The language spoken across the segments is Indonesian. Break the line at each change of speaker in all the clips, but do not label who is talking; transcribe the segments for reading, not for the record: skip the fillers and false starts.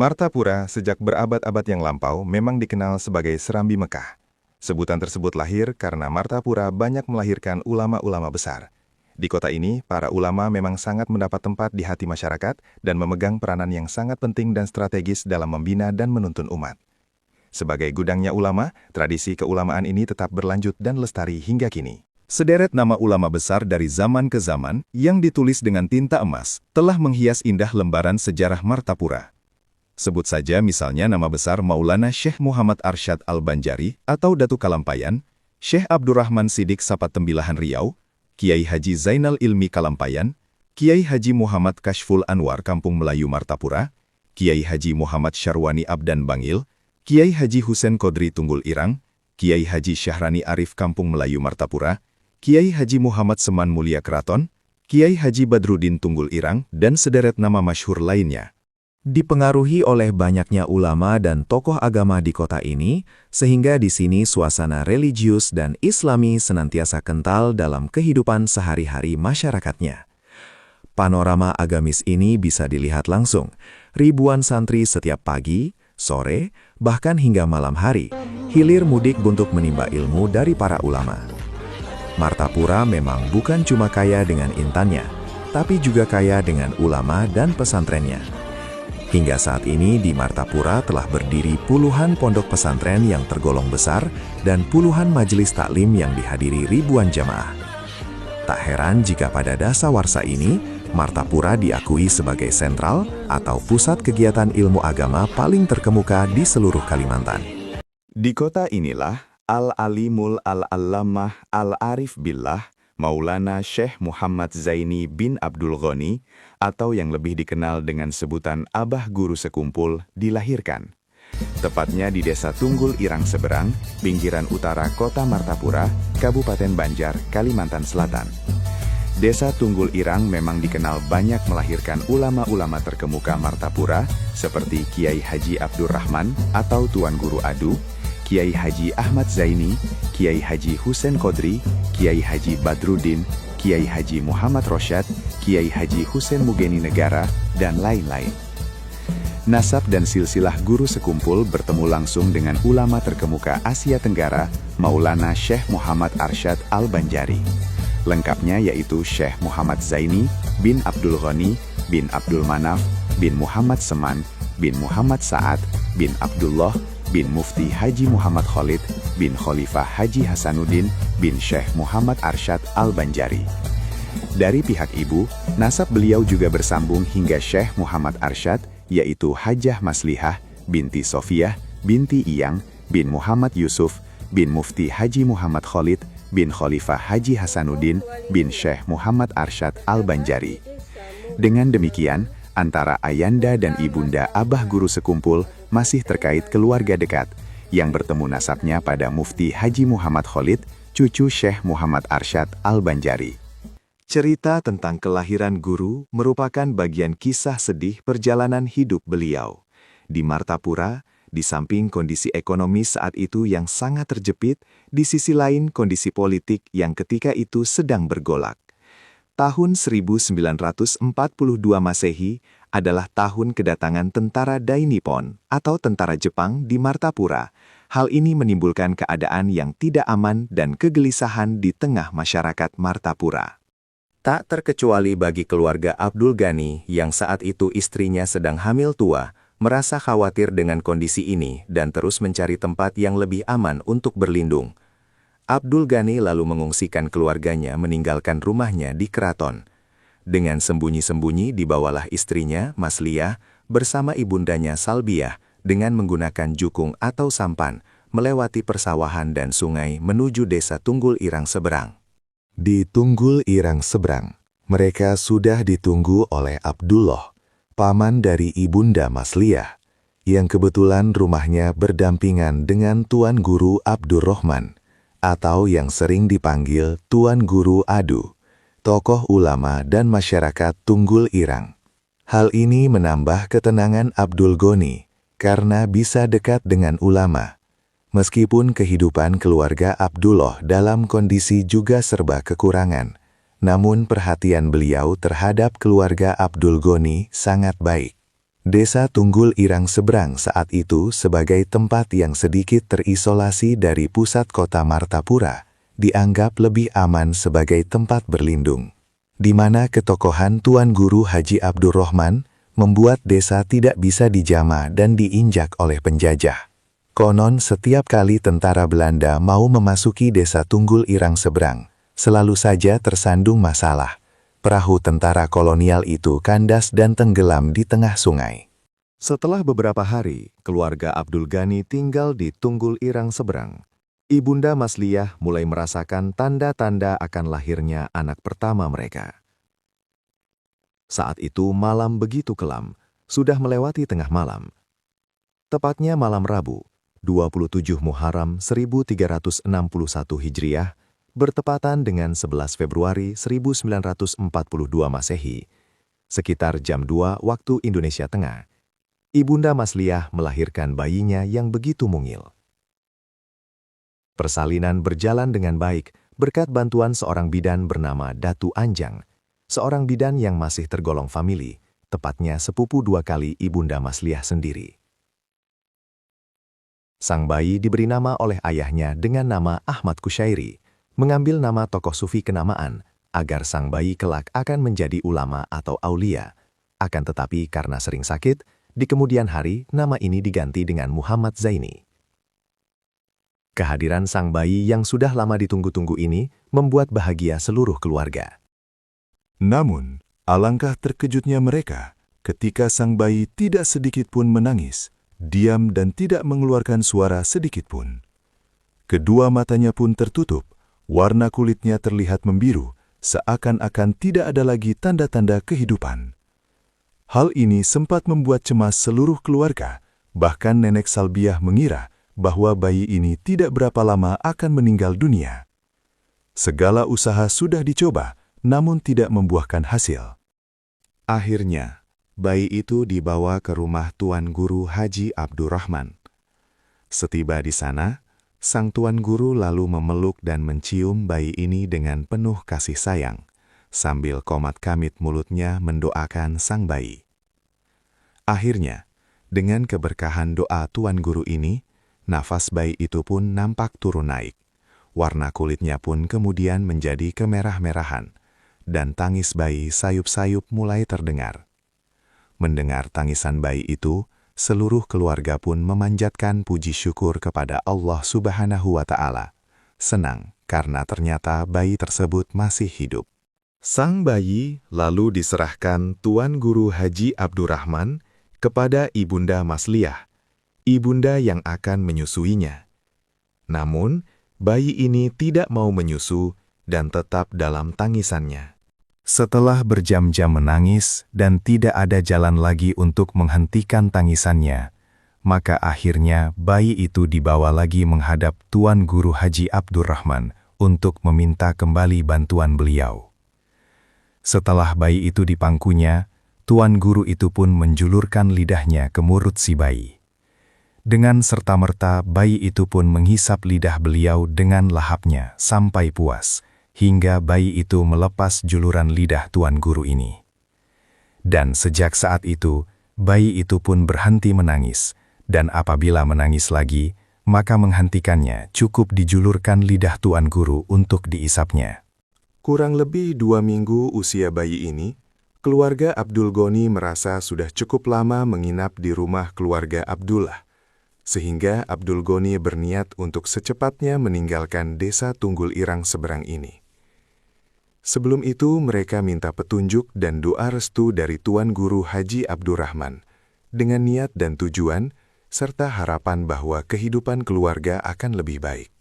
Martapura sejak berabad-abad yang lampau memang dikenal sebagai Serambi Mekah. Sebutan tersebut lahir karena Martapura banyak melahirkan ulama-ulama besar. Di kota ini, para ulama memang sangat mendapat tempat di hati masyarakat dan memegang peranan yang sangat penting dan strategis dalam membina dan menuntun umat. Sebagai gudangnya ulama, tradisi keulamaan ini tetap berlanjut dan lestari hingga kini. Sederet nama ulama besar dari zaman ke zaman yang ditulis dengan tinta emas telah menghias indah lembaran sejarah Martapura. Sebut saja misalnya nama besar Maulana Syekh Muhammad Arsyad Al-Banjari atau Datu Kalampayan, Syekh Abdurrahman Siddiq Sapat Tembilahan Riau, Kiai Haji Zainal Ilmi Kalampayan, Kiai Haji Muhammad Kashful Anwar Kampung Melayu Martapura, Kiai Haji Muhammad Syarwani Abdan Bangil, Kiai Haji Husen Kodri Tunggul Irang, Kiai Haji Syahrani Arif Kampung Melayu Martapura, Kiai Haji Muhammad Seman Mulia Keraton, Kiai Haji Badrudin Tunggul Irang, dan sederet nama masyhur lainnya. Dipengaruhi oleh banyaknya ulama dan tokoh agama di kota ini, sehingga di sini suasana religius dan islami senantiasa kental dalam kehidupan sehari-hari masyarakatnya. Panorama agamis ini bisa dilihat langsung. Ribuan santri setiap pagi, sore, bahkan hingga malam hari, hilir mudik untuk menimba ilmu dari para ulama. Martapura memang bukan cuma kaya dengan intannya, tapi juga kaya dengan ulama dan pesantrennya. Hingga saat ini di Martapura telah berdiri puluhan pondok pesantren yang tergolong besar dan puluhan majelis taklim yang dihadiri ribuan jamaah. Tak heran jika pada dasawarsa ini, Martapura diakui sebagai sentral atau pusat kegiatan ilmu agama paling terkemuka di seluruh Kalimantan. Di kota inilah Al-Alimul Al-Allamah Al-Arif Billah Maulana Syekh Muhammad Zaini bin Abdul Ghani atau yang lebih dikenal dengan sebutan Abah Guru Sekumpul dilahirkan. Tepatnya di Desa Tunggul Irang Seberang, pinggiran utara Kota Martapura, Kabupaten Banjar, Kalimantan Selatan. Desa Tunggul Irang memang dikenal banyak melahirkan ulama-ulama terkemuka Martapura seperti Kiai Haji Abdurrahman atau Tuan Guru Adu, Kiai Haji Ahmad Zaini, Kiai Haji Husen Kodri, Kiai Haji Badrudin, Kiai Haji Muhammad Rosyad, Kiai Haji Husen Mugeni Negara, dan lain-lain. Nasab dan silsilah guru sekumpul bertemu langsung dengan ulama terkemuka Asia Tenggara, Maulana Syekh Muhammad Arsyad Al-Banjari. Lengkapnya yaitu Syekh Muhammad Zaini bin Abdul Ghani bin Abdul Manaf bin Muhammad Seman bin Muhammad Sa'ad bin Abdullah bin Mufti Haji Muhammad Khalid bin Khalifah Haji Hasanuddin bin Syekh Muhammad Arsyad Al-Banjari. Dari pihak ibu, nasab beliau juga bersambung hingga Syekh Muhammad Arsyad, yaitu Hajah Maslihah binti Sofiyah binti Iyang bin Muhammad Yusuf bin Mufti Haji Muhammad Khalid bin Khalifah Haji Hasanuddin bin Syekh Muhammad Arsyad Al-Banjari. Dengan demikian, antara ayanda dan ibunda Abah Guru Sekumpul masih terkait keluarga dekat, yang bertemu nasabnya pada Mufti Haji Muhammad Khalid, cucu Syekh Muhammad Arsyad Al-Banjari. Cerita tentang kelahiran guru merupakan bagian kisah sedih perjalanan hidup beliau. Di Martapura, di samping kondisi ekonomi saat itu yang sangat terjepit, di sisi lain kondisi politik yang ketika itu sedang bergolak. Tahun 1942 Masehi adalah tahun kedatangan tentara Dai Nippon atau tentara Jepang di Martapura. Hal ini menimbulkan keadaan yang tidak aman dan kegelisahan di tengah masyarakat Martapura. Tak terkecuali bagi keluarga Abdul Ghani yang saat itu istrinya sedang hamil tua, merasa khawatir dengan kondisi ini dan terus mencari tempat yang lebih aman untuk berlindung. Abdul Ghani lalu mengungsikan keluarganya meninggalkan rumahnya di keraton. Dengan sembunyi-sembunyi dibawalah istrinya, Masliyah, bersama ibundanya Salbiah, dengan menggunakan jukung atau sampan, melewati persawahan dan sungai menuju Desa Tunggul Irang Seberang. Di Tunggul Irang Seberang, mereka sudah ditunggu oleh Abdullah, paman dari ibunda Masliyah, yang kebetulan rumahnya berdampingan dengan Tuan Guru Abdurrahman, atau yang sering dipanggil Tuan Guru Adu, tokoh ulama dan masyarakat Tunggul Irang. Hal ini menambah ketenangan Abdul Ghani karena bisa dekat dengan ulama. Meskipun kehidupan keluarga Abdullah dalam kondisi juga serba kekurangan, namun perhatian beliau terhadap keluarga Abdul Ghani sangat baik.
Desa Tunggul Irang Seberang saat itu sebagai tempat yang sedikit terisolasi dari pusat kota Martapura, dianggap lebih aman sebagai tempat berlindung, di mana ketokohan Tuan Guru Haji Abdurrahman membuat desa tidak bisa dijamah dan diinjak oleh penjajah. Konon setiap kali tentara Belanda mau memasuki desa Tunggul Irang Seberang, selalu saja tersandung masalah. Perahu tentara kolonial itu kandas dan tenggelam di tengah sungai.
Setelah beberapa hari, keluarga Abdul Ghani tinggal di Tunggul Irang Seberang. Ibunda Masliyah mulai merasakan tanda-tanda akan lahirnya anak pertama mereka. Saat itu malam begitu kelam, sudah melewati tengah malam. Tepatnya malam Rabu, 27 Muharram 1361 Hijriah, bertepatan dengan 11 Februari 1942 Masehi, sekitar jam 2 waktu Indonesia Tengah, Ibunda Masliyah melahirkan bayinya yang begitu mungil. Persalinan berjalan dengan baik berkat bantuan seorang bidan bernama Datu Anjang, seorang bidan yang masih tergolong famili, tepatnya sepupu 2 kali Ibunda Masliyah sendiri. Sang bayi diberi nama oleh ayahnya dengan nama Ahmad Kusyairi, mengambil nama tokoh sufi kenamaan, agar sang bayi kelak akan menjadi ulama atau aulia. Akan tetapi karena sering sakit, di kemudian hari nama ini diganti dengan Muhammad Zaini. Kehadiran sang bayi yang sudah lama ditunggu-tunggu ini membuat bahagia seluruh keluarga.
Namun, alangkah terkejutnya mereka ketika sang bayi tidak sedikit pun menangis, diam dan tidak mengeluarkan suara sedikit pun. Kedua matanya pun tertutup. Warna kulitnya terlihat membiru, seakan-akan tidak ada lagi tanda-tanda kehidupan. Hal ini sempat membuat cemas seluruh keluarga, bahkan Nenek Salbiah mengira bahwa bayi ini tidak berapa lama akan meninggal dunia. Segala usaha sudah dicoba, namun tidak membuahkan hasil. Akhirnya, bayi itu dibawa ke rumah Tuan Guru Haji Abdurrahman. Setiba di sana, sang Tuan Guru lalu memeluk dan mencium bayi ini dengan penuh kasih sayang, sambil komat-kamit mulutnya mendoakan sang bayi. Akhirnya, dengan keberkahan doa Tuan Guru ini, nafas bayi itu pun nampak turun naik. Warna kulitnya pun kemudian menjadi kemerah-merahan, dan tangis bayi sayup-sayup mulai terdengar. Mendengar tangisan bayi itu, seluruh keluarga pun memanjatkan puji syukur kepada Allah Subhanahu wa Ta'ala. Senang karena ternyata bayi tersebut masih hidup. Sang bayi lalu diserahkan Tuan Guru Haji Abdurrahman kepada Ibunda Masliyah, ibunda yang akan menyusuinya. Namun, bayi ini tidak mau menyusu dan tetap dalam tangisannya. Setelah berjam-jam menangis dan tidak ada jalan lagi untuk menghentikan tangisannya, maka akhirnya bayi itu dibawa lagi menghadap Tuan Guru Haji Abdurrahman untuk meminta kembali bantuan beliau. Setelah bayi itu dipangkunya, Tuan Guru itu pun menjulurkan lidahnya ke mulut si bayi. Dengan serta-merta bayi itu pun menghisap lidah beliau dengan lahapnya sampai puas, hingga bayi itu melepas juluran lidah Tuan Guru ini. Dan sejak saat itu, bayi itu pun berhenti menangis, dan apabila menangis lagi, maka menghentikannya cukup dijulurkan lidah Tuan Guru untuk diisapnya.
Kurang lebih 2 minggu usia bayi ini, keluarga Abdul Ghani merasa sudah cukup lama menginap di rumah keluarga Abdullah, sehingga Abdul Ghani berniat untuk secepatnya meninggalkan desa Tunggul Irang Seberang ini. Sebelum itu, mereka minta petunjuk dan doa restu dari Tuan Guru Haji Abdurrahman, dengan niat dan tujuan, serta harapan bahwa kehidupan keluarga akan lebih baik.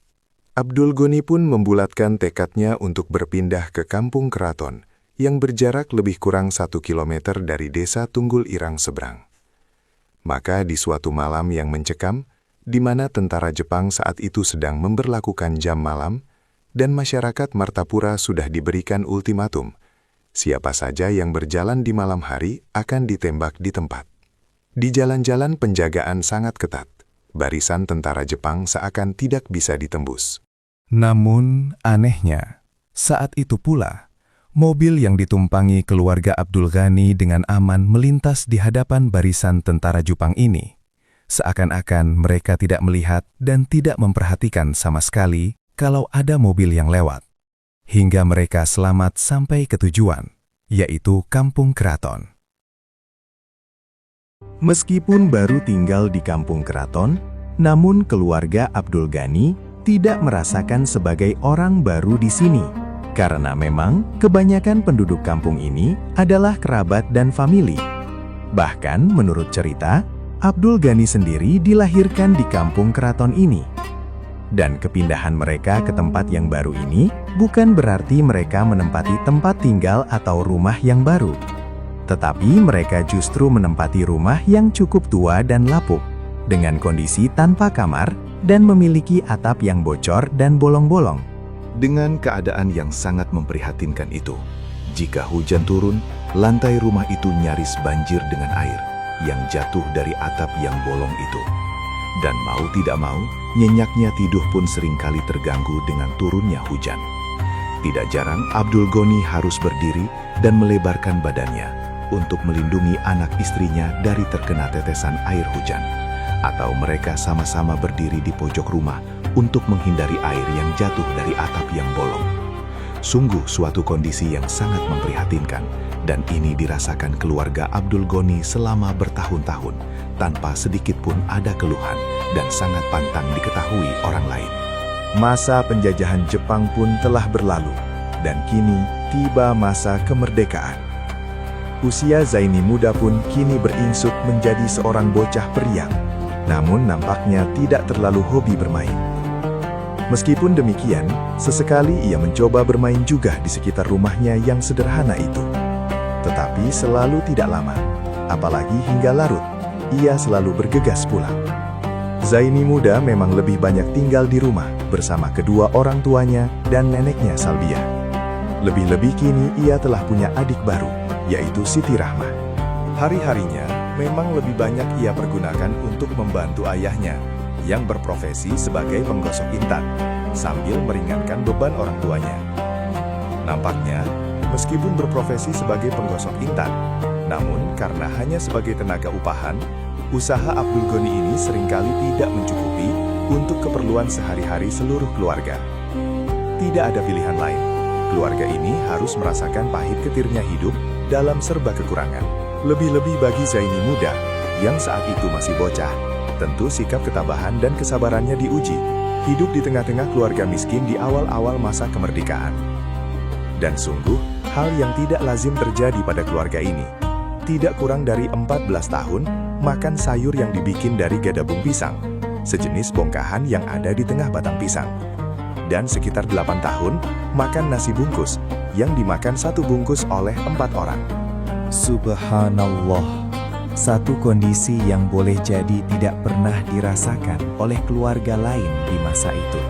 Abdul Ghani pun membulatkan tekadnya untuk berpindah ke kampung keraton, yang berjarak lebih kurang 1 kilometer dari desa Tunggul Irang Seberang. Maka di suatu malam yang mencekam, di mana tentara Jepang saat itu sedang memberlakukan jam malam, dan masyarakat Martapura sudah diberikan ultimatum, siapa saja yang berjalan di malam hari akan ditembak di tempat. Di jalan-jalan penjagaan sangat ketat, barisan tentara Jepang seakan tidak bisa ditembus.
Namun, anehnya, saat itu pula,
Mobil yang ditumpangi keluarga Abdul Ghani dengan aman melintas di hadapan barisan tentara Jepang ini. Seakan-akan mereka tidak melihat dan tidak memperhatikan sama sekali kalau ada mobil yang lewat. Hingga mereka selamat sampai ke tujuan, yaitu Kampung Keraton.
Meskipun baru tinggal di Kampung Keraton, namun keluarga Abdul Ghani tidak merasakan sebagai orang baru di sini. Karena memang kebanyakan penduduk kampung ini adalah kerabat dan famili. Bahkan menurut cerita, Abdul Ghani sendiri dilahirkan di Kampung Keraton ini. Dan kepindahan mereka ke tempat yang baru ini bukan berarti mereka menempati tempat tinggal atau rumah yang baru. Tetapi mereka justru menempati rumah yang cukup tua dan lapuk, dengan kondisi tanpa kamar dan memiliki atap yang bocor dan bolong-bolong.
Dengan keadaan yang sangat memprihatinkan itu, jika hujan turun, lantai rumah itu nyaris banjir dengan air yang jatuh dari atap yang bolong itu. Dan mau tidak mau, nyenyaknya tidur pun seringkali terganggu dengan turunnya hujan. Tidak jarang Abdul Ghani harus berdiri dan melebarkan badannya untuk melindungi anak istrinya dari terkena tetesan air hujan. Atau mereka sama-sama berdiri di pojok rumah untuk menghindari air yang jatuh dari atap yang bolong. Sungguh suatu kondisi yang sangat memprihatinkan, dan ini dirasakan keluarga Abdul Ghani selama bertahun-tahun, tanpa sedikit pun ada keluhan, dan sangat pantang diketahui orang lain.
Masa penjajahan Jepang pun telah berlalu, dan kini tiba masa kemerdekaan. Usia Zaini muda pun kini beringsut menjadi seorang bocah periang, namun nampaknya tidak terlalu hobi bermain. Meskipun demikian, sesekali ia mencoba bermain juga di sekitar rumahnya yang sederhana itu. Tetapi selalu tidak lama, apalagi hingga larut, ia selalu bergegas pulang. Zaini muda memang lebih banyak tinggal di rumah bersama kedua orang tuanya dan neneknya Salbiah. Lebih-lebih kini ia telah punya adik baru, yaitu Siti Rahmah. Hari-harinya memang lebih banyak ia pergunakan untuk membantu ayahnya yang berprofesi sebagai penggosok intan, sambil meringankan beban orang tuanya. Nampaknya, meskipun berprofesi sebagai penggosok intan, namun karena hanya sebagai tenaga upahan, usaha Abdul Ghani ini seringkali tidak mencukupi untuk keperluan sehari-hari seluruh keluarga. Tidak ada pilihan lain, keluarga ini harus merasakan pahit ketirnya hidup dalam serba kekurangan. Lebih-lebih bagi Zaini muda, yang saat itu masih bocah, tentu sikap ketabahan dan kesabarannya diuji, hidup di tengah-tengah keluarga miskin di awal-awal masa kemerdekaan. Dan sungguh, hal yang tidak lazim terjadi pada keluarga ini. Tidak kurang dari 14 tahun, makan sayur yang dibikin dari gadabung pisang, sejenis bongkahan yang ada di tengah batang pisang. Dan sekitar 8 tahun, makan nasi bungkus, yang dimakan satu bungkus oleh 4 orang.
Subhanallah. Satu kondisi yang boleh jadi tidak pernah dirasakan oleh keluarga lain di masa itu.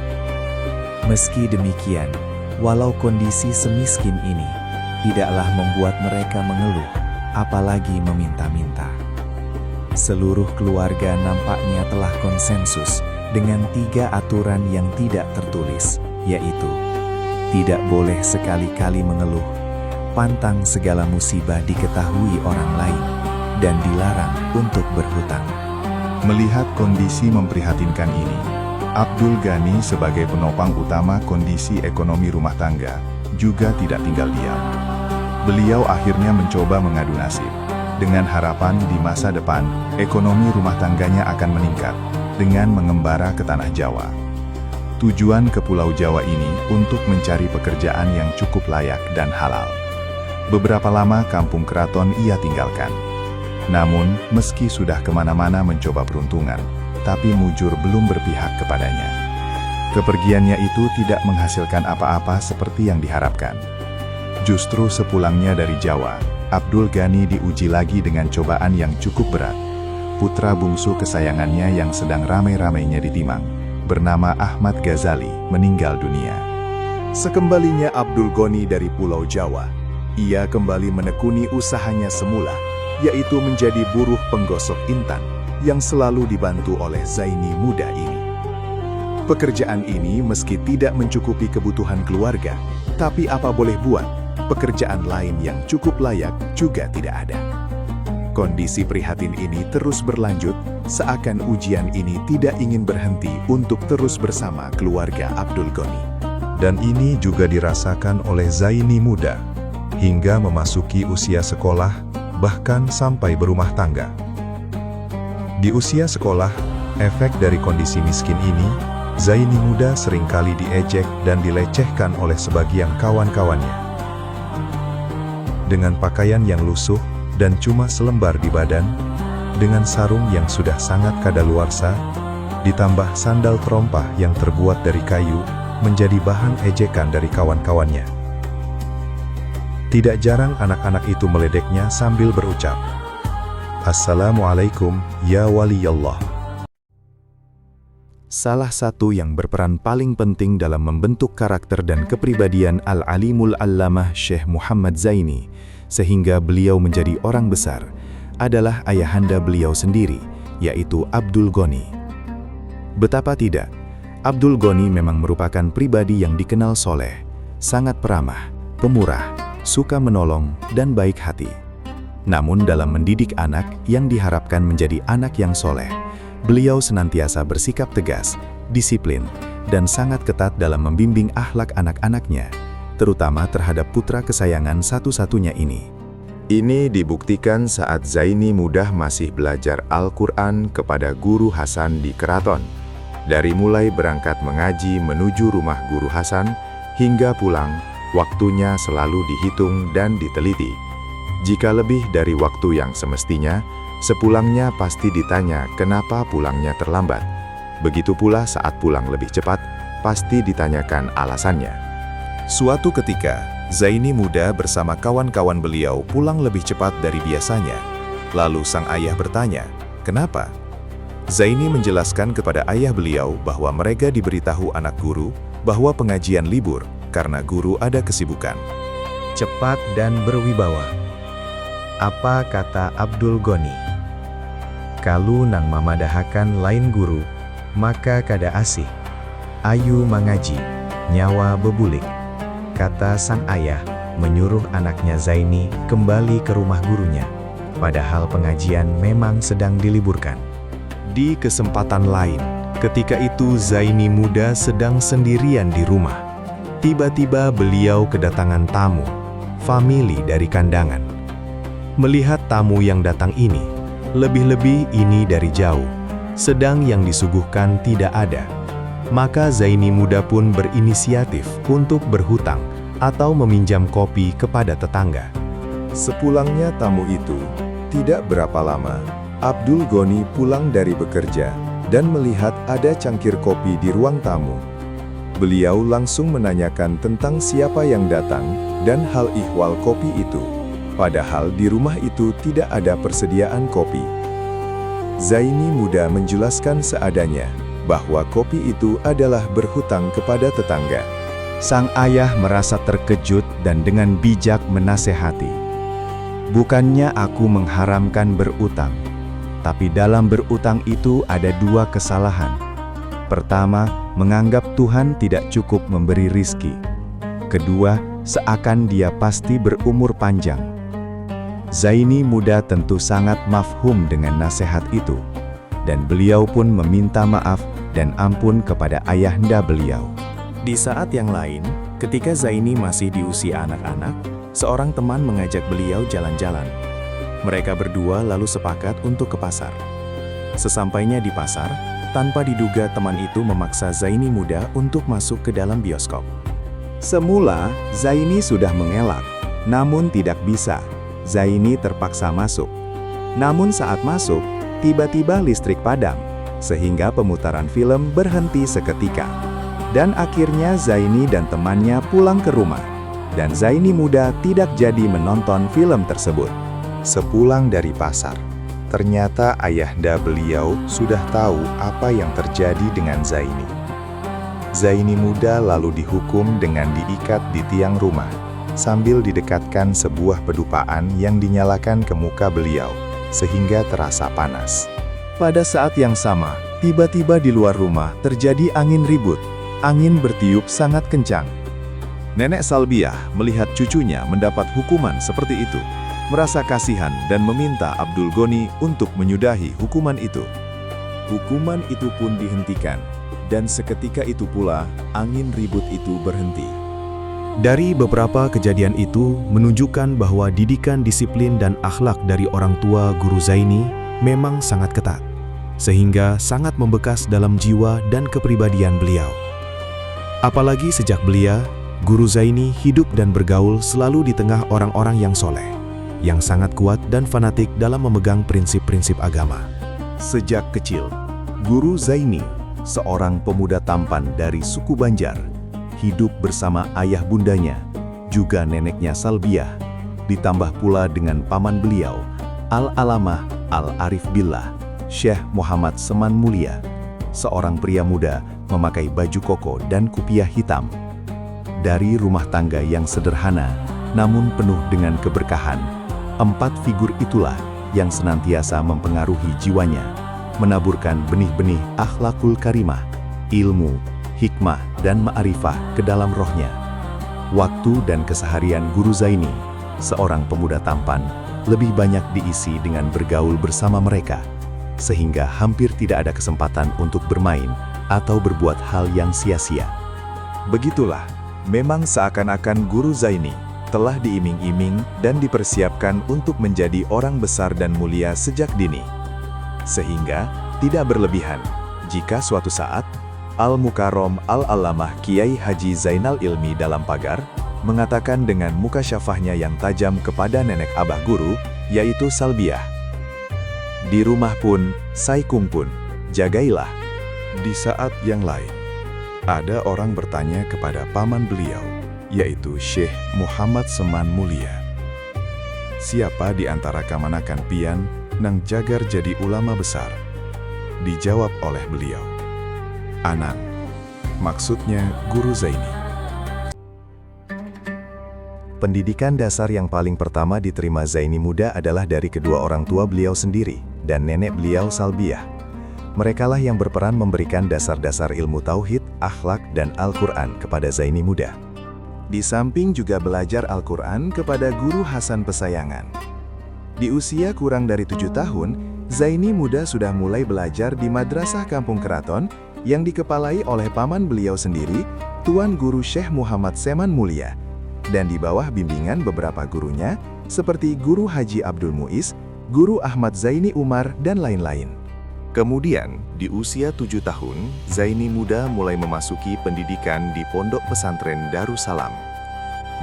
Meski demikian, walau kondisi semiskin ini tidaklah membuat mereka mengeluh, apalagi meminta-minta. Seluruh keluarga nampaknya telah konsensus dengan 3 aturan yang tidak tertulis, yaitu tidak boleh sekali-kali mengeluh, pantang segala musibah diketahui orang lain, dan dilarang untuk berhutang.
Melihat kondisi memprihatinkan ini, Abdul Ghani sebagai penopang utama kondisi ekonomi rumah tangga juga tidak tinggal diam. Beliau akhirnya mencoba mengadu nasib, dengan harapan di masa depan ekonomi rumah tangganya akan meningkat dengan mengembara ke tanah Jawa. Tujuan ke Pulau Jawa ini untuk mencari pekerjaan yang cukup layak dan halal. Beberapa lama Kampung Keraton ia tinggalkan. Namun, meski sudah kemana-mana mencoba peruntungan, tapi mujur belum berpihak kepadanya. Kepergiannya itu tidak menghasilkan apa-apa seperti yang diharapkan. Justru sepulangnya dari Jawa, Abdul Ghani diuji lagi dengan cobaan yang cukup berat. Putra bungsu kesayangannya yang sedang ramai-ramainya ditimang, bernama Ahmad Ghazali, meninggal dunia.
Sekembalinya Abdul Ghani dari Pulau Jawa, ia kembali menekuni usahanya semula, yaitu menjadi buruh penggosok intan yang selalu dibantu oleh Zaini muda ini. Pekerjaan ini meski tidak mencukupi kebutuhan keluarga, tapi apa boleh buat, pekerjaan lain yang cukup layak juga tidak ada. Kondisi prihatin ini terus berlanjut, seakan ujian ini tidak ingin berhenti untuk terus bersama keluarga Abdul Ghani.
Dan ini juga dirasakan oleh Zaini muda, hingga memasuki usia sekolah, bahkan sampai berumah tangga. Di usia sekolah, efek dari kondisi miskin ini, Zaini muda seringkali diejek dan dilecehkan oleh sebagian kawan-kawannya. Dengan pakaian yang lusuh dan cuma selembar di badan, dengan sarung yang sudah sangat kadaluarsa, ditambah sandal terompah yang terbuat dari kayu, menjadi bahan ejekan dari kawan-kawannya. Tidak jarang anak-anak itu meledeknya sambil berucap, "Assalamualaikum, ya waliyallah."
Salah satu yang berperan paling penting dalam membentuk karakter dan kepribadian Al-Alimul Allamah Syekh Muhammad Zaini, sehingga beliau menjadi orang besar, adalah ayahanda beliau sendiri, yaitu Abdul Ghani. Betapa tidak, Abdul Ghani memang merupakan pribadi yang dikenal soleh, sangat peramah, pemurah, suka menolong, dan baik hati. Namun dalam mendidik anak yang diharapkan menjadi anak yang soleh, beliau senantiasa bersikap tegas, disiplin, dan sangat ketat dalam membimbing akhlak anak-anaknya, terutama terhadap putra kesayangan satu-satunya ini.
Ini dibuktikan saat Zaini muda masih belajar Al-Quran kepada guru Hasan di keraton. Dari mulai berangkat mengaji menuju rumah guru Hasan, hingga pulang, waktunya selalu dihitung dan diteliti. Jika lebih dari waktu yang semestinya, sepulangnya pasti ditanya kenapa pulangnya terlambat. Begitu pula saat pulang lebih cepat, pasti ditanyakan alasannya.
Suatu ketika, Zaini muda bersama kawan-kawan beliau pulang lebih cepat dari biasanya. Lalu sang ayah bertanya, "Kenapa?" Zaini menjelaskan kepada ayah beliau bahwa mereka diberitahu anak guru bahwa pengajian libur karena guru ada kesibukan.
Cepat dan berwibawa. Apa kata Abdul Ghani? Kalau nang mamadahakan lain guru, maka kada asih. Ayu mangaji, nyawa bebulik. Kata sang ayah, menyuruh anaknya Zaini kembali ke rumah gurunya, padahal pengajian memang sedang diliburkan.
Di kesempatan lain, ketika itu Zaini muda sedang sendirian di rumah. Tiba-tiba beliau kedatangan tamu, famili dari kandangan. Melihat tamu yang datang ini, lebih-lebih ini dari jauh, sedang yang disuguhkan tidak ada. Maka Zaini muda pun berinisiatif untuk berhutang atau meminjam kopi kepada tetangga.
Sepulangnya tamu itu, tidak berapa lama, Abdul Ghani pulang dari bekerja dan melihat ada cangkir kopi di ruang tamu. Beliau langsung menanyakan tentang siapa yang datang dan hal ihwal kopi itu. Padahal di rumah itu tidak ada persediaan kopi. Zaini muda menjelaskan seadanya bahwa kopi itu adalah berhutang kepada tetangga.
Sang ayah merasa terkejut dan dengan bijak menasehati. Bukannya aku mengharamkan berutang, tapi dalam berutang itu ada dua kesalahan. Pertama, menganggap Tuhan tidak cukup memberi rizki. Kedua, seakan dia pasti berumur panjang. Zaini muda tentu sangat mafhum dengan nasihat itu, dan beliau pun meminta maaf dan ampun kepada ayahanda beliau.
Di saat yang lain, ketika Zaini masih di usia anak-anak, seorang teman mengajak beliau jalan-jalan. Mereka berdua lalu sepakat untuk ke pasar. Sesampainya di pasar, tanpa diduga teman itu memaksa Zaini muda untuk masuk ke dalam bioskop.
Semula, Zaini sudah mengelak, namun tidak bisa. Zaini terpaksa masuk. Namun saat masuk, tiba-tiba listrik padam, sehingga pemutaran film berhenti seketika. Dan akhirnya Zaini dan temannya pulang ke rumah. Dan Zaini muda tidak jadi menonton film tersebut.
Sepulang dari pasar, ternyata ayahanda beliau sudah tahu apa yang terjadi dengan Zaini. Zaini muda lalu dihukum dengan diikat di tiang rumah, sambil didekatkan sebuah pedupaan yang dinyalakan ke muka beliau, sehingga terasa panas.
Pada saat yang sama, tiba-tiba di luar rumah terjadi angin ribut. Angin bertiup sangat kencang.
Nenek Salbiah melihat cucunya mendapat hukuman seperti itu, merasa kasihan dan meminta Abdul Goni untuk menyudahi hukuman itu. Hukuman itu pun dihentikan, dan seketika itu pula angin ribut itu berhenti.
Dari beberapa kejadian itu menunjukkan bahwa didikan disiplin dan akhlak dari orang tua Guru Zaini memang sangat ketat, sehingga sangat membekas dalam jiwa dan kepribadian beliau. Apalagi sejak belia, Guru Zaini hidup dan bergaul selalu di tengah orang-orang yang soleh, yang sangat kuat dan fanatik dalam memegang prinsip-prinsip agama.
Sejak kecil, Guru Zaini, seorang pemuda tampan dari suku Banjar, hidup bersama ayah bundanya, juga neneknya Salbiah, ditambah pula dengan paman beliau, Al-Alamah Al-Arif Billah, Syekh Muhammad Seman Mulia, seorang pria muda memakai baju koko dan kupiah hitam. Dari rumah tangga yang sederhana, namun penuh dengan keberkahan, 4 figur itulah yang senantiasa mempengaruhi jiwanya, menaburkan benih-benih akhlakul karimah, ilmu, hikmah, dan ma'rifah ke dalam rohnya. Waktu dan keseharian Guru Zaini, seorang pemuda tampan, lebih banyak diisi dengan bergaul bersama mereka, sehingga hampir tidak ada kesempatan untuk bermain atau berbuat hal yang sia-sia.
Begitulah, memang seakan-akan Guru Zaini telah diiming-iming dan dipersiapkan untuk menjadi orang besar dan mulia sejak dini. Sehingga tidak berlebihan jika suatu saat Al-Mukarram Al-Alamah Kiai Haji Zainal Ilmi dalam pagar mengatakan dengan muka syafahnya yang tajam kepada nenek abah guru, yaitu Salbiah, "Di rumah pun, saikung pun, jagailah."
Di saat yang lain, ada orang bertanya kepada paman beliau, yaitu Syekh Muhammad Seman Mulia, "Siapa di antara kamanakan pian nang jagar jadi ulama besar?" Dijawab oleh beliau, "Anan." Maksudnya Guru Zaini.
Pendidikan dasar yang paling pertama diterima Zaini muda adalah dari kedua orang tua beliau sendiri dan nenek beliau Salbiah. Merekalah yang berperan memberikan dasar-dasar ilmu tauhid, akhlak, dan Al-Quran kepada Zaini muda. Di samping juga belajar Al-Quran kepada Guru Hasan Pesayangan. Di usia kurang dari 7 tahun, Zaini muda sudah mulai belajar di Madrasah Kampung Keraton yang dikepalai oleh paman beliau sendiri, Tuan Guru Syekh Muhammad Seman Mulia, dan di bawah bimbingan beberapa gurunya seperti Guru Haji Abdul Muiz, Guru Ahmad Zaini Umar, dan lain-lain. Kemudian, di usia 7 tahun, Zaini muda mulai memasuki pendidikan di Pondok Pesantren Darussalam.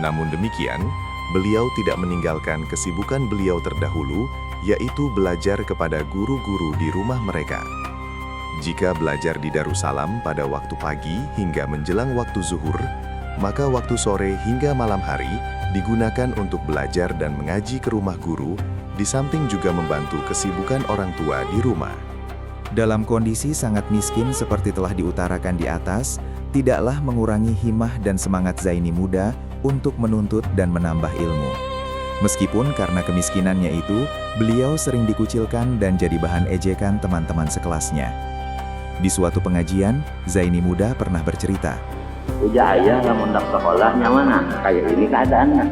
Namun demikian, beliau tidak meninggalkan kesibukan beliau terdahulu, yaitu belajar kepada guru-guru di rumah mereka. Jika belajar di Darussalam pada waktu pagi hingga menjelang waktu zuhur, maka waktu sore hingga malam hari digunakan untuk belajar dan mengaji ke rumah guru, di samping juga membantu kesibukan orang tua di rumah.
Dalam kondisi sangat miskin seperti telah diutarakan di atas, tidaklah mengurangi himmah dan semangat Zaini muda untuk menuntut dan menambah ilmu. Meskipun karena kemiskinannya itu, beliau sering dikucilkan dan jadi bahan ejekan teman-teman sekelasnya. Di suatu pengajian, Zaini muda pernah bercerita,
"Uja ayah lamun dak sekolahnya mana? Kayak ini keadaannya.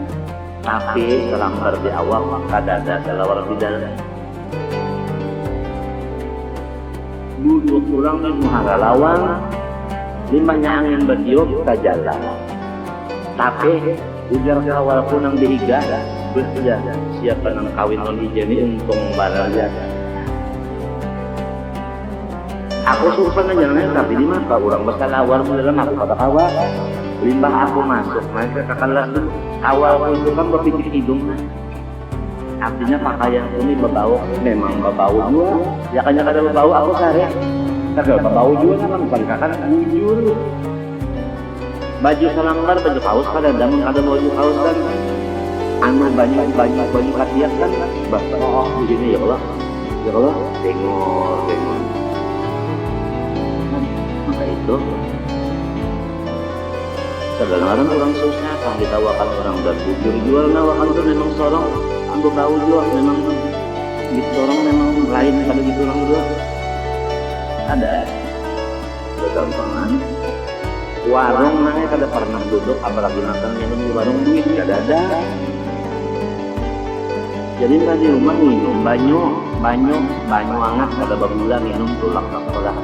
Tapi selambar di awal kada ada selawar bidal. Duduk pulang di muhara lawang, limbahnya angin bertiup tak jalan. Tapi ujar kawal punang dihiga, bekerja siapa nang kawin non ijeni untung barangnya. Aku susah ngejalan tapi di mata orang bersalawar dalam aku kata kawal. Limbah aku masuk naik ke kelas dulu. Awal itu kan berpikir hidung. Artinya pakaian ini berbau, memang berbau juga. Ya kayaknya kada berbau aku sehari. Kada berbau juga kan bukan kakak jujur. Baju selangkar, baju kaos kada ada baju kaos kan. Anu baju kasiat kan. Oh begini ya Allah, tengok. Maka itu kadang-kadang orang susah kan ditawakan orang dan bujur jual nawakan itu memang seorang aku tahu juga memang gitu orang memang lain pada gitu orang juga ada gampangan Warung nanya kada pernah duduk, apalagi makan minum di warung, duit kada ada. Jadi tadi rumah minum banyu hangat kada bagula, minum tulak ke sekolah.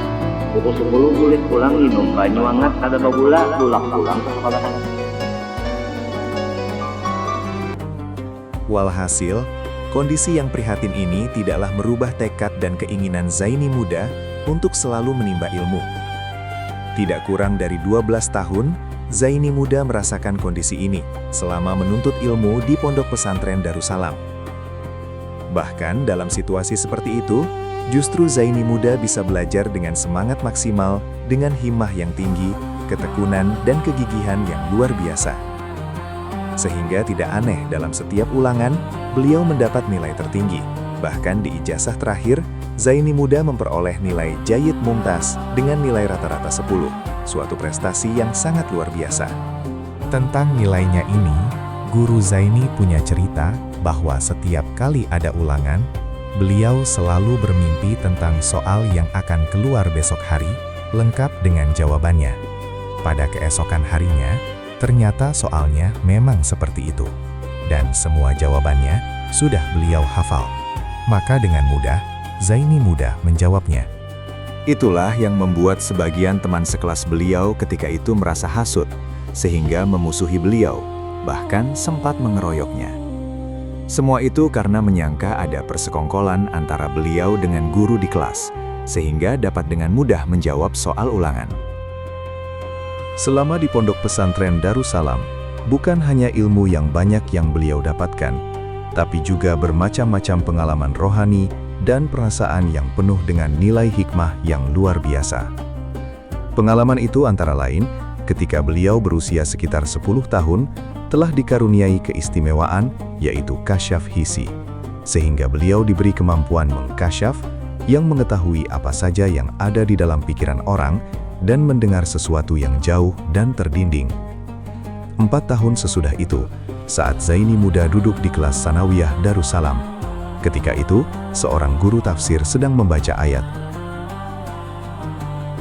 Pukul 10 kulit pulang minum banyu hangat kada bagula, tulak pulang ke sekolah.
Walhasil, kondisi yang prihatin ini tidaklah merubah tekad dan keinginan Zaini muda untuk selalu menimba ilmu. Tidak kurang dari 12 tahun, Zaini muda merasakan kondisi ini selama menuntut ilmu di Pondok Pesantren Darussalam. Bahkan dalam situasi seperti itu, justru Zaini muda bisa belajar dengan semangat maksimal, dengan himmah yang tinggi, ketekunan, dan kegigihan yang luar biasa. Sehingga tidak aneh dalam setiap ulangan, beliau mendapat nilai tertinggi. Bahkan di ijazah terakhir, Zaini muda memperoleh nilai Jayyid Mumtaz dengan nilai rata-rata 10, suatu prestasi yang sangat luar biasa. Tentang nilainya ini, Guru Zaini punya cerita bahwa setiap kali ada ulangan, beliau selalu bermimpi tentang soal yang akan keluar besok hari, lengkap dengan jawabannya. Pada keesokan harinya, ternyata soalnya memang seperti itu. Dan semua jawabannya sudah beliau hafal. Maka dengan mudah, Zaini muda menjawabnya.
Itulah yang membuat sebagian teman sekelas beliau ketika itu merasa hasut, sehingga memusuhi beliau, bahkan sempat mengeroyoknya. Semua itu karena menyangka ada persekongkolan antara beliau dengan guru di kelas, sehingga dapat dengan mudah menjawab soal ulangan.
Selama di Pondok Pesantren Darussalam, bukan hanya ilmu yang banyak yang beliau dapatkan, tapi juga bermacam-macam pengalaman rohani dan perasaan yang penuh dengan nilai hikmah yang luar biasa. Pengalaman itu antara lain, ketika beliau berusia sekitar 10 tahun, telah dikaruniai keistimewaan, yaitu kasyaf hisi, sehingga beliau diberi kemampuan mengkasyaf, yang mengetahui apa saja yang ada di dalam pikiran orang, dan mendengar sesuatu yang jauh dan terdinding. 4 tahun sesudah itu, saat Zaini muda duduk di kelas Sanawiyah Darussalam, ketika itu, seorang guru tafsir sedang membaca ayat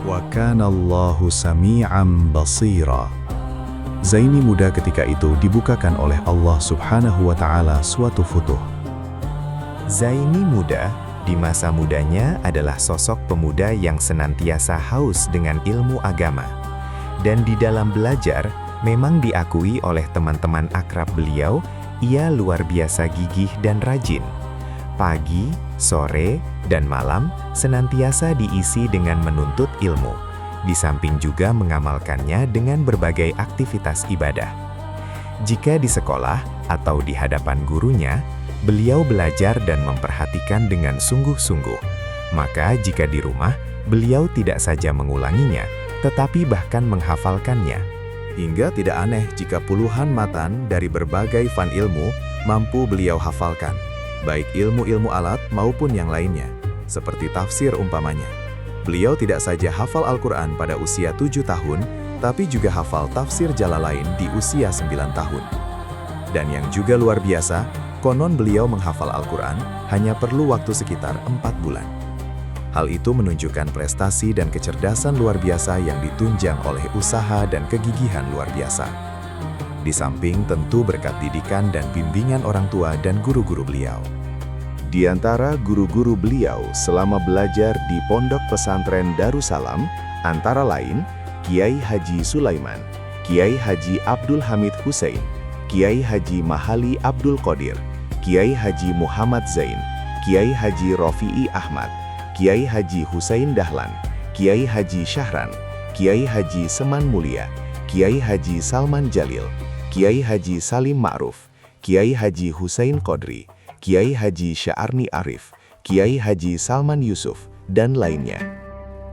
Wa kana Allahu sami'an basira. Zaini muda ketika itu dibukakan oleh Allah Subhanahu wa Ta'ala suatu futuh.
Zaini muda di masa mudanya adalah sosok pemuda yang senantiasa haus dengan ilmu agama. Dan di dalam belajar, memang diakui oleh teman-teman akrab beliau, ia luar biasa gigih dan rajin. Pagi, sore, dan malam senantiasa diisi dengan menuntut ilmu, di samping juga mengamalkannya dengan berbagai aktivitas ibadah. Jika di sekolah atau di hadapan gurunya, beliau belajar dan memperhatikan dengan sungguh-sungguh. Maka jika di rumah, beliau tidak saja mengulanginya, tetapi bahkan menghafalkannya.
Hingga tidak aneh jika puluhan matan dari berbagai fan ilmu mampu beliau hafalkan, baik ilmu-ilmu alat maupun yang lainnya, seperti tafsir umpamanya. Beliau tidak saja hafal Al-Quran pada usia 7 tahun, tapi juga hafal tafsir Jalalain di usia 9 tahun. Dan yang juga luar biasa, konon beliau menghafal Al-Quran hanya perlu waktu sekitar 4 bulan. Hal itu menunjukkan prestasi dan kecerdasan luar biasa yang ditunjang oleh usaha dan kegigihan luar biasa. Di samping tentu berkat didikan dan bimbingan orang tua dan guru-guru beliau. Di antara guru-guru beliau selama belajar di Pondok Pesantren Darussalam, antara lain Kiai Haji Sulaiman, Kiai Haji Abdul Hamid Hussein, Kiai Haji Mahali Abdul Qadir, Kiai Haji Muhammad Zain, Kiai Haji Rofi'i Ahmad, Kiai Haji Husain Dahlan, Kiai Haji Syahran, Kiai Haji Seman Mulia, Kiai Haji Salman Jalil, Kiai Haji Salim Ma'ruf, Kiai Haji Husain Qodri, Kiai Haji Sya'arni Arif, Kiai Haji Salman Yusuf, dan lainnya.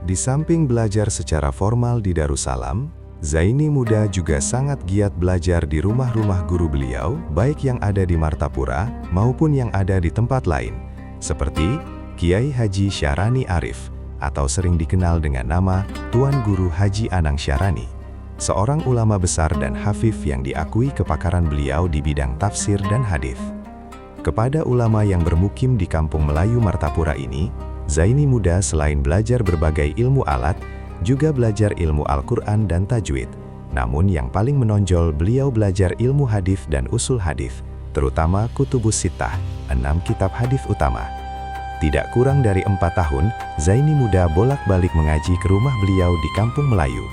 Di samping belajar secara formal di Darussalam, Zaini muda juga sangat giat belajar di rumah-rumah guru beliau, baik yang ada di Martapura maupun yang ada di tempat lain, seperti Kiai Haji Syarani Arif, atau sering dikenal dengan nama Tuan Guru Haji Anang Syarani, seorang ulama besar dan hafif yang diakui kepakaran beliau di bidang tafsir dan hadis. Kepada ulama yang bermukim di kampung Melayu Martapura ini, Zaini muda selain belajar berbagai ilmu alat,
juga belajar ilmu Al-Quran dan tajwid. Namun yang paling menonjol beliau belajar ilmu hadis dan usul hadis, terutama Kutubus Sittah, 6 kitab hadis utama. Tidak kurang dari 4 tahun, Zaini Muda bolak-balik mengaji ke rumah beliau di Kampung Melayu.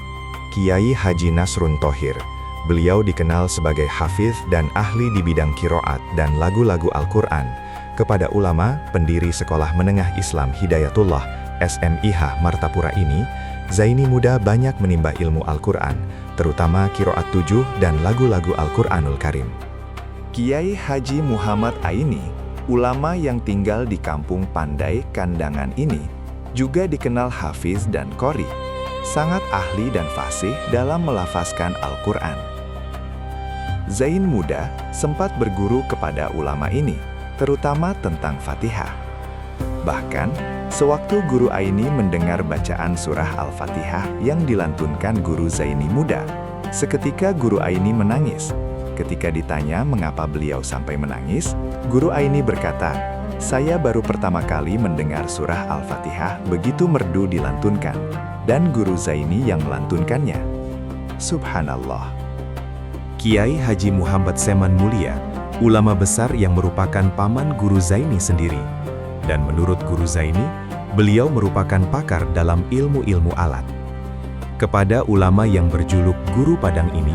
Kiai Haji Nasrun Thohir. Beliau dikenal sebagai hafiz dan ahli di bidang qiraat dan lagu-lagu Al-Quran. Kepada ulama, pendiri Sekolah Menengah Islam Hidayatullah, SMIH Martapura ini, Zaini Muda banyak menimba ilmu Al-Quran, terutama qiraat 7 dan lagu-lagu Al-Quranul Karim. Kiai Haji Muhammad Aini, ulama yang tinggal di Kampung Pandai Kandangan ini, juga dikenal hafiz dan qori, sangat ahli dan fasih dalam melafazkan Al-Quran. Zain Muda sempat berguru kepada ulama ini, terutama tentang Fatihah. Bahkan, sewaktu guru Aini mendengar bacaan surah Al-Fatihah yang dilantunkan guru Zaini Muda, seketika guru Aini menangis. Ketika ditanya mengapa beliau sampai menangis, guru Aini berkata, "Saya baru pertama kali mendengar surah Al-Fatihah begitu merdu dilantunkan, dan guru Zaini yang melantunkannya." Subhanallah.
Kiai Haji Muhammad Seman Mulia, ulama besar yang merupakan paman guru Zaini sendiri. Dan menurut guru Zaini, beliau merupakan pakar dalam ilmu-ilmu alat. Kepada ulama yang berjuluk Guru Padang ini,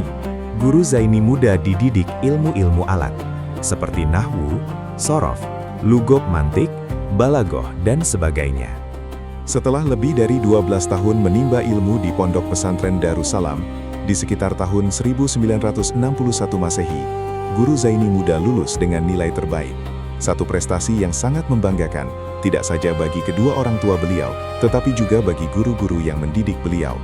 guru Zaini Muda dididik ilmu-ilmu alat, seperti nahwu, sorof, lugok mantik, balagoh, dan sebagainya.
Setelah lebih dari 12 tahun menimba ilmu di Pondok Pesantren Darussalam, di sekitar tahun 1961 Masehi, guru Zaini Muda lulus dengan nilai terbaik. Satu prestasi yang sangat membanggakan, tidak saja bagi kedua orang tua beliau, tetapi juga bagi guru-guru yang mendidik beliau.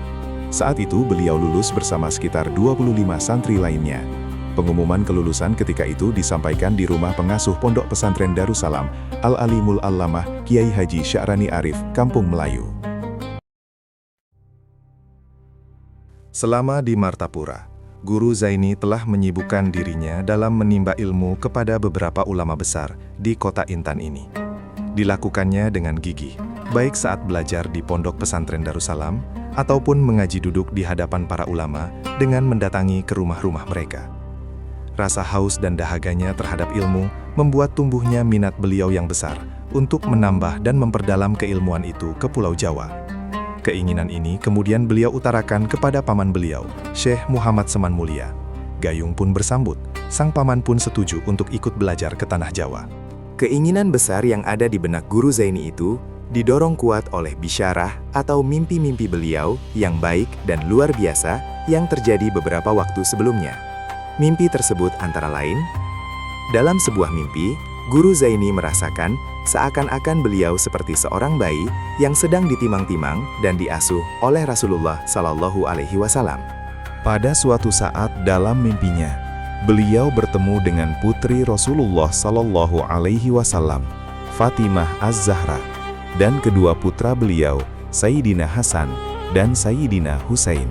Saat itu beliau lulus bersama sekitar 25 santri lainnya. Pengumuman kelulusan ketika itu disampaikan di rumah pengasuh Pondok Pesantren Darussalam, Al-Alimul Allamah, Kiai Haji Sya'rani Arif, Kampung Melayu.
Selama di Martapura, Guru Zaini telah menyibukkan dirinya dalam menimba ilmu kepada beberapa ulama besar di kota Intan ini. Dilakukannya dengan gigih, baik saat belajar di Pondok Pesantren Darussalam, ataupun mengaji duduk di hadapan para ulama dengan mendatangi ke rumah-rumah mereka. Rasa haus dan dahaganya terhadap ilmu membuat tumbuhnya minat beliau yang besar untuk menambah dan memperdalam keilmuan itu ke Pulau Jawa. Keinginan ini kemudian beliau utarakan kepada paman beliau, Syekh Muhammad Seman Mulia. Gayung pun bersambut, sang paman pun setuju untuk ikut belajar ke Tanah Jawa. Keinginan besar yang ada di benak guru Zaini itu didorong kuat oleh bisyarah atau mimpi-mimpi beliau yang baik dan luar biasa yang terjadi beberapa waktu sebelumnya. Mimpi tersebut antara lain, dalam sebuah mimpi, guru Zaini merasakan seakan-akan beliau seperti seorang bayi yang sedang ditimang-timang dan diasuh oleh Rasulullah Shallallahu Alaihi Wasallam.
Pada suatu saat dalam mimpinya, beliau bertemu dengan putri Rasulullah Shallallahu Alaihi Wasallam, Fatimah Az-Zahra, dan kedua putra beliau, Sayyidina Hasan dan Sayyidina Husain.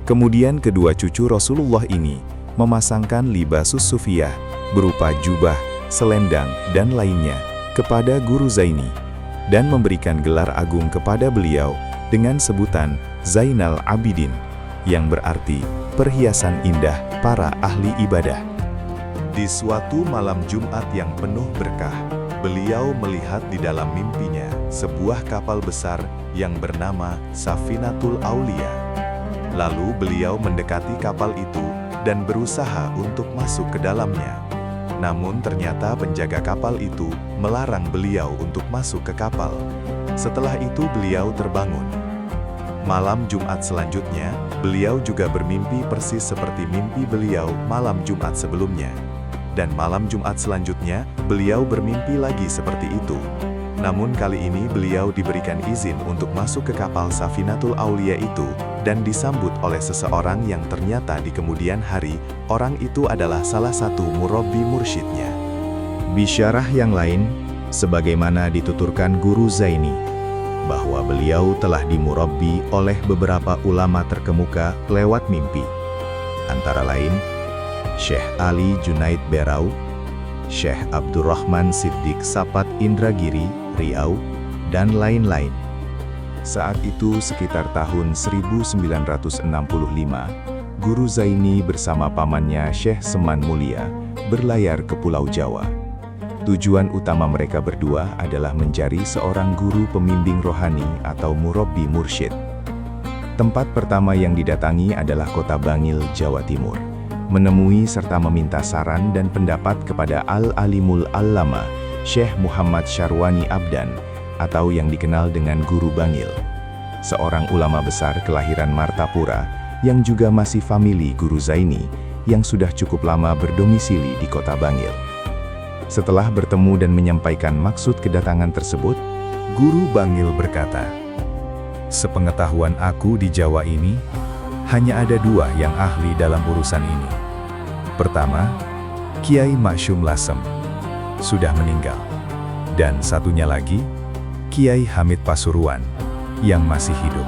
Kemudian kedua cucu Rasulullah ini memasangkan libasus sufiyah berupa jubah, selendang, dan lainnya kepada guru Zaini dan memberikan gelar agung kepada beliau dengan sebutan Zainal Abidin, yang berarti perhiasan indah para ahli ibadah. Di suatu malam Jumat yang penuh berkah, beliau melihat di dalam mimpinya sebuah kapal besar yang bernama Safinatul Aulia. Lalu beliau mendekati kapal itu dan berusaha untuk masuk ke dalamnya. Namun ternyata penjaga kapal itu melarang beliau untuk masuk ke kapal. Setelah itu beliau terbangun. Malam Jumat selanjutnya, beliau juga bermimpi persis seperti mimpi beliau malam Jumat sebelumnya. Dan malam Jumat selanjutnya, beliau bermimpi lagi seperti itu. Namun kali ini beliau diberikan izin untuk masuk ke kapal Safinatul Aulia itu dan disambut oleh seseorang yang ternyata di kemudian hari, orang itu adalah salah satu murabbi mursyidnya. Bisyarah yang lain, sebagaimana dituturkan guru Zaini, bahwa beliau telah dimurabbi oleh beberapa ulama terkemuka lewat mimpi. Antara lain, Syekh Ali Junaid Berau, Syekh Abdurrahman Siddiq Sapat Indragiri, Riau, dan lain-lain.
Saat itu sekitar tahun 1965, Guru Zaini bersama pamannya Syekh Seman Mulia berlayar ke Pulau Jawa. Tujuan utama mereka berdua adalah mencari seorang guru pembimbing rohani atau murabbi mursyid. Tempat pertama yang didatangi adalah kota Bangil, Jawa Timur. Menemui serta meminta saran dan pendapat kepada Al-Alimul Allama Syekh Muhammad Syarwani Abdan atau yang dikenal dengan Guru Bangil. Seorang ulama besar kelahiran Martapura yang juga masih famili Guru Zaini yang sudah cukup lama berdomisili di kota Bangil. Setelah bertemu dan menyampaikan maksud kedatangan tersebut,
Guru Bangil berkata, "Sepengetahuan aku di Jawa ini, hanya ada dua yang ahli dalam urusan ini. Pertama, Kiai Masyum Lasem, sudah meninggal. Dan satunya lagi, Kiai Hamid Pasuruan, yang masih hidup."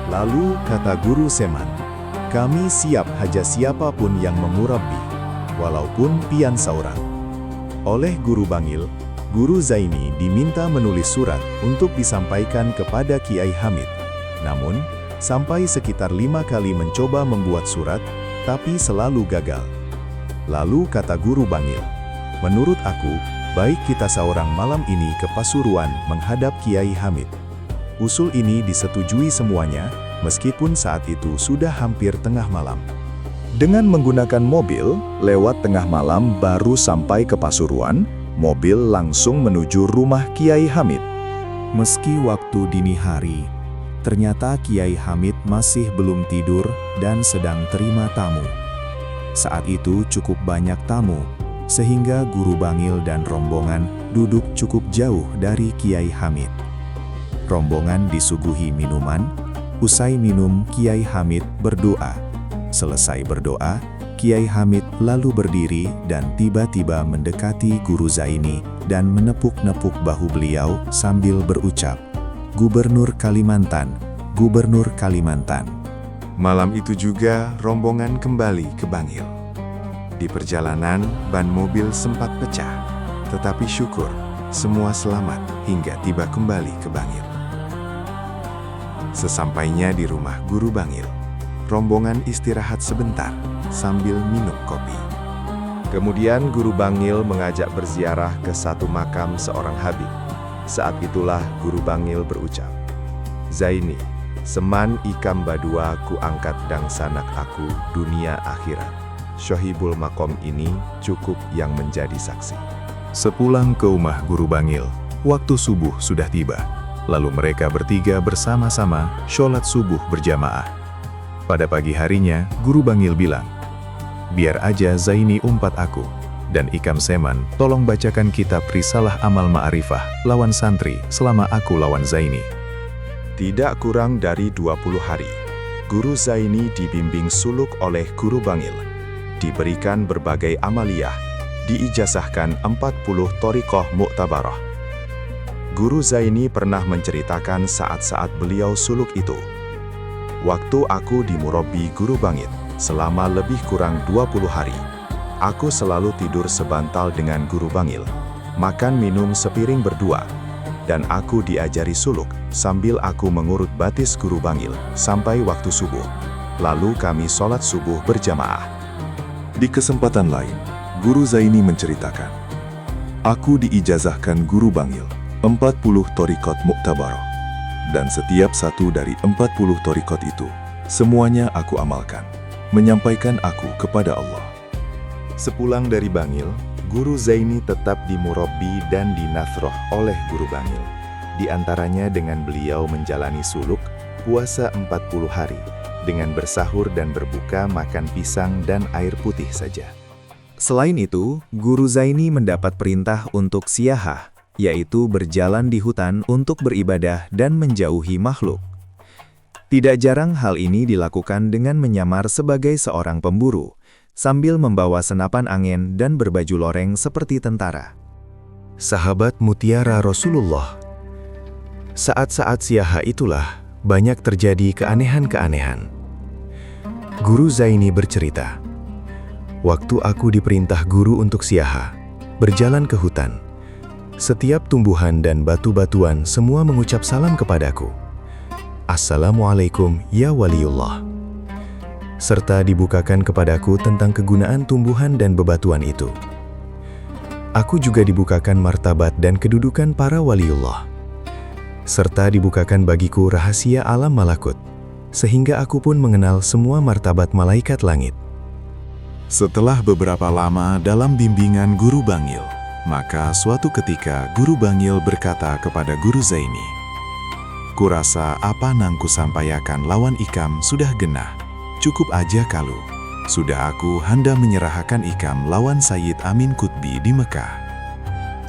Lalu kata Guru Seman, "Kami siap haja siapapun yang memurabbi, walaupun pian seorang." Oleh Guru Bangil, Guru Zaini diminta menulis surat untuk disampaikan kepada Kiai Hamid. Namun, sampai sekitar 5 kali mencoba membuat surat, tapi selalu gagal. Lalu kata Guru Bangil, "Menurut aku, baik kita seorang malam ini ke Pasuruan menghadap Kiai Hamid." Usul ini disetujui semuanya, meskipun saat itu sudah hampir tengah malam. Dengan menggunakan mobil, lewat tengah malam baru sampai ke Pasuruan, mobil langsung menuju rumah Kiai Hamid.
Meski waktu dini hari, ternyata Kiai Hamid masih belum tidur dan sedang terima tamu. Saat itu cukup banyak tamu, sehingga Guru Bangil dan rombongan duduk cukup jauh dari Kiai Hamid. Rombongan disuguhi minuman. Usai minum, Kiai Hamid berdoa. Selesai berdoa, Kiai Hamid lalu berdiri dan tiba-tiba mendekati Guru Zaini dan menepuk-nepuk bahu beliau sambil berucap, "Gubernur Kalimantan, Gubernur Kalimantan."
Malam itu juga rombongan kembali ke Bangil. Di perjalanan, ban mobil sempat pecah, tetapi syukur, semua selamat hingga tiba kembali ke Bangil. Sesampainya di rumah Guru Bangil, rombongan istirahat sebentar sambil minum kopi. Kemudian Guru Bangil mengajak berziarah ke satu makam seorang habib. Saat itulah Guru Bangil berucap, "Zaini, seman ikam badua ku angkat dang sanak aku dunia akhirat. Syahibul makom ini cukup yang menjadi saksi."
Sepulang ke rumah Guru Bangil, waktu subuh sudah tiba. Lalu mereka bertiga bersama-sama sholat subuh berjamaah. Pada pagi harinya, Guru Bangil bilang, "Biar aja Zaini umpat aku, dan Ikam Seman tolong bacakan kitab Risalah Amal Ma'arifah lawan santri selama aku lawan Zaini."
Tidak kurang dari 20 hari, Guru Zaini dibimbing suluk oleh Guru Bangil. Diberikan berbagai amaliyah, diijazahkan 40 thariqah mu'tabarah. Guru Zaini pernah menceritakan saat-saat beliau suluk itu. "Waktu aku di murabbi Guru Bangil, selama lebih kurang 20 hari, aku selalu tidur sebantal dengan Guru Bangil, makan minum sepiring berdua, dan aku diajari suluk sambil aku mengurut batis Guru Bangil sampai waktu subuh. Lalu kami sholat subuh berjamaah."
Di kesempatan lain, Guru Zaini menceritakan, "Aku diijazahkan Guru Bangil 40 thariqat mu'tabarah. Dan setiap satu dari 40 thariqat itu, semuanya aku amalkan, menyampaikan aku kepada Allah."
Sepulang dari Bangil, Guru Zaini tetap dimurabbi dan dinasroh oleh Guru Bangil. Di antaranya dengan beliau menjalani suluk, puasa 40 hari, dengan bersahur dan berbuka makan pisang dan air putih saja.
Selain itu, Guru Zaini mendapat perintah untuk siyahah, yaitu berjalan di hutan untuk beribadah dan menjauhi makhluk. Tidak jarang hal ini dilakukan dengan menyamar sebagai seorang pemburu, sambil membawa senapan angin dan berbaju loreng seperti tentara.
Sahabat mutiara Rasulullah. Saat-saat siaha itulah banyak terjadi keanehan-keanehan. Guru Zaini bercerita, "Waktu aku diperintah guru untuk siaha, berjalan ke hutan, setiap tumbuhan dan batu-batuan semua mengucap salam kepadaku.
"Assalamualaikum ya waliullah." Serta dibukakan kepadaku tentang kegunaan tumbuhan dan bebatuan itu. Aku juga dibukakan martabat dan kedudukan para waliullah. Serta dibukakan bagiku rahasia alam malakut, sehingga aku pun mengenal semua martabat malaikat langit.
Setelah beberapa lama dalam bimbingan Guru Bangil, maka suatu ketika Guru Bangil berkata kepada Guru Zaini, "Kurasa apa nang kusampaikan lawan ikam sudah genah. Cukup aja kalau sudah aku hendak menyerahkan ikam lawan Sayyid Amin Qutbi di Mekah."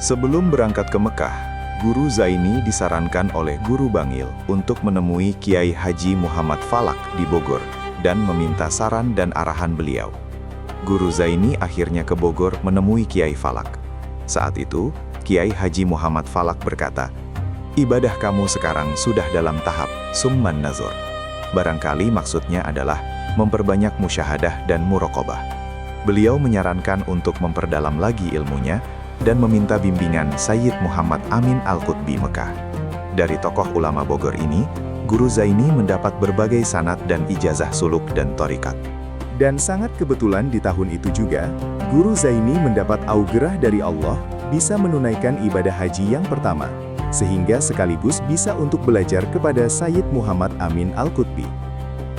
Sebelum berangkat ke Mekah, Guru Zaini disarankan oleh Guru Bangil untuk menemui Kiai Haji Muhammad Falak di Bogor dan meminta saran dan arahan beliau. Guru Zaini akhirnya ke Bogor menemui Kiai Falak. Saat itu, Kiai Haji Muhammad Falak berkata, "Ibadah kamu sekarang sudah dalam tahap summan nazar." Barangkali maksudnya adalah memperbanyak musyahadah dan muraqabah. Beliau menyarankan untuk memperdalam lagi ilmunya dan meminta bimbingan Sayyid Muhammad Amin Al-Qutbi Mekah. Dari tokoh ulama Bogor ini, Guru Zaini mendapat berbagai sanad dan ijazah suluk dan thariqat.
Dan sangat kebetulan di tahun itu juga, Guru Zaini mendapat augerah dari Allah bisa menunaikan ibadah haji yang pertama, sehingga sekaligus bisa untuk belajar kepada Sayyid Muhammad Amin Al-Qutbi.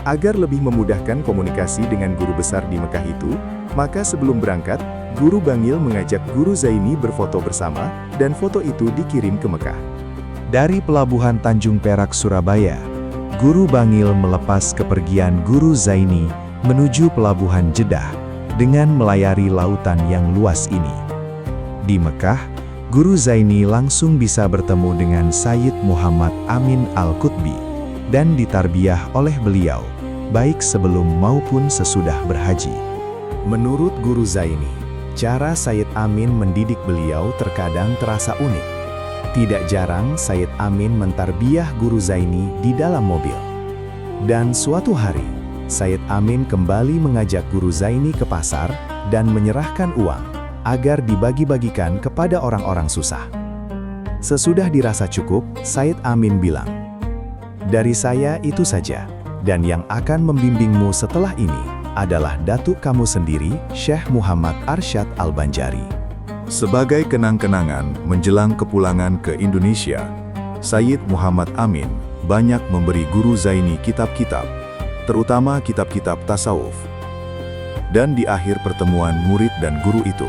Agar lebih memudahkan komunikasi dengan guru besar di Mekah itu, maka sebelum berangkat, Guru Bangil mengajak Guru Zaini berfoto bersama, dan foto itu dikirim ke Mekah. Dari Pelabuhan Tanjung Perak, Surabaya, Guru Bangil melepas kepergian Guru Zaini menuju Pelabuhan Jeddah dengan melayari lautan yang luas ini. Di Mekah, Guru Zaini langsung bisa bertemu dengan Sayyid Muhammad Amin Al-Qutbi dan ditarbiyah oleh beliau, baik sebelum maupun sesudah berhaji. Menurut Guru Zaini, cara Sayyid Amin mendidik beliau terkadang terasa unik. Tidak jarang Sayyid Amin mentarbiyah Guru Zaini di dalam mobil. Dan suatu hari, Sayyid Amin kembali mengajak Guru Zaini ke pasar dan menyerahkan uang agar dibagi-bagikan kepada orang-orang susah. Sesudah dirasa cukup, Sayyid Amin bilang, "Dari saya itu saja, dan yang akan membimbingmu setelah ini adalah datuk kamu sendiri, Syekh Muhammad Arsyad Al-Banjari."
Sebagai kenang-kenangan menjelang kepulangan ke Indonesia, Sayyid Muhammad Amin banyak memberi Guru Zaini kitab-kitab, terutama kitab-kitab tasawuf. Dan di akhir pertemuan murid dan guru itu,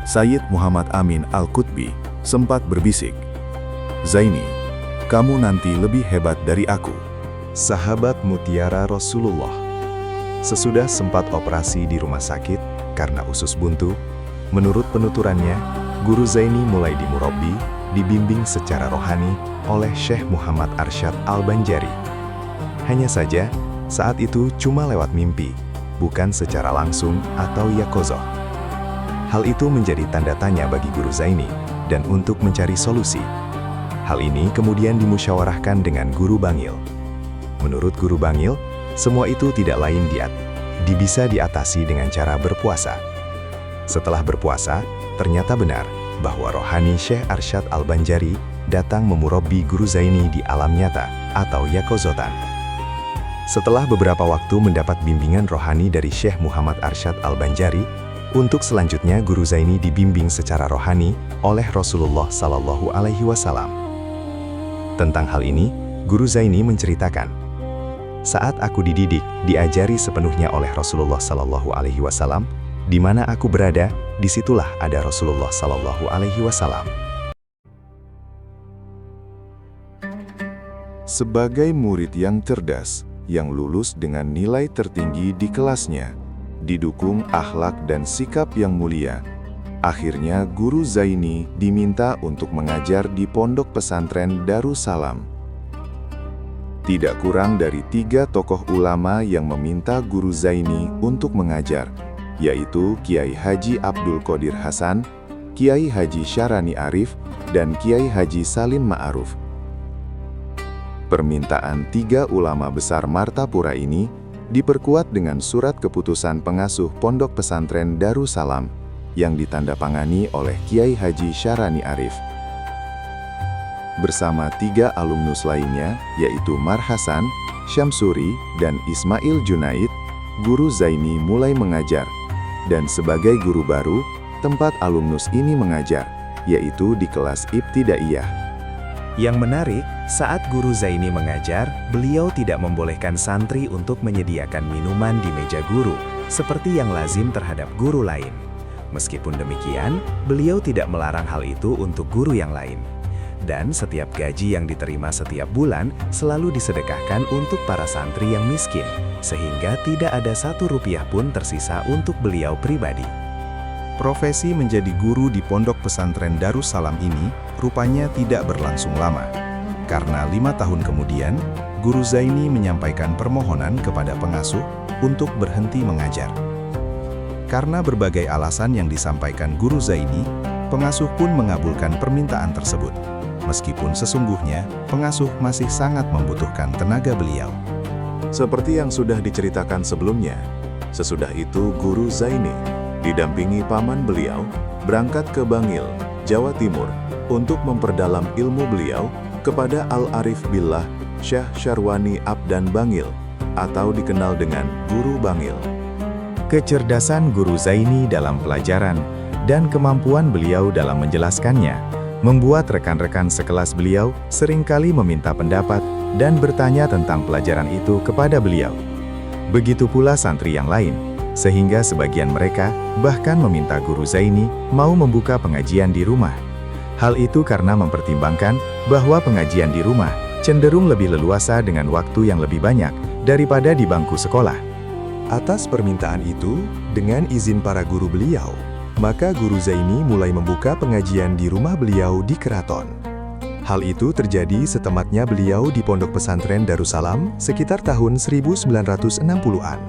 Sayyid Muhammad Amin Al-Qutbi sempat berbisik, "Zaini, kamu nanti lebih hebat dari aku."
Sahabat mutiara Rasulullah. Sesudah sempat operasi di rumah sakit karena usus buntu, menurut penuturannya, Guru Zaini mulai dimurabbi, dibimbing secara rohani oleh Syekh Muhammad Arsyad Al-Banjari. Hanya saja, saat itu cuma lewat mimpi, bukan secara langsung atau yaqozoh. Hal itu menjadi tanda tanya bagi Guru Zaini, dan untuk mencari solusi. Hal ini kemudian dimusyawarahkan dengan Guru Bangil. Menurut Guru Bangil, semua itu tidak lain bisa diatasi dengan cara berpuasa. Setelah berpuasa, ternyata benar bahwa rohani Syekh Arsyad Al-Banjari datang memurabbi Guru Zaini di alam nyata atau yaqozotan. Setelah beberapa waktu mendapat bimbingan rohani dari Syekh Muhammad Arsyad Al-Banjari, untuk selanjutnya Guru Zaini dibimbing secara rohani oleh Rasulullah Sallallahu Alaihi Wasallam. Tentang hal ini, Guru Zaini menceritakan, "Saat aku dididik, diajari sepenuhnya oleh Rasulullah Sallallahu Alaihi Wasallam, di mana aku berada, disitulah ada Rasulullah Sallallahu Alaihi Wasallam."
Sebagai murid yang cerdas, yang lulus dengan nilai tertinggi di kelasnya, didukung akhlak dan sikap yang mulia, akhirnya Guru Zaini diminta untuk mengajar di Pondok Pesantren Darussalam. Tidak kurang dari 3 tokoh ulama yang meminta Guru Zaini untuk mengajar, yaitu Kiai Haji Abdul Qadir Hasan, Kiai Haji Syarani Arif, dan Kiai Haji Salim Ma'aruf. Permintaan 3 ulama besar Martapura ini diperkuat dengan surat keputusan pengasuh Pondok Pesantren Darussalam yang ditandapangani oleh Kiai Haji Syarani Arif.
bersama 3 alumnus lainnya, yaitu Mar Hasan, Syamsuri, dan Ismail Junaid, Guru Zaini mulai mengajar. Dan sebagai guru baru, tempat alumnus ini mengajar, yaitu di kelas Ibtidaiyah.
Yang menarik, saat Guru Zaini mengajar, beliau tidak membolehkan santri untuk menyediakan minuman di meja guru, seperti yang lazim terhadap guru lain. Meskipun demikian, beliau tidak melarang hal itu untuk guru yang lain. Dan setiap gaji yang diterima setiap bulan selalu disedekahkan untuk para santri yang miskin, sehingga tidak ada 1 rupiah pun tersisa untuk beliau pribadi.
Profesi menjadi guru di pondok pesantren Darussalam ini rupanya tidak berlangsung lama. Karena 5 tahun kemudian, Guru Zaini menyampaikan permohonan kepada pengasuh untuk berhenti mengajar. Karena berbagai alasan yang disampaikan Guru Zaini, pengasuh pun mengabulkan permintaan tersebut. Meskipun sesungguhnya, pengasuh masih sangat membutuhkan tenaga beliau.
Seperti yang sudah diceritakan sebelumnya, sesudah itu Guru Zaini didampingi paman beliau berangkat ke Bangil, Jawa Timur untuk memperdalam ilmu beliau kepada Al-Arif Billah Syekh Syarwani Abdan Bangil atau dikenal dengan Guru Bangil.
Kecerdasan Guru Zaini dalam pelajaran dan kemampuan beliau dalam menjelaskannya membuat rekan-rekan sekelas beliau seringkali meminta pendapat dan bertanya tentang pelajaran itu kepada beliau. Begitu pula santri yang lain, sehingga sebagian mereka bahkan meminta Guru Zaini mau membuka pengajian di rumah. Hal itu karena mempertimbangkan bahwa pengajian di rumah cenderung lebih leluasa dengan waktu yang lebih banyak daripada di bangku sekolah.
Atas permintaan itu, dengan izin para guru beliau, maka Guru Zaini mulai membuka pengajian di rumah beliau di keraton. Hal itu terjadi setematnya beliau di pondok pesantren Darussalam sekitar tahun 1960-an.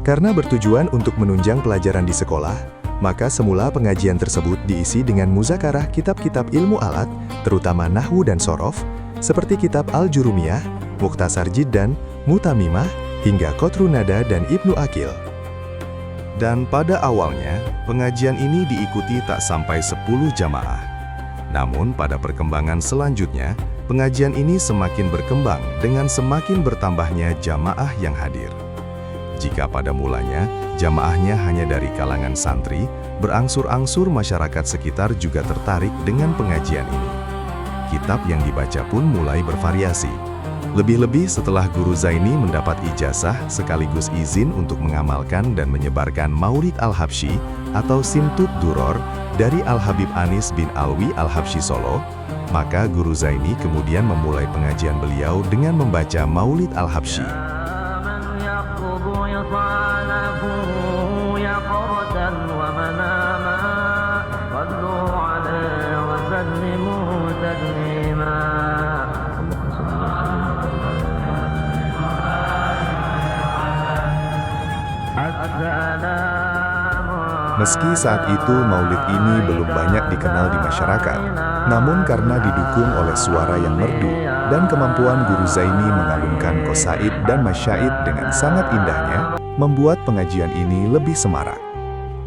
Karena bertujuan untuk menunjang pelajaran di sekolah, maka semula pengajian tersebut diisi dengan muzakarah kitab-kitab ilmu alat, terutama Nahwu dan Shorof, seperti kitab Al-Jurumiyah, Mukhtasar Jiddan, Mutamimah, hingga Qatrun Nada dan Ibnu Aqil. Dan pada awalnya, pengajian ini diikuti tak sampai 10 jamaah. Namun pada perkembangan selanjutnya, pengajian ini semakin berkembang dengan semakin bertambahnya jamaah yang hadir. Jika pada mulanya, jamaahnya hanya dari kalangan santri, berangsur-angsur masyarakat sekitar juga tertarik dengan pengajian ini. Kitab yang dibaca pun mulai bervariasi. Lebih-lebih setelah Guru Zaini mendapat ijazah sekaligus izin untuk mengamalkan dan menyebarkan Maulid Al-Habsyi atau Simtud Duror dari Al-Habib Anis bin Alwi Al-Habsyi Solo, maka Guru Zaini kemudian memulai pengajian beliau dengan membaca Maulid Al-Habsyi. Meski saat itu maulid ini belum banyak dikenal di masyarakat, namun karena didukung oleh suara yang merdu dan kemampuan Guru Zaini mengalunkan qasaid dan masyaid dengan sangat indahnya, membuat pengajian ini lebih semarak.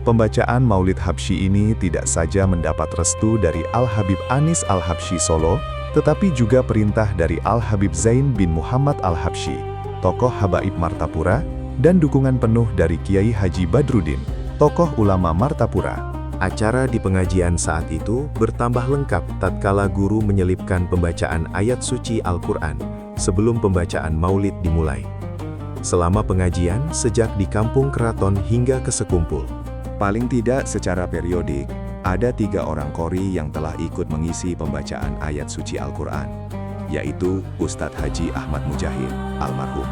Pembacaan Maulid Habsyi ini tidak saja mendapat restu dari Al-Habib Anis Al-Habsyi Solo, tetapi juga perintah dari Al-Habib Zain bin Muhammad Al-Habsyi, tokoh Habaib Martapura, dan dukungan penuh dari Kiai Haji Badruddin, tokoh ulama Martapura. Acara di pengajian saat itu bertambah lengkap tatkala guru menyelipkan pembacaan ayat suci Al-Quran sebelum pembacaan maulid dimulai. Selama pengajian, sejak di kampung keraton hingga ke sekumpul, Paling tidak secara periodik, ada 3 orang qori yang telah ikut mengisi pembacaan ayat suci Al-Quran, yaitu Ustadz Haji Ahmad Mujahid, almarhum,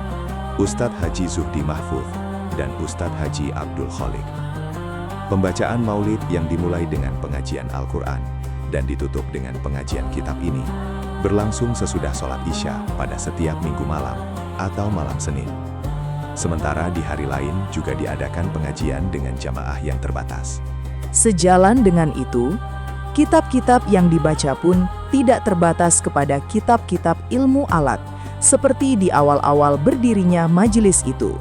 Ustadz Haji Zuhdi Mahfuz, dan Ustadz Haji Abdul Khalik. Pembacaan maulid yang dimulai dengan pengajian Al-Quran dan ditutup dengan pengajian kitab ini berlangsung sesudah sholat Isya pada setiap minggu malam atau malam Senin. Sementara di hari lain juga diadakan pengajian dengan jamaah yang terbatas.
Sejalan dengan itu, kitab-kitab yang dibaca pun tidak terbatas kepada kitab-kitab ilmu alat, seperti di awal-awal berdirinya majelis itu,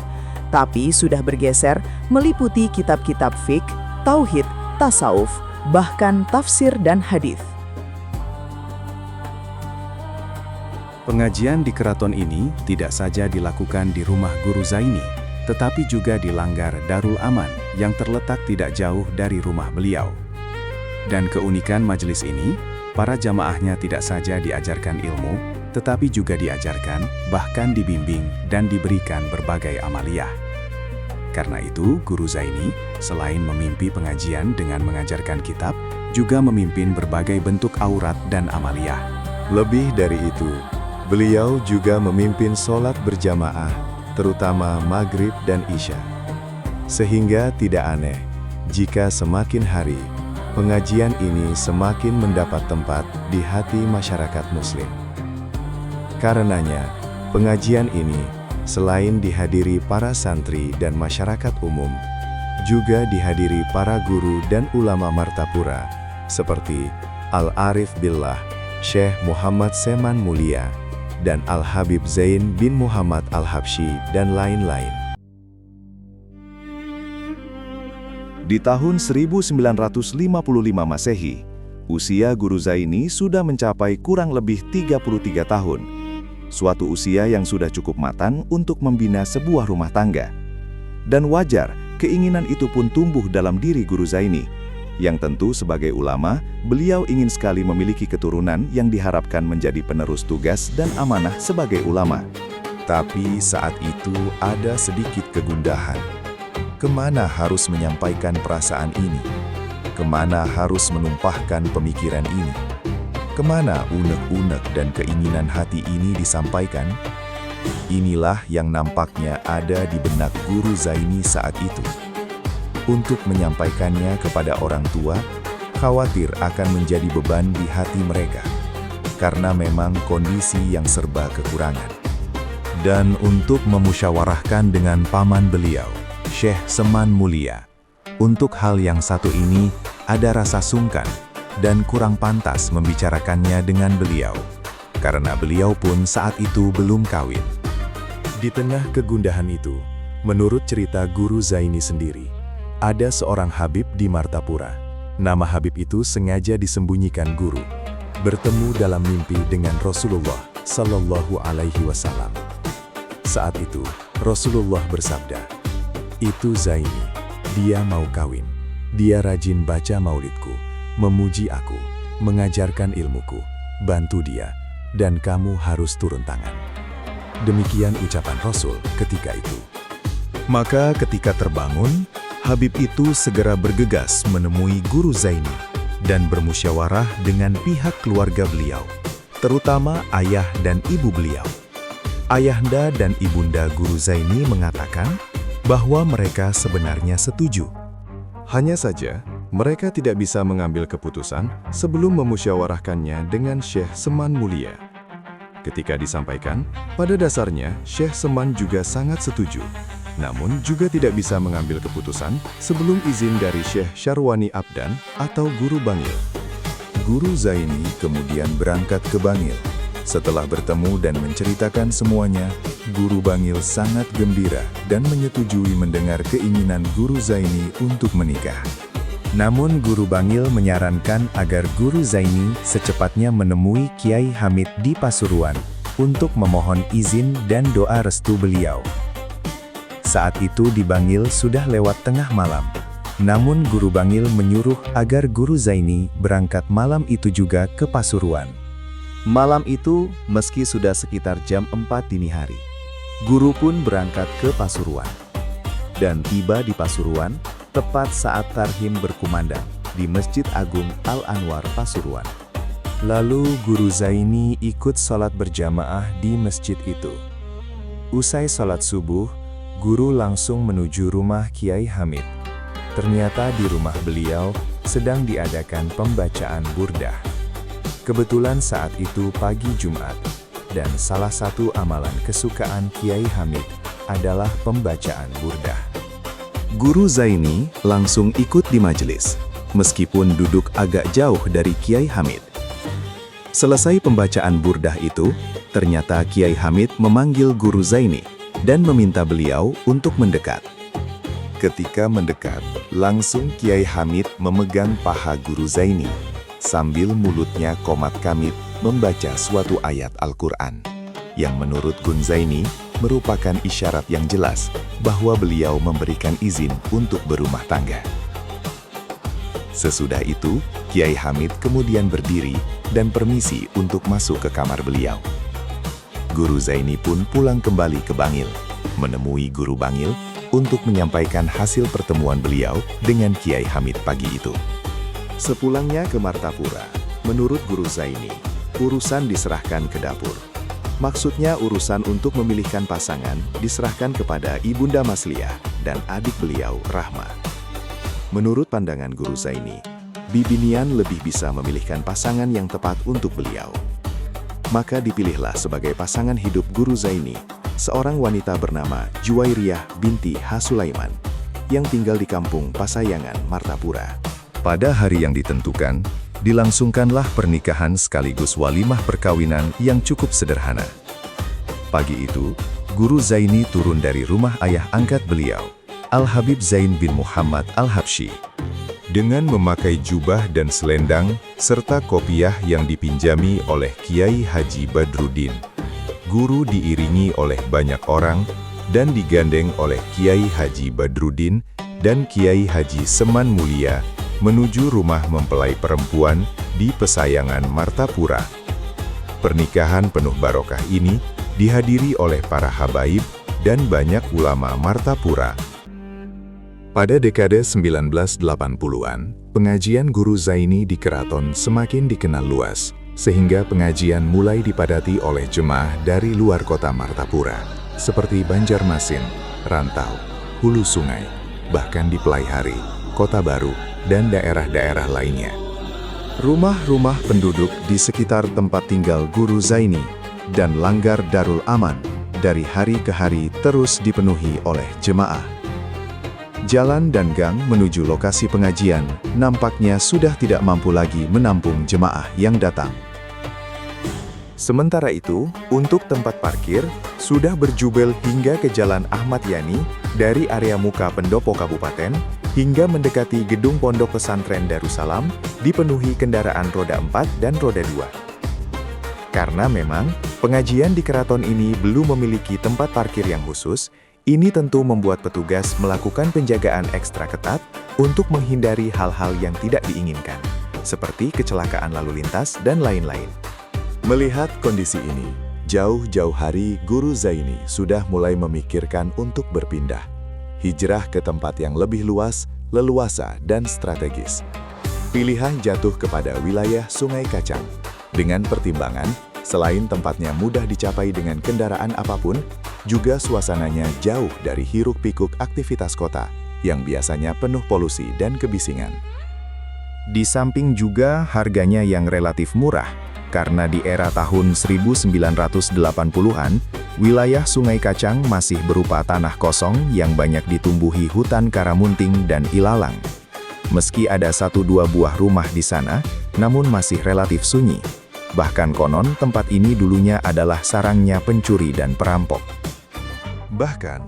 tapi sudah bergeser meliputi kitab-kitab fiqh, tauhid, tasawuf, bahkan tafsir dan hadis.
Pengajian di keraton ini tidak saja dilakukan di rumah Guru Zaini, tetapi juga di Langgar Darul Aman yang terletak tidak jauh dari rumah beliau. Dan keunikan majelis ini, para jamaahnya tidak saja diajarkan ilmu, tetapi juga diajarkan, bahkan dibimbing dan diberikan berbagai amaliyah. Karena itu, Guru Zaini, selain memimpi pengajian dengan mengajarkan kitab, juga memimpin berbagai bentuk aurat dan amaliyah.
Lebih dari itu, beliau juga memimpin sholat berjamaah, terutama maghrib dan isya. Sehingga tidak aneh, jika semakin hari, pengajian ini semakin mendapat tempat di hati masyarakat muslim. Karenanya, pengajian ini, selain dihadiri para santri dan masyarakat umum, juga dihadiri para guru dan ulama Martapura, seperti Al-Arif Billah, Syekh Muhammad Seman Mulia, dan Al-Habib Zain bin Muhammad Al-Habsyi, dan lain-lain.
Di tahun 1955 Masehi, usia Guru Zaini sudah mencapai kurang lebih 33 tahun. Suatu usia yang sudah cukup matang untuk membina sebuah rumah tangga. Dan wajar, keinginan itu pun tumbuh dalam diri Guru Zaini, yang tentu sebagai ulama, beliau ingin sekali memiliki keturunan yang diharapkan menjadi penerus tugas dan amanah sebagai ulama.
Tapi saat itu ada sedikit kegundahan. Kemana harus menyampaikan perasaan ini? Kemana harus menumpahkan pemikiran ini? Kemana unek-unek dan keinginan hati ini disampaikan? Inilah yang nampaknya ada di benak Guru Zaini saat itu. Untuk menyampaikannya kepada orang tua, khawatir akan menjadi beban di hati mereka, karena memang kondisi yang serba kekurangan. Dan untuk memusyawarahkan dengan paman beliau, Syekh Seman Mulia, untuk hal yang satu ini ada rasa sungkan dan kurang pantas membicarakannya dengan beliau, karena beliau pun saat itu belum kawin. Di tengah kegundahan itu, menurut cerita Guru Zaini sendiri, ada seorang Habib di Martapura. Nama Habib itu sengaja disembunyikan guru, bertemu dalam mimpi dengan Rasulullah Sallallahu Alaihi Wasallam. Saat itu, Rasulullah bersabda, "Itu Zaini, dia mau kawin. Dia rajin baca maulidku, memuji aku, mengajarkan ilmuku, bantu dia, dan kamu harus turun tangan." Demikian ucapan Rasul ketika itu. Maka ketika terbangun, Habib itu segera bergegas menemui Guru Zaini dan bermusyawarah dengan pihak keluarga beliau, terutama ayah dan ibu beliau. Ayahanda dan ibunda Guru Zaini mengatakan bahwa mereka sebenarnya setuju. Hanya saja, mereka tidak bisa mengambil keputusan sebelum memusyawarahkannya dengan Syekh Seman Mulia. Ketika disampaikan, pada dasarnya Syekh Seman juga sangat setuju. Namun juga tidak bisa mengambil keputusan sebelum izin dari Syekh Syarwani Abdan atau Guru Bangil. Guru Zaini kemudian berangkat ke Bangil. Setelah bertemu dan menceritakan semuanya, Guru Bangil sangat gembira dan menyetujui mendengar keinginan Guru Zaini untuk menikah. Namun Guru Bangil menyarankan agar Guru Zaini secepatnya menemui Kiai Hamid di Pasuruan untuk memohon izin dan doa restu beliau. Saat itu di Bangil sudah lewat tengah malam. Namun Guru Bangil menyuruh agar Guru Zaini berangkat malam itu juga ke Pasuruan. Malam itu, meski sudah sekitar jam 4 dini hari, Guru pun berangkat ke Pasuruan. Dan tiba di Pasuruan, tepat saat tarhim berkumandang di Masjid Agung Al-Anwar Pasuruan. Lalu Guru Zaini ikut sholat berjamaah di masjid itu. Usai sholat subuh, Guru langsung menuju rumah Kiai Hamid. Ternyata di rumah beliau sedang diadakan pembacaan burdah. Kebetulan saat itu pagi Jumat, dan salah satu amalan kesukaan Kiai Hamid adalah pembacaan burdah. Guru Zaini langsung ikut di majelis, meskipun duduk agak jauh dari Kiai Hamid. Selesai pembacaan burdah itu, ternyata Kiai Hamid memanggil Guru Zaini dan meminta beliau untuk mendekat. Ketika mendekat, langsung Kiai Hamid memegang paha Guru Zaini, sambil mulutnya komat kamit membaca suatu ayat Al-Quran.
yang menurut Gun Zaini merupakan isyarat yang jelas bahwa beliau memberikan izin untuk berumah tangga. Sesudah itu, Kiai Hamid kemudian berdiri dan permisi untuk masuk ke kamar beliau. Guru Zaini pun pulang kembali ke Bangil, menemui Guru Bangil untuk menyampaikan hasil pertemuan beliau dengan Kiai Hamid pagi itu. Sepulangnya ke Martapura, menurut Guru Zaini, urusan diserahkan ke dapur. Maksudnya urusan untuk memilihkan pasangan diserahkan kepada Ibunda Masliyah dan adik beliau Rahma. Menurut pandangan Guru Zaini, Bibi Nian lebih bisa memilihkan pasangan yang tepat untuk beliau. Maka dipilihlah sebagai pasangan hidup Guru Zaini, seorang wanita bernama Juwairiyah binti Hasulaiman, yang tinggal di kampung Pasayangan, Martapura. Pada hari yang ditentukan, dilangsungkanlah pernikahan sekaligus walimah perkawinan yang cukup sederhana. Pagi itu, Guru Zaini turun dari rumah ayah angkat beliau, Al-Habib Zain bin Muhammad Al-Habsyi. Dengan memakai jubah dan selendang, serta kopiah yang dipinjami oleh Kiai Haji Badruddin. Guru diiringi oleh banyak orang dan digandeng oleh Kiai Haji Badruddin dan Kiai Haji Seman Mulia menuju rumah mempelai perempuan di Pasayangan Martapura. Pernikahan penuh barokah ini dihadiri oleh para habaib dan banyak ulama Martapura. Pada dekade 1980-an, pengajian Guru Zaini di keraton semakin dikenal luas, sehingga pengajian mulai dipadati oleh jemaah dari luar kota Martapura, seperti Banjarmasin, Rantau, Hulu Sungai, bahkan di Pelaihari, Kota Baru, dan daerah-daerah lainnya. Rumah-rumah penduduk di sekitar tempat tinggal Guru Zaini dan Langgar Darul Aman dari hari ke hari terus dipenuhi oleh jemaah. Jalan dan gang menuju lokasi pengajian nampaknya sudah tidak mampu lagi menampung jemaah yang datang. Sementara itu, untuk tempat parkir, sudah berjubel hingga ke Jalan Ahmad Yani dari area muka pendopo kabupaten, hingga mendekati gedung pondok pesantren Darussalam, dipenuhi kendaraan roda 4 dan roda 2. Karena memang, pengajian di keraton ini belum memiliki tempat parkir yang khusus, ini tentu membuat petugas melakukan penjagaan ekstra ketat untuk menghindari hal-hal yang tidak diinginkan, seperti kecelakaan lalu lintas dan lain-lain. Melihat kondisi ini, jauh-jauh hari Guru Zaini sudah mulai memikirkan untuk berpindah, hijrah ke tempat yang lebih luas, leluasa, dan strategis. Pilihan jatuh kepada wilayah Sungai Kacang, dengan pertimbangan, selain tempatnya mudah dicapai dengan kendaraan apapun, juga suasananya jauh dari hiruk-pikuk aktivitas kota, yang biasanya penuh polusi dan kebisingan. Di samping juga harganya yang relatif murah, karena di era tahun 1980-an, wilayah Sungai Kacang masih berupa tanah kosong yang banyak ditumbuhi hutan karamunting dan ilalang. Meski ada 1-2 buah rumah di sana, namun masih relatif sunyi. Bahkan konon tempat ini dulunya adalah sarangnya pencuri dan perampok. Bahkan,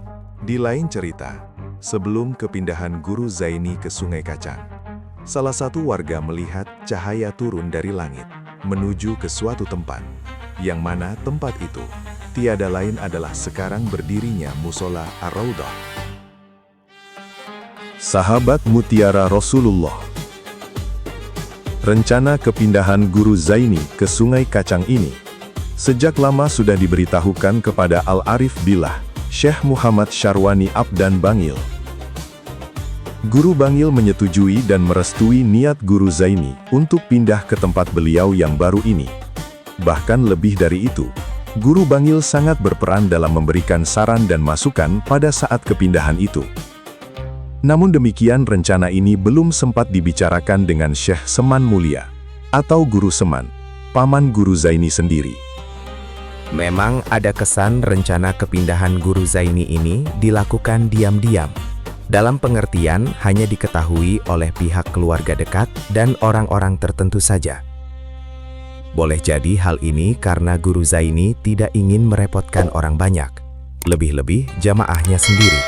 di lain cerita, sebelum kepindahan Guru Zaini ke Sungai Kacang, salah satu warga melihat cahaya turun dari langit menuju ke suatu tempat, yang mana tempat itu tiada lain adalah sekarang berdirinya Musola Ar-Raudhah. Sahabat Mutiara Rasulullah, rencana kepindahan Guru Zaini ke Sungai Kacang ini sejak lama sudah diberitahukan kepada Al-Arif Billah, Syekh Muhammad Syarwani Abdan Bangil. Guru Bangil menyetujui dan merestui niat Guru Zaini untuk pindah ke tempat beliau yang baru ini. Bahkan lebih dari itu, Guru Bangil sangat berperan dalam memberikan saran dan masukan pada saat kepindahan itu. Namun demikian, rencana ini belum sempat dibicarakan dengan Syekh Seman Mulia, atau Guru Seman, paman Guru Zaini sendiri.
Memang ada kesan rencana kepindahan Guru Zaini ini dilakukan diam-diam. Dalam pengertian hanya diketahui oleh pihak keluarga dekat dan orang-orang tertentu saja. Boleh jadi hal ini karena Guru Zaini tidak ingin merepotkan orang banyak, lebih-lebih jamaahnya sendiri.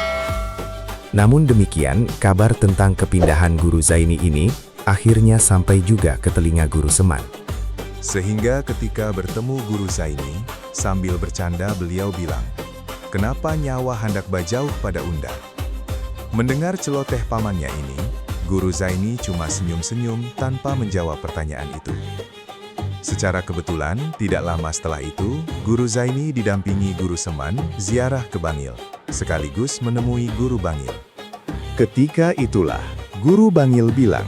Namun demikian, kabar tentang kepindahan Guru Zaini ini akhirnya sampai juga ke telinga Guru Seman.
Sehingga ketika bertemu Guru Zaini, sambil bercanda beliau bilang, "Kenapa nyawa hendak bajauh pada unda?" Mendengar celoteh pamannya ini, Guru Zaini cuma senyum-senyum tanpa menjawab pertanyaan itu. Secara kebetulan, tidak lama setelah itu, Guru Zaini didampingi Guru Seman ziarah ke Bangil, sekaligus menemui Guru Bangil.
Ketika itulah, Guru Bangil bilang,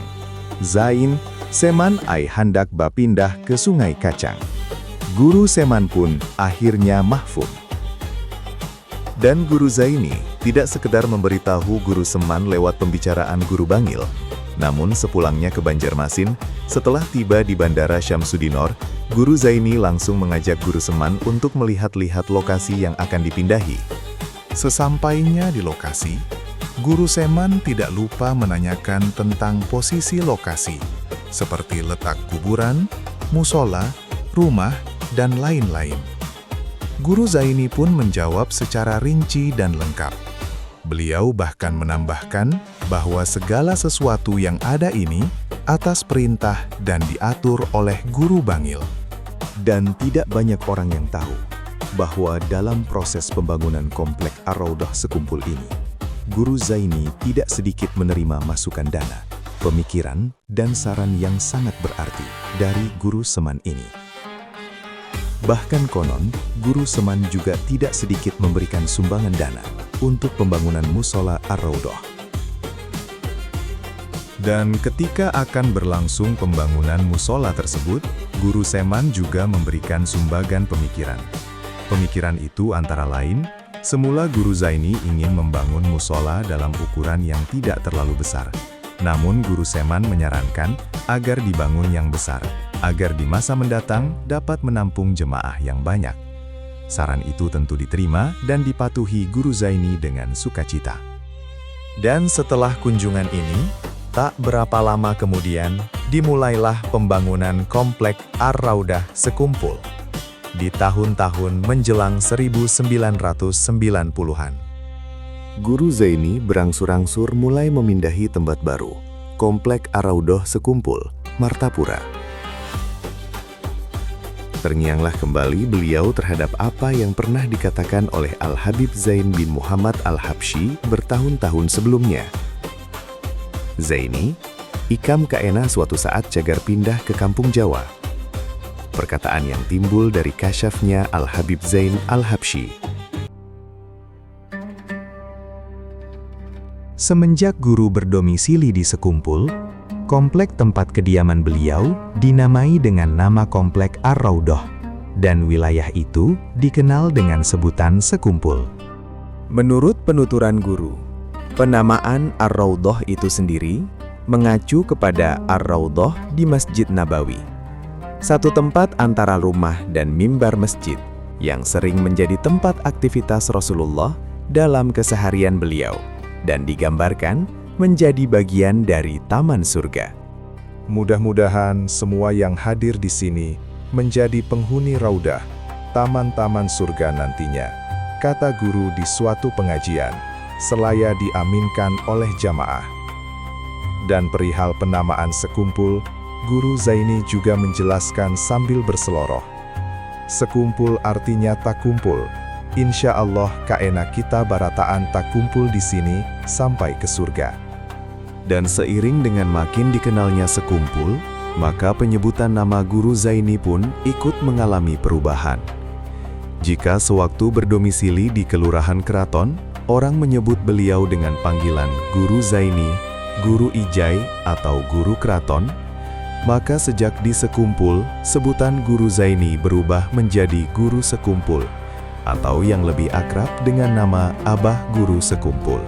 "Zain, Seman ai hendak bapindah ke Sungai Kacang." Guru Seman pun akhirnya mahfum. Dan Guru Zaini tidak sekedar memberitahu Guru Seman lewat pembicaraan Guru Bangil, namun sepulangnya ke Banjarmasin, setelah tiba di Bandara Syamsudinor, Guru Zaini langsung mengajak Guru Seman untuk melihat-lihat lokasi yang akan dipindahi. Sesampainya di lokasi, Guru Seman tidak lupa menanyakan tentang posisi lokasi, seperti letak kuburan, musola, rumah, dan lain-lain. Guru Zaini pun menjawab secara rinci dan lengkap. Beliau bahkan menambahkan bahwa segala sesuatu yang ada ini atas perintah dan diatur oleh Guru Bangil. Dan tidak banyak orang yang tahu bahwa dalam proses pembangunan komplek Ar-Raudah Sekumpul ini, Guru Zaini tidak sedikit menerima masukan dana, pemikiran, dan saran yang sangat berarti dari Guru Seman ini. Bahkan konon, Guru Seman juga tidak sedikit memberikan sumbangan dana untuk pembangunan musola Ar-Raudah. Dan ketika akan berlangsung pembangunan musola tersebut, Guru Seman juga memberikan sumbangan pemikiran. Pemikiran itu antara lain, semula Guru Zaini ingin membangun musola dalam ukuran yang tidak terlalu besar. Namun Guru Seman menyarankan agar dibangun yang besar, agar di masa mendatang dapat menampung jemaah yang banyak. Saran itu tentu diterima dan dipatuhi Guru Zaini dengan sukacita. Dan setelah kunjungan ini, tak berapa lama kemudian, dimulailah pembangunan komplek Ar-Raudah Sekumpul di tahun-tahun menjelang 1990-an. Guru Zaini berangsur-angsur mulai memindahi tempat baru, komplek Ar-Raudah Sekumpul, Martapura. Terngianglah kembali beliau terhadap apa yang pernah dikatakan oleh Al-Habib Zain bin Muhammad Al-Habsyi bertahun-tahun sebelumnya. "Zaini, ikam kaena suatu saat cagar pindah ke kampung Jawa." Perkataan yang timbul dari kasyafnya Al-Habib Zain Al-Habsyi. Semenjak guru berdomisili di Sekumpul, komplek tempat kediaman beliau dinamai dengan nama Komplek Ar-Raudah, dan wilayah itu dikenal dengan sebutan Sekumpul. Menurut penuturan guru, penamaan Ar-Raudah itu sendiri mengacu kepada Ar-Raudah di Masjid Nabawi, satu tempat antara rumah dan mimbar masjid yang sering menjadi tempat aktivitas Rasulullah dalam keseharian beliau, dan digambarkan menjadi bagian dari Taman Surga. Mudah-mudahan semua yang hadir di sini menjadi penghuni Raudah, taman-taman surga nantinya, kata guru di suatu pengajian, selaya diaminkan oleh jamaah. Dan perihal penamaan Sekumpul, Guru Zaini juga menjelaskan sambil berseloroh. Sekumpul artinya tak kumpul. Insya Allah kaena kita barataan tak kumpul di sini sampai ke surga. Dan seiring dengan makin dikenalnya Sekumpul, maka penyebutan nama Guru Zaini pun ikut mengalami perubahan. Jika sewaktu berdomisili di Kelurahan Keraton, orang menyebut beliau dengan panggilan Guru Zaini, Guru Ijai, atau Guru Keraton, maka sejak di Sekumpul, sebutan Guru Zaini berubah menjadi Guru Sekumpul, atau yang lebih akrab dengan nama Abah Guru Sekumpul.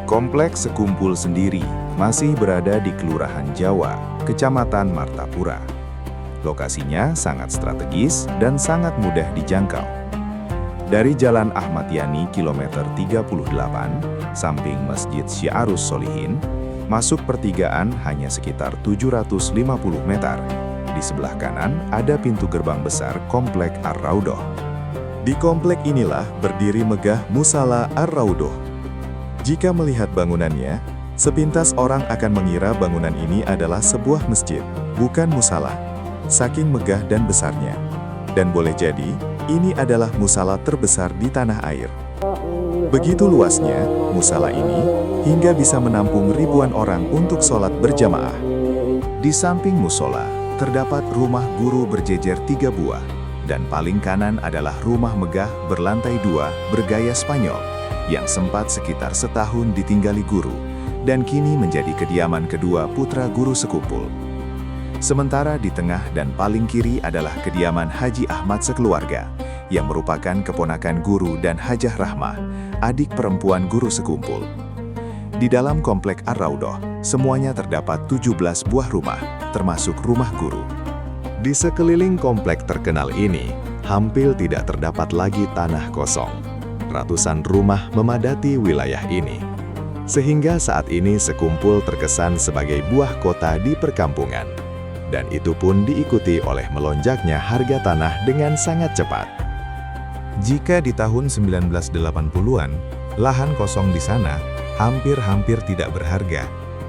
Kompleks Sekumpul sendiri masih berada di Kelurahan Jawa, Kecamatan Martapura. Lokasinya sangat strategis dan sangat mudah dijangkau. Dari Jalan Ahmad Yani kilometer 38, samping Masjid Syiarus Solihin, masuk pertigaan hanya sekitar 750 meter. Di sebelah kanan ada pintu gerbang besar Komplek Ar-Raudah. Di komplek inilah berdiri megah Musala Ar-Raudah. Jika melihat bangunannya, sepintas orang akan mengira bangunan ini adalah sebuah masjid, bukan musala. saking megah dan besarnya. Dan boleh jadi, ini adalah musala terbesar di tanah air. Begitu luasnya, musala ini hingga bisa menampung ribuan orang untuk sholat berjamaah. Di samping musola, terdapat rumah guru berjejer 3 buah, dan paling kanan adalah rumah megah berlantai 2 bergaya Spanyol, yang sempat sekitar setahun ditinggali guru, dan kini menjadi kediaman kedua putra guru sekumpul. Sementara di tengah dan paling kiri adalah kediaman Haji Ahmad sekeluarga, yang merupakan keponakan guru dan Hajah Rahmah, adik perempuan guru sekumpul. Di dalam komplek Ar-Raudhah, semuanya terdapat 17 buah rumah, termasuk rumah guru. Di sekeliling komplek terkenal ini, hampir tidak terdapat lagi tanah kosong. Ratusan rumah memadati wilayah ini. Sehingga saat ini Sekumpul terkesan sebagai buah kota di perkampungan. Dan itu pun diikuti oleh melonjaknya harga tanah dengan sangat cepat. Jika di tahun 1980-an, lahan kosong di sana hampir tidak berharga,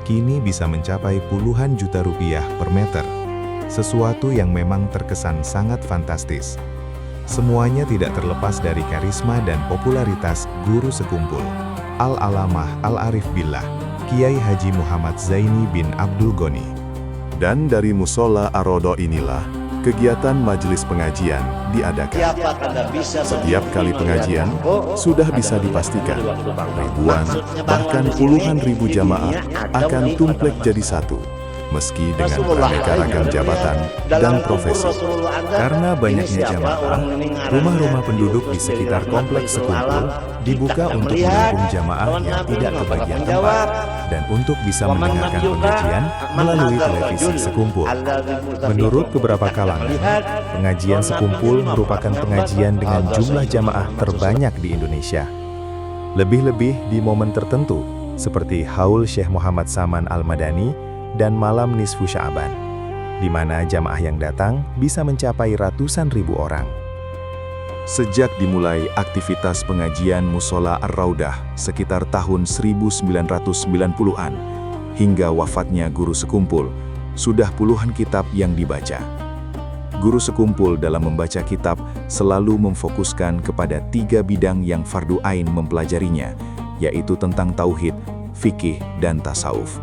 kini bisa mencapai puluhan juta rupiah per meter. Sesuatu yang memang terkesan sangat fantastis. Semuanya tidak terlepas dari karisma dan popularitas guru Sekumpul, Al-Alamah Al-Arif Billah, Kiai Haji Muhammad Zaini bin Abdul Ghani.
Dan dari musola Ar-Raudhah inilah, kegiatan majelis pengajian diadakan. Setiap kali pengajian, sudah bisa dipastikan, ribuan, bahkan puluhan ribu jamaah akan tumplek jadi satu, meski dengan beraneka ragam jabatan dan profesi.
Karena banyaknya jamaah, rumah-rumah penduduk di sekitar kompleks Sekumpul dibuka untuk menampung jamaah yang tidak kebagian tempat dan untuk bisa mendengarkan pengajian melalui televisi Sekumpul. Menurut beberapa kalangan, pengajian Sekumpul merupakan pengajian dengan jumlah jamaah terbanyak di Indonesia. Lebih-lebih di momen tertentu, seperti Haul Syekh Muhammad Saman Al-Madani dan Malam Nisfu Sya'ban, di mana jamaah yang datang bisa mencapai ratusan ribu orang.
Sejak dimulai aktivitas pengajian musola Ar-Raudhah sekitar tahun 1990-an, hingga wafatnya guru Sekumpul, sudah puluhan kitab yang dibaca. Guru Sekumpul dalam membaca kitab selalu memfokuskan kepada 3 bidang yang fardu ain mempelajarinya, yaitu tentang tauhid, fikih, dan tasawuf.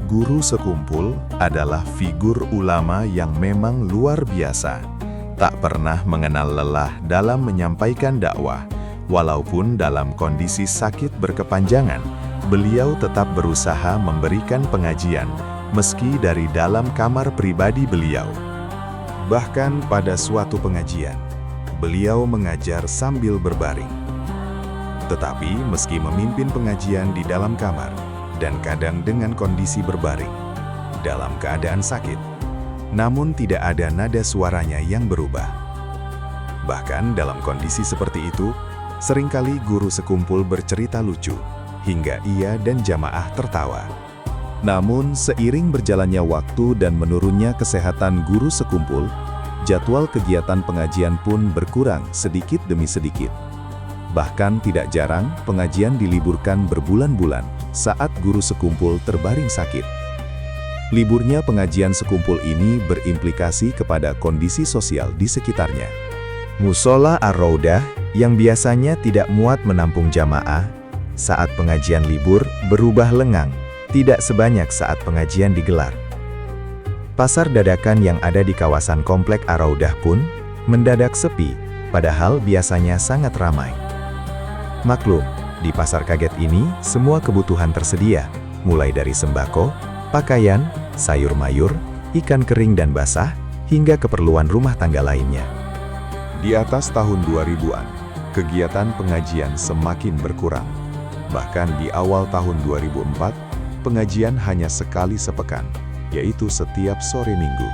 Guru Sekumpul adalah figur ulama yang memang luar biasa. Tak pernah mengenal lelah dalam menyampaikan dakwah. Walaupun dalam kondisi sakit berkepanjangan, beliau tetap berusaha memberikan pengajian, meski dari dalam kamar pribadi beliau. Bahkan pada suatu pengajian, beliau mengajar sambil berbaring. Tetapi meski memimpin pengajian di dalam kamar, dan kadang dengan kondisi berbaring, dalam keadaan sakit, namun tidak ada nada suaranya yang berubah. Bahkan dalam kondisi seperti itu, seringkali guru Sekumpul bercerita lucu, hingga ia dan jamaah tertawa. Namun seiring berjalannya waktu dan menurunnya kesehatan guru Sekumpul, jadwal kegiatan pengajian pun berkurang sedikit demi sedikit. Bahkan tidak jarang pengajian diliburkan berbulan-bulan saat guru Sekumpul terbaring sakit. Liburnya pengajian Sekumpul ini berimplikasi kepada kondisi sosial di sekitarnya. Musola Ar-Raudhah yang biasanya tidak muat menampung jamaah, saat pengajian libur berubah lengang, tidak sebanyak saat pengajian digelar. Pasar dadakan yang ada di kawasan komplek Ar-Raudhah pun mendadak sepi, padahal biasanya sangat ramai. Maklum, di pasar kaget ini semua kebutuhan tersedia, mulai dari sembako, pakaian, sayur mayur, ikan kering dan basah, hingga keperluan rumah tangga lainnya. Di atas tahun 2000-an, kegiatan pengajian semakin berkurang. Bahkan di awal tahun 2004, pengajian hanya sekali sepekan, yaitu setiap sore minggu.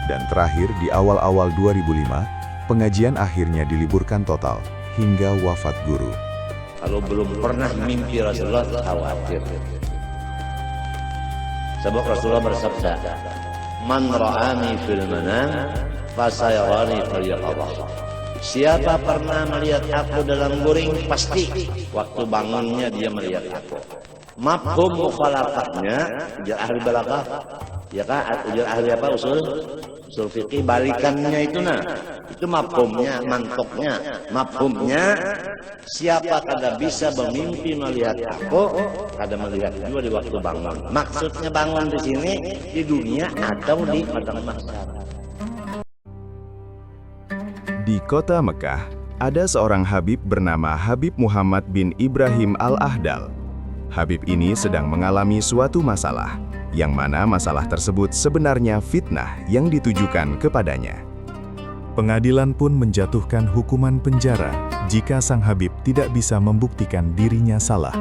Dan terakhir di awal-awal 2005, pengajian akhirnya diliburkan total, hingga wafat guru.
Kalau belum pernah mimpi Rasulullah, khawatir. Sebab Rasulullah bersabda, "Man ra'ani fil manam, fasayarani fil yaqظah." Siapa pernah melihat aku dalam guring, pasti waktu bangunnya dia melihat aku. Mafhum mukhalafatnya, ahli balaghah, Ya kan, ahli apa usul fikih balikannya itu itu mafhumnya, mantoknya, mafhumnya siapa kada bisa bermimpi melihat aku, kada melihat juga di waktu bangun. Maksudnya bangun di sini di dunia atau di padang mahsyar.
Di kota Mekah, ada seorang Habib bernama Habib Muhammad bin Ibrahim Al-Ahdal. Habib ini sedang mengalami suatu masalah, yang mana masalah tersebut sebenarnya fitnah yang ditujukan kepadanya.
Pengadilan pun menjatuhkan hukuman penjara jika sang Habib tidak bisa membuktikan dirinya salah.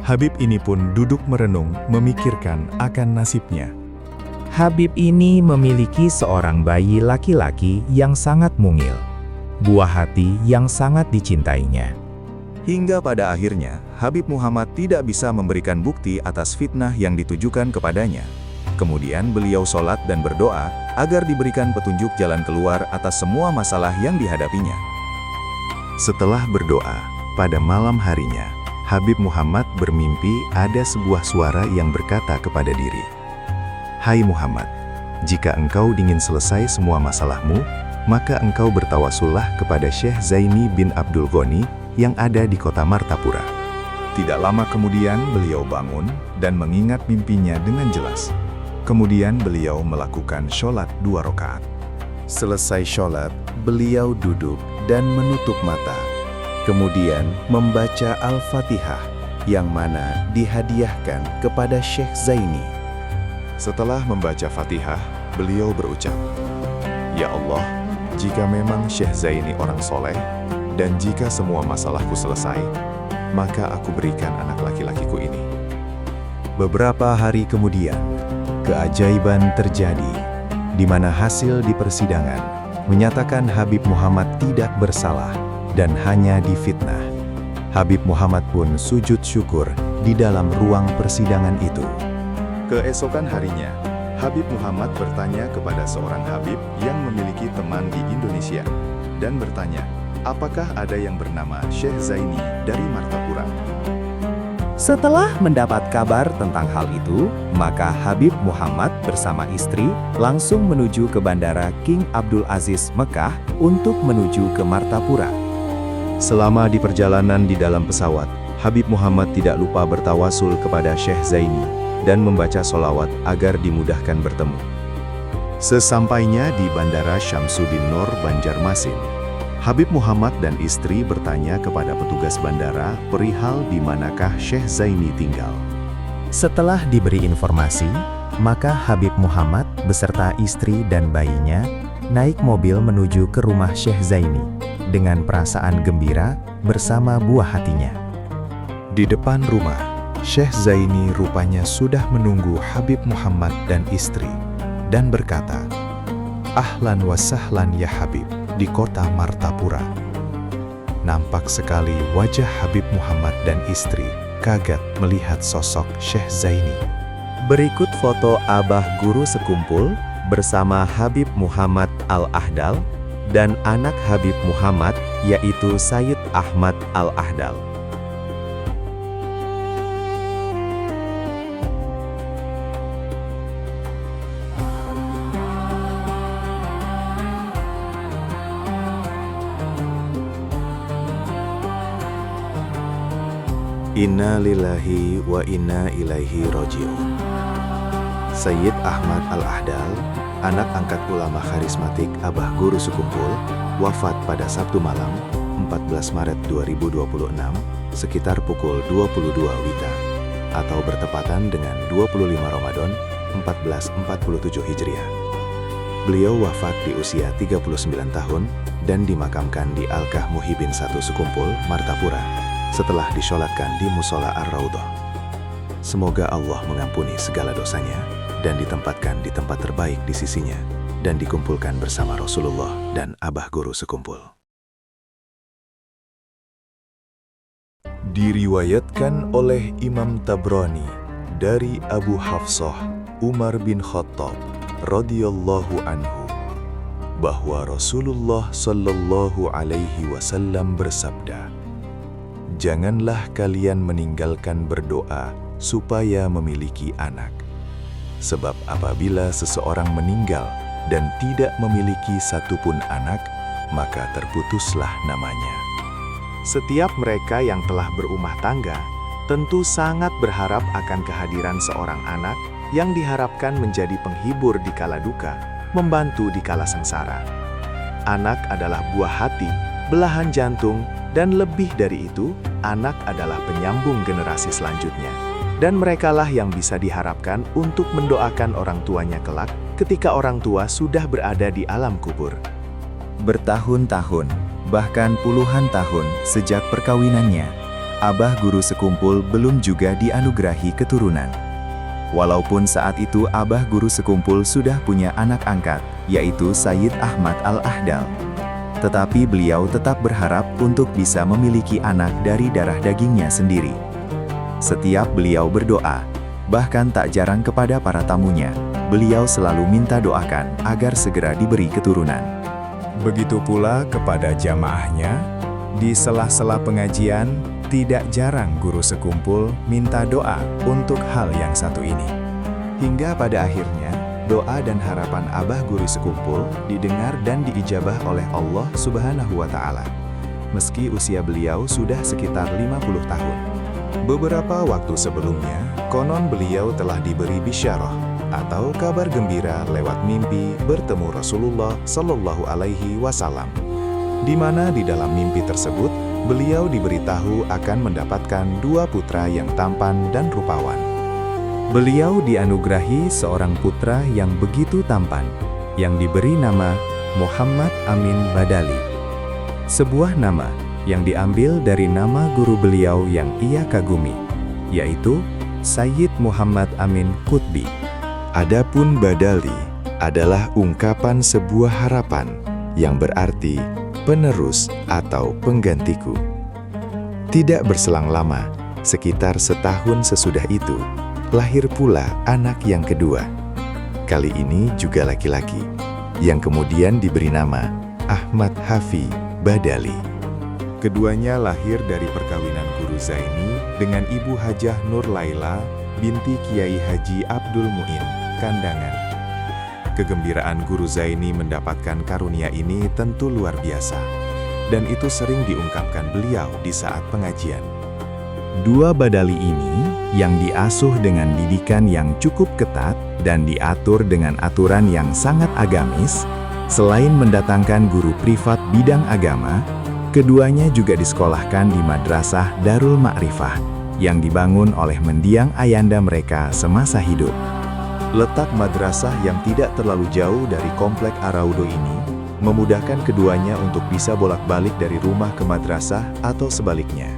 Habib ini pun duduk merenung memikirkan akan nasibnya.
Habib ini memiliki seorang bayi laki-laki yang sangat mungil, buah hati yang sangat dicintainya.
Hingga pada akhirnya, Habib Muhammad tidak bisa memberikan bukti atas fitnah yang ditujukan kepadanya. Kemudian beliau sholat dan berdoa agar diberikan petunjuk jalan keluar atas semua masalah yang dihadapinya.
Setelah berdoa, pada malam harinya, Habib Muhammad bermimpi ada sebuah suara yang berkata kepada diri, "Hai Muhammad, jika engkau ingin selesai semua masalahmu, maka engkau bertawasullah kepada Syekh Zaini bin Abdul Ghani yang ada di kota Martapura."
Tidak lama kemudian beliau bangun dan mengingat mimpinya dengan jelas. Kemudian beliau melakukan sholat 2 rakaat.
Selesai sholat, beliau duduk dan menutup mata. Kemudian membaca Al-Fatihah yang mana dihadiahkan kepada Syekh Zaini.
Setelah membaca Fatihah, beliau berucap, "Ya Allah, jika memang Syekh Zaini orang soleh, dan jika semua masalahku selesai, maka aku berikan anak laki-lakiku ini."
Beberapa hari kemudian, keajaiban terjadi, di mana hasil di persidangan menyatakan Habib Muhammad tidak bersalah dan hanya difitnah. Habib Muhammad pun sujud syukur di dalam ruang persidangan itu.
Keesokan harinya, Habib Muhammad bertanya kepada seorang Habib yang memiliki teman di Indonesia, dan bertanya, apakah ada yang bernama Syekh Zaini dari Martapura?
Setelah mendapat kabar tentang hal itu, maka Habib Muhammad bersama istri langsung menuju ke Bandara King Abdul Aziz Mekah untuk menuju ke Martapura.
Selama di perjalanan di dalam pesawat, Habib Muhammad tidak lupa bertawasul kepada Syekh Zaini dan membaca sholawat agar dimudahkan bertemu. Sesampainya di Bandara Syamsuddin Nur, Banjarmasin, Habib Muhammad dan istri bertanya kepada petugas bandara perihal di manakah Syekh Zaini tinggal. Setelah diberi informasi, maka Habib Muhammad beserta istri dan bayinya naik mobil menuju ke rumah Syekh Zaini dengan perasaan gembira bersama buah hatinya. Di depan rumah, Syekh Zaini rupanya sudah menunggu Habib Muhammad dan istri dan berkata, "Ahlan wa sahlan ya Habib," di kota Martapura. Nampak sekali wajah Habib Muhammad dan istri kaget melihat sosok Syekh Zaini. Berikut foto Abah Guru Sekumpul bersama Habib Muhammad Al-Ahdal dan anak Habib Muhammad yaitu Sayyid Ahmad Al-Ahdal. Inna lillahi wa inna ilaihi roji'un. Sayyid Ahmad Al-Ahdal, anak angkat ulama karismatik Abah Guru Sekumpul, wafat pada Sabtu malam, 14 Maret 2026, sekitar pukul 22 WITA, atau bertepatan dengan 25 Ramadan 1447 Hijriah. Beliau wafat di usia 39 tahun dan dimakamkan di Al-Kah Muhibin 1 Sekumpul, Martapura, setelah disolatkan di Musola Ar-Raudhah. Semoga Allah mengampuni segala dosanya dan ditempatkan di tempat terbaik di sisinya dan dikumpulkan bersama Rasulullah dan Abah Guru Sekumpul.
Diriwayatkan oleh Imam Tabrani dari Abu Hafsah Umar bin Khattab radhiyallahu anhu bahwa Rasulullah sallallahu alaihi wasallam bersabda, "Janganlah kalian meninggalkan berdoa supaya memiliki anak. Sebab apabila seseorang meninggal dan tidak memiliki satupun anak, maka terputuslah namanya.
Setiap mereka yang telah berumah tangga tentu sangat berharap akan kehadiran seorang anak yang diharapkan menjadi penghibur di kala duka, membantu di kala sengsara. Anak adalah buah hati, belahan jantung, dan lebih dari itu, anak adalah penyambung generasi selanjutnya. Dan merekalah yang bisa diharapkan untuk mendoakan orang tuanya kelak ketika orang tua sudah berada di alam kubur.
Bertahun-tahun, bahkan puluhan tahun sejak perkawinannya, Abah Guru Sekumpul belum juga dianugerahi keturunan. Walaupun saat itu Abah Guru Sekumpul sudah punya anak angkat, yaitu Sayyid Ahmad Al-Ahdal. Tetapi beliau tetap berharap untuk bisa memiliki anak dari darah dagingnya sendiri. Setiap beliau berdoa, bahkan tak jarang kepada para tamunya, beliau selalu minta doakan agar segera diberi keturunan.
Begitu pula kepada jamaahnya, di sela-sela pengajian, tidak jarang Guru Sekumpul minta doa untuk hal yang satu ini.
Hingga pada akhirnya, doa dan harapan Abah Guru Sekumpul didengar dan diijabah oleh Allah Subhanahu wa Ta'ala. Meski usia beliau sudah sekitar 50 tahun. Beberapa waktu sebelumnya, konon beliau telah diberi bisyarah atau kabar gembira lewat mimpi bertemu Rasulullah Shallallahu Alaihi Wasallam, di mana di dalam mimpi tersebut beliau diberitahu akan mendapatkan 2 putra yang tampan dan rupawan.
Beliau dianugerahi seorang putra yang begitu tampan, yang diberi nama Muhammad Amin Badali. Sebuah nama yang diambil dari nama guru beliau yang ia kagumi, yaitu Sayyid Muhammad Amin Qutbi.
Adapun Badali adalah ungkapan sebuah harapan yang berarti penerus atau penggantiku. Tidak berselang lama, sekitar setahun sesudah itu, lahir pula anak yang kedua. Kali ini juga laki-laki, yang kemudian diberi nama Ahmad Hafi Badali.
Keduanya lahir dari perkawinan Guru Zaini dengan Ibu Hajah Nur Laila binti Kiai Haji Abdul Muin, Kandangan. Kegembiraan Guru Zaini mendapatkan karunia ini tentu luar biasa, dan itu sering diungkapkan beliau di saat pengajian.
2 badali ini yang diasuh dengan didikan yang cukup ketat dan diatur dengan aturan yang sangat agamis, selain mendatangkan guru privat bidang agama, keduanya juga disekolahkan di Madrasah Darul Ma'rifah yang dibangun oleh mendiang ayanda mereka semasa hidup.
Letak madrasah yang tidak terlalu jauh dari komplek Araudo ini memudahkan keduanya untuk bisa bolak-balik dari rumah ke madrasah atau sebaliknya.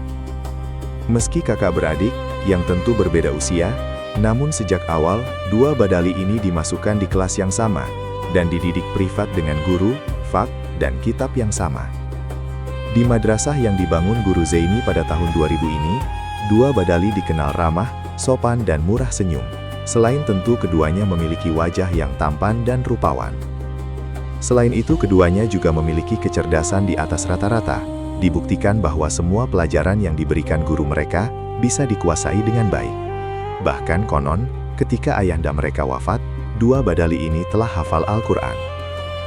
Meski kakak beradik yang tentu berbeda usia, namun sejak awal 2 badali ini dimasukkan di kelas yang sama dan dididik privat dengan guru, fak, dan kitab yang sama. Di madrasah yang dibangun Guru Zaini pada tahun 2000 ini, 2 badali dikenal ramah, sopan, dan murah senyum. Selain tentu keduanya memiliki wajah yang tampan dan rupawan. Selain itu keduanya juga memiliki kecerdasan di atas rata-rata, dibuktikan bahwa semua pelajaran yang diberikan guru mereka bisa dikuasai dengan baik. Bahkan konon, ketika ayahanda mereka wafat, 2 badali ini telah hafal Al-Quran.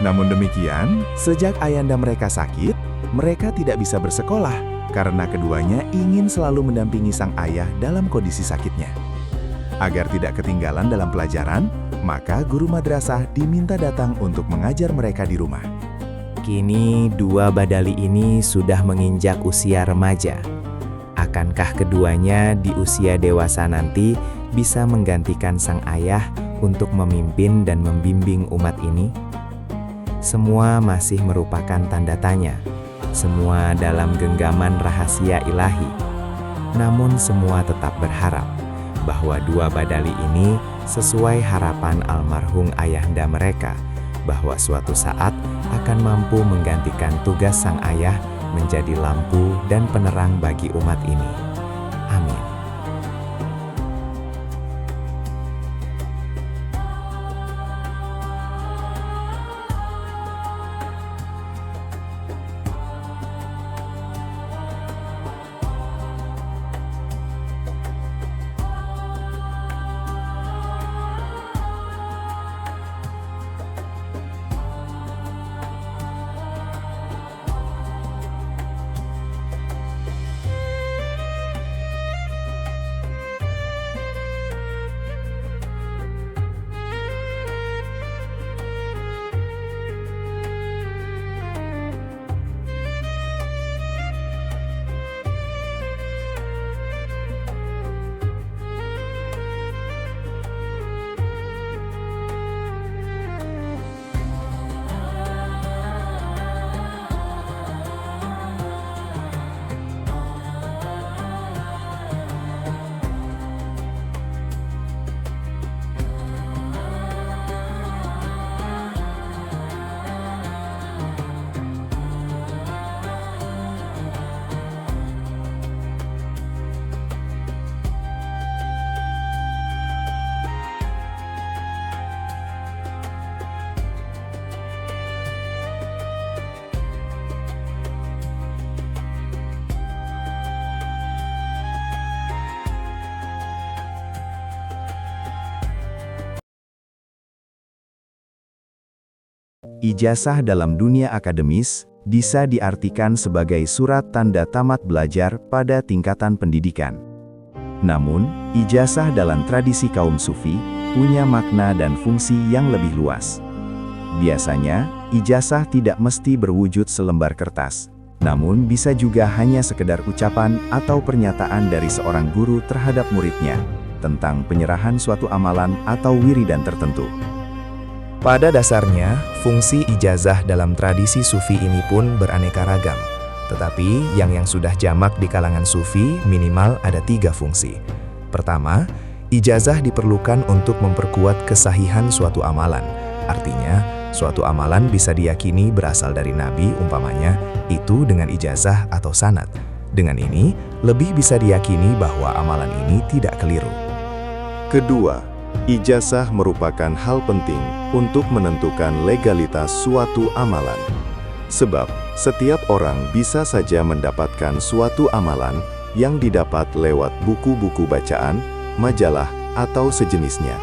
Namun demikian,
Sejak ayahanda mereka sakit, mereka tidak bisa bersekolah karena keduanya ingin selalu mendampingi sang ayah dalam kondisi sakitnya. Agar tidak ketinggalan dalam pelajaran, maka guru madrasah diminta datang untuk mengajar mereka di rumah. Kini 2 badali ini sudah menginjak usia remaja. Akankah keduanya di usia dewasa nanti bisa menggantikan sang ayah untuk memimpin dan membimbing umat ini? Semua masih merupakan tanda tanya. Semua dalam genggaman rahasia ilahi. Namun semua tetap berharap bahwa 2 badali ini sesuai harapan almarhum ayahanda mereka, bahwa suatu saat akan mampu menggantikan tugas sang ayah menjadi lampu dan penerang bagi umat ini. Amin. ijazah dalam dunia akademis bisa diartikan sebagai surat tanda tamat belajar pada tingkatan pendidikan. Namun, ijazah dalam tradisi kaum Sufi punya makna dan fungsi yang lebih luas. Biasanya, ijazah tidak mesti berwujud selembar kertas, namun bisa juga hanya sekedar ucapan atau pernyataan dari seorang guru terhadap muridnya tentang penyerahan suatu amalan atau wiridan tertentu. Pada dasarnya, fungsi ijazah dalam tradisi Sufi ini pun beraneka ragam. Tetapi yang sudah jamak di kalangan Sufi minimal ada 3 fungsi. Pertama, ijazah diperlukan untuk memperkuat kesahihan suatu amalan. Artinya, suatu amalan bisa diyakini berasal dari Nabi umpamanya, itu dengan ijazah atau sanad. Dengan ini, lebih bisa diyakini bahwa amalan ini tidak keliru.
Kedua, ijazah merupakan hal penting untuk menentukan legalitas suatu amalan. Sebab, setiap orang bisa saja mendapatkan suatu amalan yang didapat lewat buku-buku bacaan, majalah, atau sejenisnya.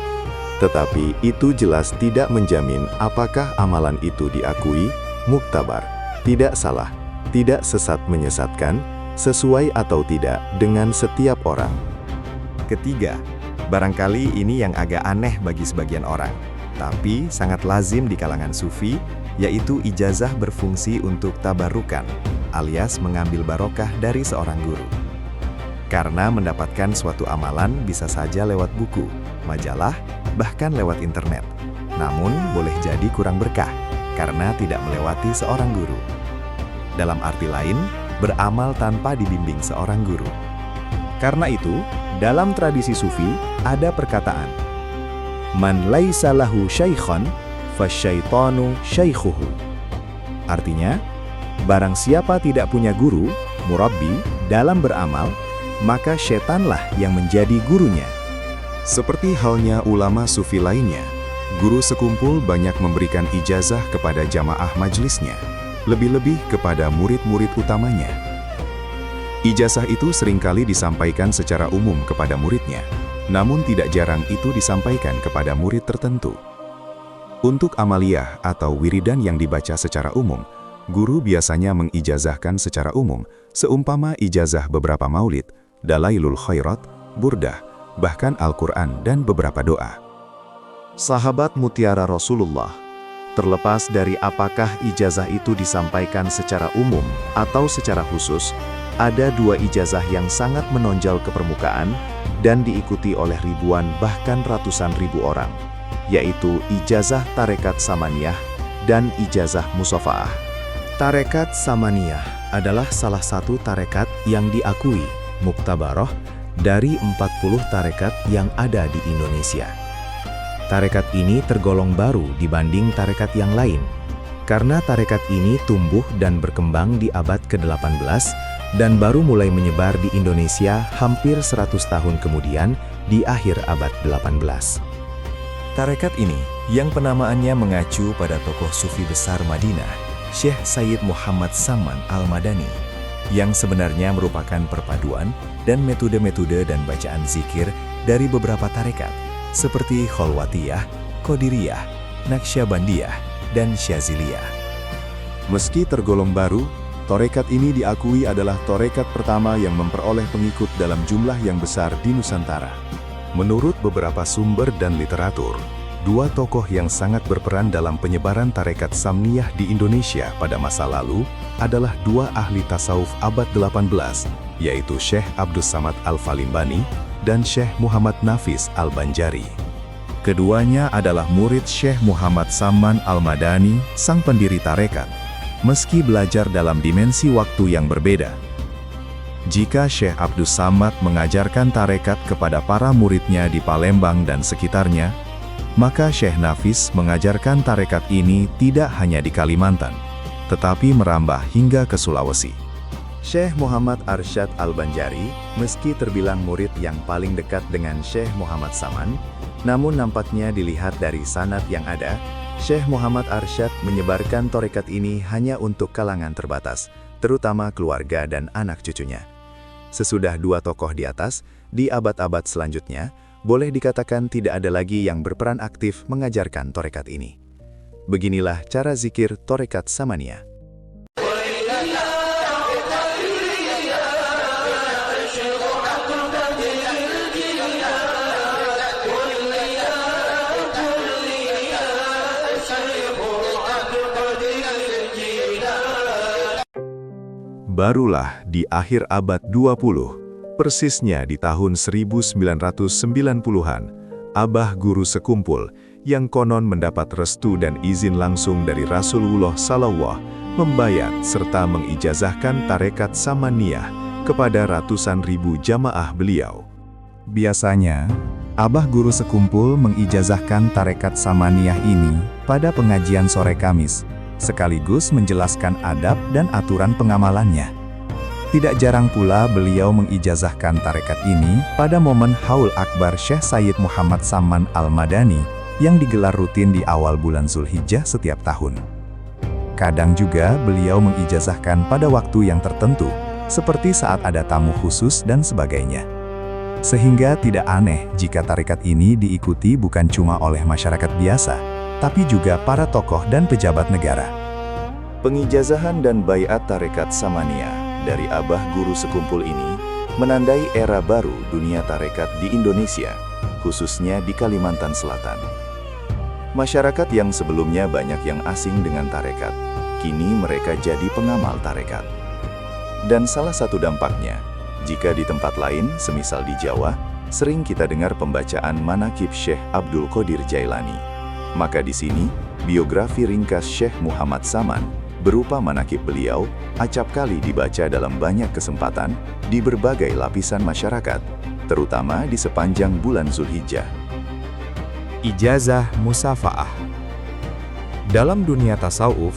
Tetapi itu jelas tidak menjamin apakah amalan itu diakui, muktabar, tidak salah, tidak sesat menyesatkan, sesuai atau tidak dengan setiap orang.
Ketiga, barangkali ini yang agak aneh bagi sebagian orang, tapi sangat lazim di kalangan Sufi, yaitu ijazah berfungsi untuk tabarukan, alias mengambil barokah dari seorang guru. Karena mendapatkan suatu amalan bisa saja lewat buku, majalah, bahkan lewat internet. Namun boleh jadi kurang berkah, karena tidak melewati seorang guru. Dalam arti lain, beramal tanpa dibimbing seorang guru. Karena itu, dalam tradisi Sufi ada perkataan, "Man laisa lahu syaikhon, fasyaitanu syaikhuhu." Artinya, barang siapa tidak punya guru, murabbi, dalam beramal, maka setanlah yang menjadi gurunya.
Seperti halnya ulama Sufi lainnya, guru sekumpul banyak memberikan ijazah kepada jamaah majelisnya, lebih-lebih kepada murid-murid utamanya. Ijazah itu seringkali disampaikan secara umum kepada muridnya, namun tidak jarang itu disampaikan kepada murid tertentu. Untuk amaliyah atau wiridan yang dibaca secara umum, guru biasanya mengijazahkan secara umum, seumpama ijazah beberapa maulid, dalailul khairat, burdah, bahkan Al-Quran dan beberapa doa. Sahabat mutiara Rasulullah, terlepas dari apakah ijazah itu disampaikan secara umum atau secara khusus, ada 2 ijazah yang sangat menonjol ke permukaan dan diikuti oleh ribuan bahkan ratusan ribu orang, yaitu ijazah tarekat Samaniyah dan ijazah Musafaah. Tarekat Samaniyah adalah salah satu tarekat yang diakui, muktabaroh, dari 40 tarekat yang ada di Indonesia. Tarekat ini tergolong baru dibanding tarekat yang lain, karena tarekat ini tumbuh dan berkembang di abad ke-18 dan baru mulai menyebar di Indonesia hampir 100 tahun kemudian di akhir abad 18.
Tarekat ini, yang penamaannya mengacu pada tokoh Sufi besar Madinah, Syekh Sayyid Muhammad Saman Al-Madani, yang sebenarnya merupakan perpaduan dan metode-metode dan bacaan zikir dari beberapa tarekat, seperti Kholwatiyah, Qadiriyah, Naqsyabandiyah, dan Syaziliyah.
Meski tergolong baru, tarekat ini diakui adalah tarekat pertama yang memperoleh pengikut dalam jumlah yang besar di Nusantara. Menurut beberapa sumber dan literatur, 2 tokoh yang sangat berperan dalam penyebaran tarekat Samniyah di Indonesia pada masa lalu adalah 2 ahli tasawuf abad 18, yaitu Syekh Abdus Samad Al-Falimbani dan Syekh Muhammad Nafis Al-Banjari. Keduanya adalah murid Syekh Muhammad Saman Al-Madani, sang pendiri tarekat, meski belajar dalam dimensi waktu yang berbeda. Jika Syekh Abdus Samad mengajarkan tarekat kepada para muridnya di Palembang dan sekitarnya, maka Syekh Nafis mengajarkan tarekat ini tidak hanya di Kalimantan, tetapi merambah hingga ke Sulawesi. Syekh Muhammad Arsyad Al-Banjari, meski terbilang murid yang paling dekat dengan Syekh Muhammad Saman, namun nampaknya dilihat dari sanad yang ada, Syekh Muhammad Arsyad menyebarkan tarekat ini hanya untuk kalangan terbatas, terutama keluarga dan anak cucunya. Sesudah 2 tokoh di atas, di abad-abad selanjutnya, boleh dikatakan tidak ada lagi yang berperan aktif mengajarkan tarekat ini.
Beginilah cara zikir Tarekat Samaniyah.
Barulah di akhir abad 20, persisnya di tahun 1990-an, Abah Guru Sekumpul yang konon mendapat restu dan izin langsung dari Rasulullah SAW membayat serta mengijazahkan Tarekat Samaniyah kepada ratusan ribu jamaah beliau.
Biasanya, Abah Guru Sekumpul mengijazahkan Tarekat Samaniyah ini pada pengajian sore Kamis, sekaligus menjelaskan adab dan aturan pengamalannya. Tidak jarang pula beliau mengijazahkan tarekat ini pada momen Haul Akbar Syekh Sayyid Muhammad Saman Al-Madani yang digelar rutin di awal bulan Zulhijjah setiap tahun. Kadang juga beliau mengijazahkan pada waktu yang tertentu, seperti saat ada tamu khusus dan sebagainya. Sehingga tidak aneh jika tarekat ini diikuti bukan cuma oleh masyarakat biasa, tapi juga para tokoh dan pejabat negara.
Pengijazahan dan baiat Tarekat Samaniyah dari Abah Guru Sekumpul ini menandai era baru dunia tarekat di Indonesia, khususnya di Kalimantan Selatan. Masyarakat yang sebelumnya banyak yang asing dengan tarekat, kini mereka jadi pengamal tarekat. Dan salah satu dampaknya, jika di tempat lain, semisal di Jawa, sering kita dengar pembacaan manaqib Syekh Abdul Qadir Jailani. Maka di sini, biografi ringkas Syekh Muhammad Saman berupa manaqib beliau acap kali dibaca dalam banyak kesempatan di berbagai lapisan masyarakat, terutama di sepanjang bulan Zulhijjah.
Ijazah musafaah. Dalam dunia tasawuf,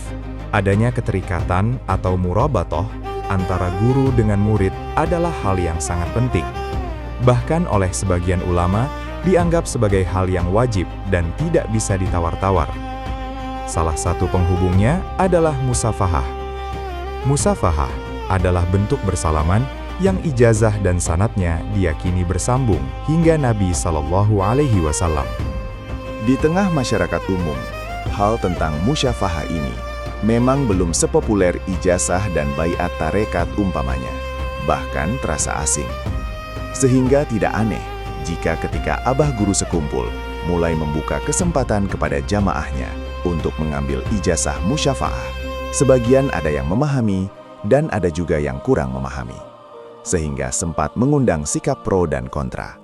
adanya keterikatan atau murabatoh antara guru dengan murid adalah hal yang sangat penting. Bahkan oleh sebagian ulama, dianggap sebagai hal yang wajib dan tidak bisa ditawar-tawar. Salah satu penghubungnya adalah musafahah. Musafahah adalah bentuk bersalaman yang ijazah dan sanadnya diyakini bersambung hingga Nabi SAW.
Di tengah masyarakat umum, hal tentang musyafahah ini memang belum sepopuler ijazah dan baiat tarekat umpamanya, bahkan terasa asing. Sehingga tidak aneh jika ketika Abah Guru Sekumpul mulai membuka kesempatan kepada jamaahnya untuk mengambil ijazah musyafaah, sebagian ada yang memahami dan ada juga yang kurang memahami, sehingga sempat mengundang sikap pro dan kontra.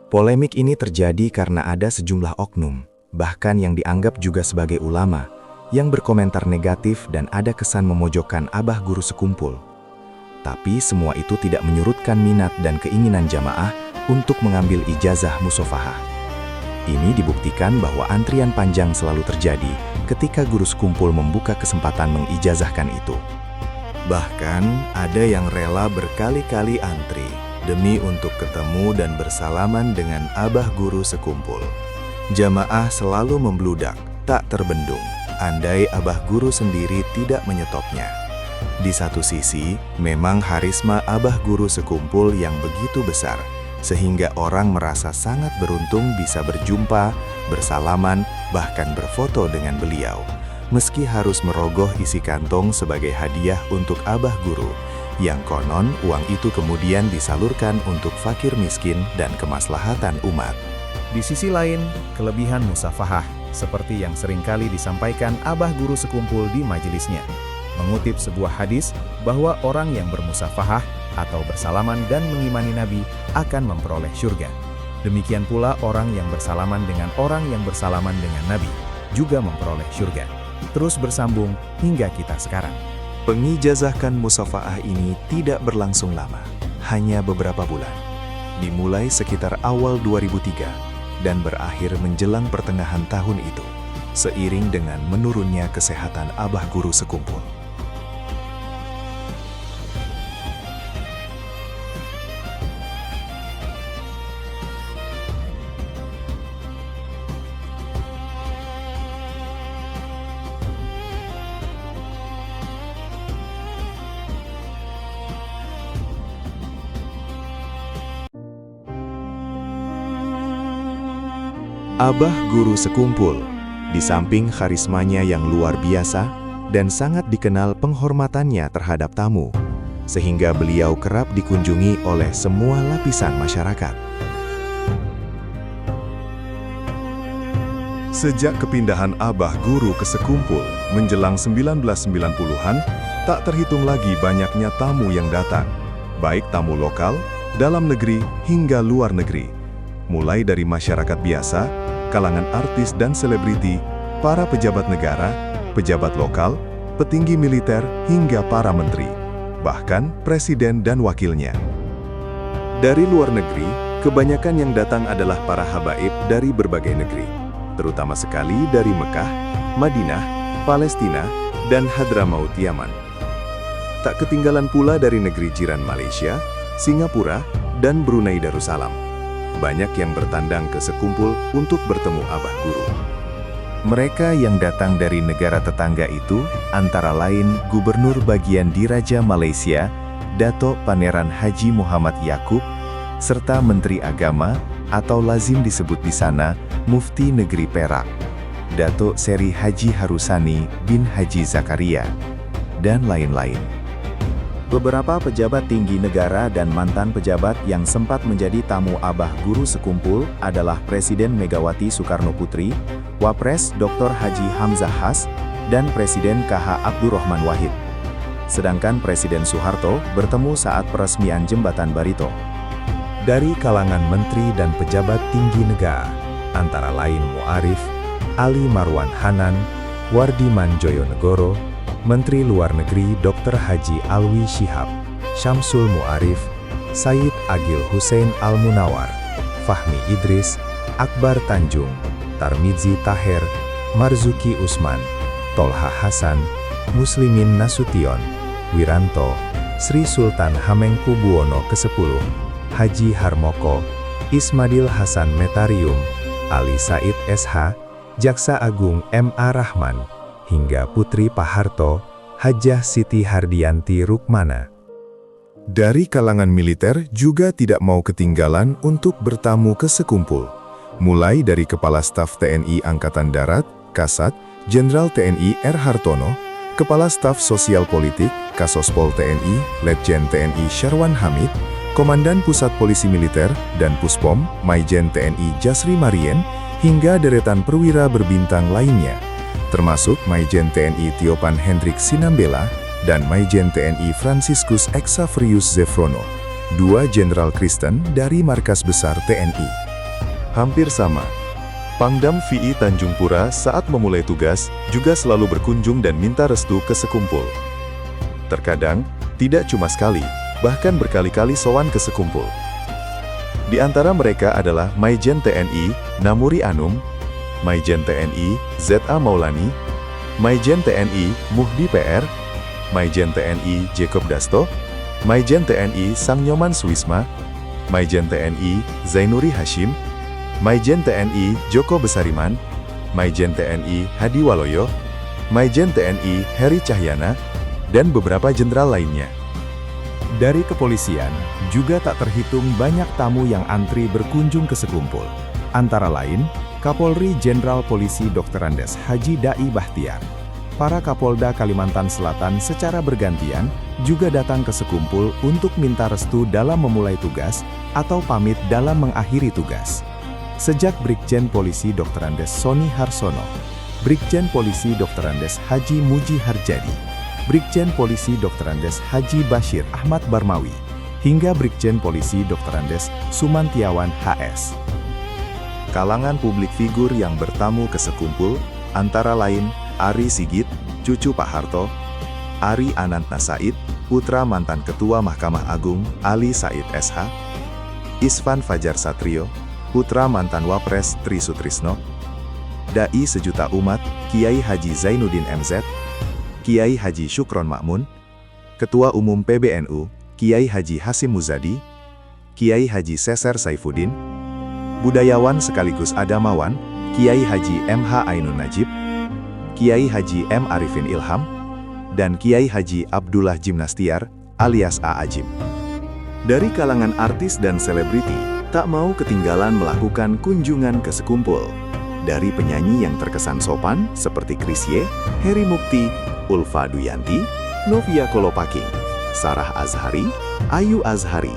Polemik ini terjadi karena ada sejumlah oknum, bahkan yang dianggap juga sebagai ulama, yang berkomentar negatif dan ada kesan memojokkan Abah Guru Sekumpul. Tapi semua itu tidak menyurutkan minat dan keinginan jamaah untuk mengambil ijazah musafahah. Ini dibuktikan bahwa antrian panjang selalu terjadi ketika guru sekumpul membuka kesempatan mengijazahkan itu.
Bahkan ada yang rela berkali-kali antri demi untuk ketemu dan bersalaman dengan Abah Guru Sekumpul. Jamaah selalu membludak, tak terbendung, andai Abah Guru sendiri tidak menyetopnya. Di satu sisi, memang harisma Abah Guru Sekumpul yang begitu besar, sehingga orang merasa sangat beruntung bisa berjumpa, bersalaman, bahkan berfoto dengan beliau, meski harus merogoh isi kantong sebagai hadiah untuk Abah Guru, yang konon uang itu kemudian disalurkan untuk fakir miskin dan kemaslahatan umat.
Di sisi lain, kelebihan musafahah, seperti yang seringkali disampaikan Abah Guru Sekumpul di majelisnya, mengutip sebuah hadis bahwa orang yang bermusafahah atau bersalaman dan mengimani Nabi akan memperoleh syurga. Demikian pula orang yang bersalaman dengan orang yang bersalaman dengan Nabi juga memperoleh syurga. Terus bersambung hingga kita sekarang.
Pengijazahkan musafaah ini tidak berlangsung lama, hanya beberapa bulan. Dimulai sekitar awal 2003 dan berakhir menjelang pertengahan tahun itu, seiring dengan menurunnya kesehatan Abah Guru Sekumpul.
Abah Guru Sekumpul
Di samping karismanya yang luar biasa dan sangat dikenal penghormatannya terhadap tamu, sehingga beliau kerap dikunjungi oleh semua lapisan masyarakat.
Sejak kepindahan Abah Guru ke Sekumpul menjelang 1990-an, tak terhitung lagi banyaknya tamu yang datang, baik tamu lokal, dalam negeri, hingga luar negeri. Mulai dari masyarakat biasa, kalangan artis dan selebriti, para pejabat negara, pejabat lokal, petinggi militer, hingga para menteri, bahkan presiden dan wakilnya. Dari luar negeri, kebanyakan yang datang adalah para habaib dari berbagai negeri, terutama sekali dari Mekah, Madinah, Palestina, dan Hadramaut Yaman. Tak ketinggalan pula dari negeri jiran Malaysia, Singapura, dan Brunei Darussalam. Banyak yang bertandang ke Sekumpul untuk bertemu Abah Guru. Mereka yang datang dari negara tetangga itu antara lain Gubernur Bagian Diraja Malaysia, Dato' Pangeran Haji Muhammad Yaakob, serta Menteri Agama atau lazim disebut di sana Mufti Negeri Perak, Dato' Seri Haji Harusani bin Haji Zakaria, dan lain-lain. Beberapa pejabat tinggi negara dan mantan pejabat yang sempat menjadi tamu Abah Guru Sekumpul adalah Presiden Megawati Soekarno Putri, Wapres Dr. Haji Hamzah Has, dan Presiden KH Abdurrahman Wahid. Sedangkan Presiden Soeharto bertemu saat peresmian Jembatan Barito. Dari kalangan menteri dan pejabat tinggi negara, antara lain Mu'arif, Ali Marwan Hanan, Wardiman Joyonegoro, Menteri Luar Negeri Dr. Haji Alwi Shihab, Syamsul Mu'arif, Said Agil Hussein Al-Munawar, Fahmi Idris, Akbar Tanjung, Tarmizi Taher, Marzuki Usman, Tolha Hasan, Muslimin Nasution, Wiranto, Sri Sultan Hamengkubuwono ke-10, Haji Harmoko, Ismadil Hasan Metarium, Ali Said SH, Jaksa Agung M.A. Rahman, hingga Putri Pak Harto, Hajah Siti Hardianti Rukmana. Dari kalangan militer juga tidak mau ketinggalan untuk bertamu ke Sekumpul. Mulai dari Kepala Staf TNI Angkatan Darat, Kasat, Jenderal TNI R. Hartono, Kepala Staf Sosial Politik, Kasospol TNI, Letjen TNI Syarwan Hamid, Komandan Pusat Polisi Militer dan Puspom, Maijen TNI Jasri Marien, hingga deretan perwira berbintang lainnya, termasuk Maijen TNI Tiopan Hendrik Sinambela dan Maijen TNI Franciscus Xaverius Zefrono, dua Jenderal Kristen dari Markas Besar TNI. Hampir sama, Pangdam VI Tanjung Pura saat memulai tugas juga selalu berkunjung dan minta restu ke Sekumpul. Terkadang, tidak cuma sekali, bahkan berkali-kali sowan ke Sekumpul. Di antara mereka adalah Maijen TNI Namuri Anum, Maijen TNI Z.A. Maulani, Maijen TNI Muhdi PR, Maijen TNI Jacob Dasto, Maijen TNI Sangnyoman Suisma, Maijen TNI Zainuri Hashim, Maijen TNI Joko Besariman, Maijen TNI Hadi Waloyo, Maijen TNI Heri Cahyana, dan beberapa jenderal lainnya. Dari kepolisian, juga tak terhitung banyak tamu yang antri berkunjung ke Sekumpul. Antara lain, Kapolri Jenderal Polisi Dr. Andes Haji Dai Bahtiar. Para Kapolda Kalimantan Selatan secara bergantian juga datang ke Sekumpul untuk minta restu dalam memulai tugas atau pamit dalam mengakhiri tugas. Sejak Brigjen Polisi Dr. Andes Soni Harsono, Brigjen Polisi Dr. Andes Haji Muji Harjadi, Brigjen Polisi Dr. Andes Haji Bashir Ahmad Barmawi, hingga Brigjen Polisi Dr. Andes Sumantiawan HS. Kalangan publik figur yang bertamu ke Sekumpul antara lain Ari Sigit, cucu Pak Harto, Ari Anantna Said, putra mantan Ketua Mahkamah Agung Ali Said SH, Isvan Fajar Satrio, putra mantan Wapres Tri Sutrisno, Dai Sejuta Umat Kiai Haji Zainuddin MZ, Kiai Haji Syukron Makmun, Ketua Umum PBNU Kiai Haji Hasim Muzadi, Kiai Haji Seser Saifuddin, budayawan sekaligus agamawan Kiai Haji M.H. Ainun Najib, Kiai Haji M. Arifin Ilham, dan Kiai Haji Abdullah Jimnastiar alias A. Ajim. Dari kalangan artis dan selebriti, tak mau ketinggalan melakukan kunjungan ke Sekumpul.
dari penyanyi yang terkesan sopan seperti Chrisye, Heri Mukti, Ulfa Duyanti, Novia Kolopaking, Sarah Azhari, Ayu Azhari,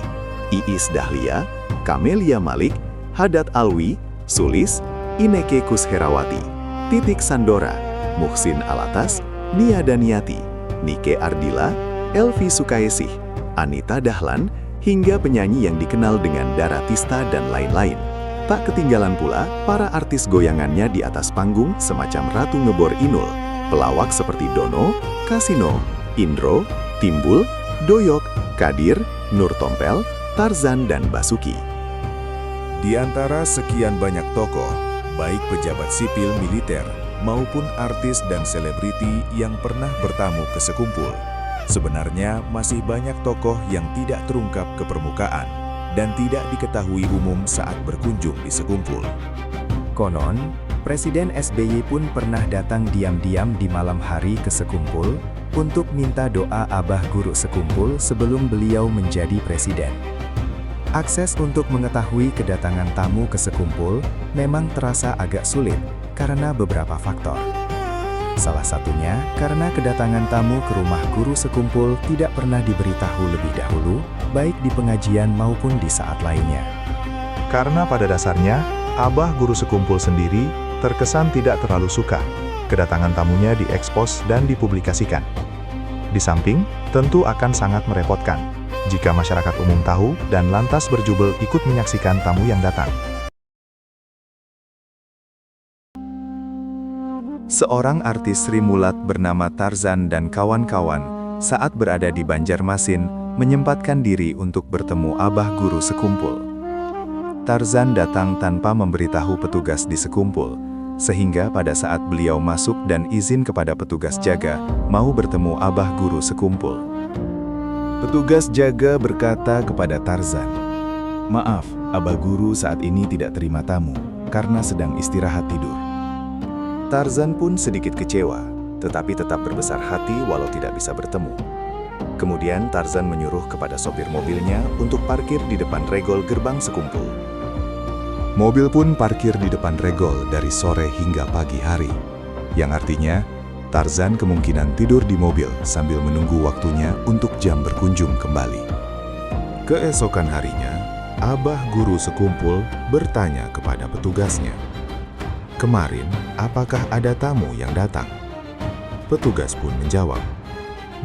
Iis Dahlia, Kamelia Malik, Hadat Alwi, Sulis, Ineke Kusherawati, Titik Sandora, Muhsin Alatas, Nia Daniati, Nike Ardila, Elvi Sukaesih, Anita Dahlan, hingga penyanyi yang dikenal dengan Dara Tista dan lain-lain. Tak ketinggalan pula para artis goyangannya di atas panggung semacam Ratu Ngebor Inul, pelawak seperti Dono, Kasino, Indro, Timbul, Doyok, Kadir, Nur Tompel, Tarzan, dan Basuki.
Di antara sekian banyak tokoh, baik pejabat sipil militer maupun artis dan selebriti yang pernah bertamu ke Sekumpul, sebenarnya masih banyak tokoh yang tidak terungkap ke permukaan dan tidak diketahui umum saat berkunjung di Sekumpul.
Konon, Presiden SBY pun pernah datang diam-diam di malam hari ke Sekumpul untuk minta doa Abah Guru Sekumpul sebelum beliau menjadi presiden. Akses untuk mengetahui kedatangan tamu ke Sekumpul memang terasa agak sulit karena beberapa faktor. Salah satunya karena kedatangan tamu ke rumah guru Sekumpul tidak pernah diberitahu lebih dahulu, baik di pengajian maupun di saat lainnya.
Karena pada dasarnya, Abah Guru Sekumpul sendiri terkesan tidak terlalu suka kedatangan tamunya diekspos dan dipublikasikan. Di samping, tentu akan sangat merepotkan jika masyarakat umum tahu dan lantas berjubel ikut menyaksikan tamu yang datang.
Seorang artis Sri Mulat bernama Tarzan dan kawan-kawan saat berada di Banjarmasin menyempatkan diri untuk bertemu Abah Guru Sekumpul. Tarzan datang tanpa memberitahu petugas di Sekumpul, sehingga pada saat beliau masuk dan izin kepada petugas jaga mau bertemu Abah Guru Sekumpul. Petugas jaga berkata kepada Tarzan, "Maaf, Abah Guru saat ini tidak terima tamu karena sedang istirahat tidur." Tarzan pun sedikit kecewa, tetapi tetap berbesar hati walau tidak bisa bertemu. Kemudian Tarzan menyuruh kepada sopir mobilnya untuk parkir di depan regol gerbang Sekumpul. Mobil pun parkir di depan regol dari sore hingga pagi hari, yang artinya Tarzan kemungkinan tidur di mobil sambil menunggu waktunya untuk jam berkunjung kembali. Keesokan harinya, Abah Guru Sekumpul bertanya kepada petugasnya, "Kemarin, apakah ada tamu yang datang?" Petugas pun menjawab,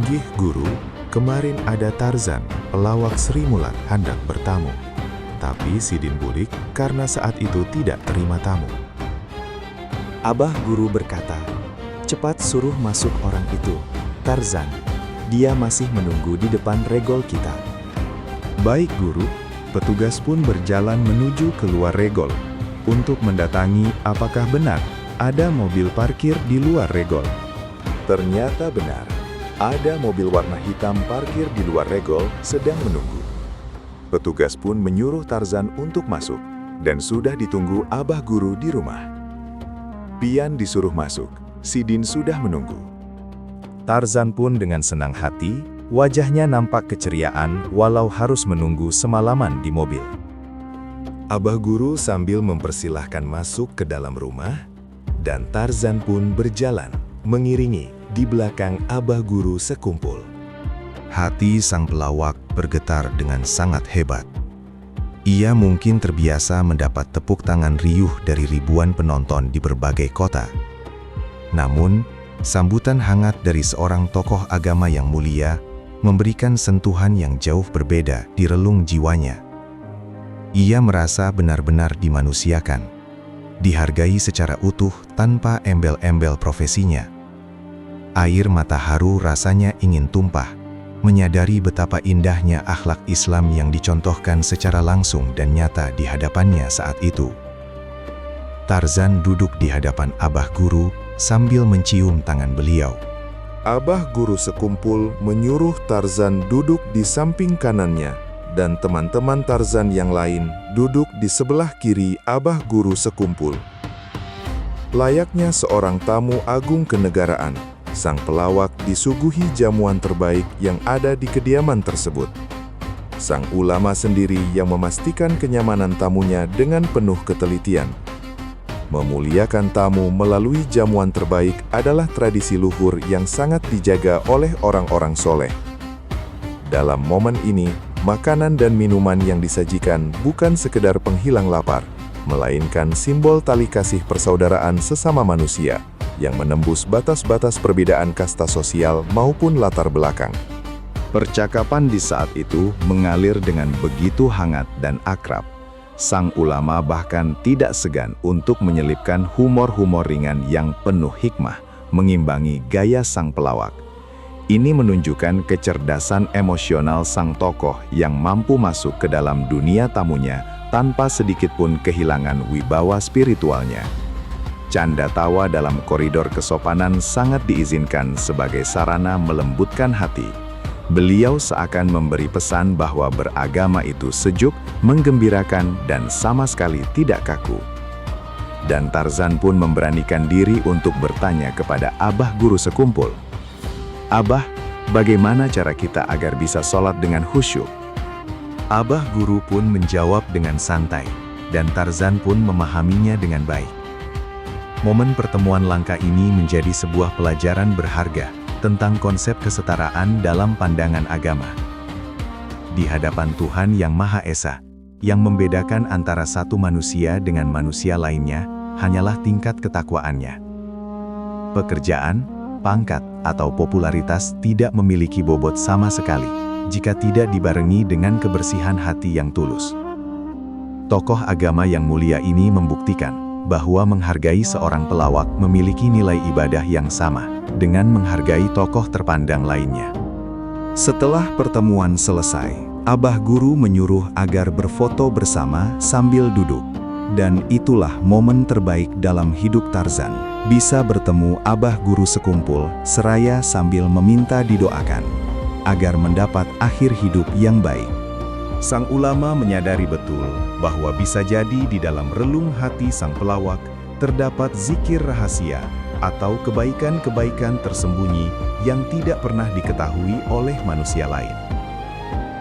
"Gih Guru, kemarin ada Tarzan, pelawak Sri Mulat hendak bertamu. Tapi Sidin Bulik karena saat itu tidak terima tamu." Abah Guru berkata, "Cepat suruh masuk orang itu, Tarzan. Dia masih menunggu di depan regol kita." "Baik Guru." Petugas pun berjalan menuju keluar regol untuk mendatangi apakah benar ada mobil parkir di luar regol. Ternyata benar, ada mobil warna hitam parkir di luar regol sedang menunggu. Petugas pun menyuruh Tarzan untuk masuk, dan sudah ditunggu Abah Guru di rumah. Pian disuruh masuk, Sidin sudah menunggu. Tarzan pun dengan senang hati, wajahnya nampak keceriaan walau harus menunggu semalaman di mobil. Abah Guru sambil mempersilahkan masuk ke dalam rumah, dan Tarzan pun berjalan mengiringi di belakang Abah Guru Sekumpul. Hati sang pelawak bergetar dengan sangat hebat. Ia mungkin terbiasa mendapat tepuk tangan riuh dari ribuan penonton di berbagai kota. Namun, sambutan hangat dari seorang tokoh agama yang mulia memberikan sentuhan yang jauh berbeda di relung jiwanya. Ia merasa benar-benar dimanusiakan, dihargai secara utuh tanpa embel-embel profesinya. Air mata haru rasanya ingin tumpah, menyadari betapa indahnya akhlak Islam yang dicontohkan secara langsung dan nyata di hadapannya saat itu. Tarzan duduk di hadapan Abah Guru sambil mencium tangan beliau. Abah Guru Sekumpul menyuruh Tarzan duduk di samping kanannya, dan teman-teman Tarzan yang lain duduk di sebelah kiri Abah Guru Sekumpul. Layaknya seorang tamu agung kenegaraan, sang pelawak disuguhi jamuan terbaik yang ada di kediaman tersebut. Sang ulama sendiri yang memastikan kenyamanan tamunya dengan penuh ketelitian.
Memuliakan tamu melalui jamuan terbaik adalah tradisi luhur yang sangat dijaga oleh orang-orang soleh. Dalam momen ini, makanan dan minuman yang disajikan bukan sekedar penghilang lapar, melainkan simbol tali kasih persaudaraan sesama manusia yang menembus batas-batas perbedaan kasta sosial maupun latar belakang.
Percakapan di saat itu mengalir dengan begitu hangat dan akrab. Sang ulama bahkan tidak segan untuk menyelipkan humor-humor ringan yang penuh hikmah, mengimbangi gaya sang pelawak. Ini menunjukkan kecerdasan emosional sang tokoh yang mampu masuk ke dalam dunia tamunya tanpa sedikit pun kehilangan wibawa spiritualnya. Canda tawa dalam koridor kesopanan sangat diizinkan sebagai sarana melembutkan hati. Beliau seakan memberi pesan bahwa beragama itu sejuk, menggembirakan, dan sama sekali tidak kaku. Dan Tarzan pun memberanikan diri untuk bertanya kepada Abah Guru sekumpul. "Abah, bagaimana cara kita agar bisa sholat dengan khusyuk?"
Abah Guru pun menjawab dengan santai, dan Tarzan pun memahaminya dengan baik. Momen pertemuan langka ini menjadi sebuah pelajaran berharga tentang konsep kesetaraan dalam pandangan agama. Di hadapan Tuhan yang Maha Esa, yang membedakan antara satu manusia dengan manusia lainnya hanyalah tingkat ketakwaannya. Pekerjaan, pangkat, atau popularitas tidak memiliki bobot sama sekali jika tidak dibarengi dengan kebersihan hati yang tulus. Tokoh agama yang mulia ini membuktikan bahwa menghargai seorang pelawak memiliki nilai ibadah yang sama dengan menghargai tokoh terpandang lainnya. Setelah pertemuan selesai, Abah Guru menyuruh agar berfoto bersama sambil duduk. Dan itulah momen terbaik dalam hidup Tarzan, bisa bertemu Abah Guru sekumpul seraya sambil meminta didoakan agar mendapat akhir hidup yang baik. Sang ulama menyadari betul bahwa bisa jadi di dalam relung hati sang pelawak terdapat zikir rahasia atau kebaikan-kebaikan tersembunyi yang tidak pernah diketahui oleh manusia lain.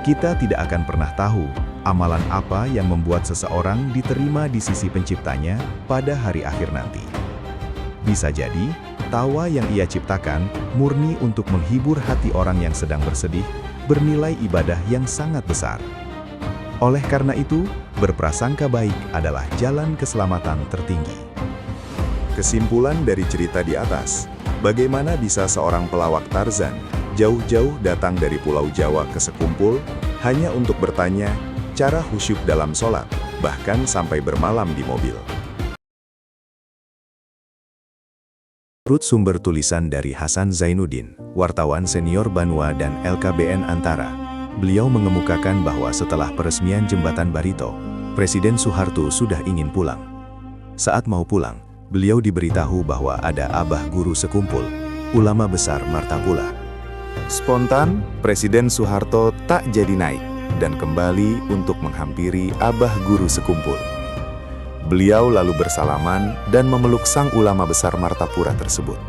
Kita tidak akan pernah tahu amalan apa yang membuat seseorang diterima di sisi penciptanya pada hari akhir nanti. Bisa jadi, tawa yang ia ciptakan murni untuk menghibur hati orang yang sedang bersedih, bernilai ibadah yang sangat besar. Oleh karena itu, berprasangka baik adalah jalan keselamatan tertinggi.
Kesimpulan dari cerita di atas, bagaimana bisa seorang pelawak Tarzan jauh-jauh datang dari Pulau Jawa ke Sekumpul hanya untuk bertanya cara khusyuk dalam sholat, bahkan sampai bermalam di mobil.
Menurut sumber tulisan dari Hasan Zainuddin, wartawan senior Banua dan LKBN Antara, beliau mengemukakan bahwa setelah peresmian Jembatan Barito, Presiden Soeharto sudah ingin pulang. Saat mau pulang, beliau diberitahu bahwa ada Abah Guru sekumpul, ulama besar Martapura.
Spontan, Presiden Soeharto tak jadi naik dan kembali untuk menghampiri Abah Guru sekumpul. Beliau lalu bersalaman dan memeluk sang ulama besar Martapura tersebut.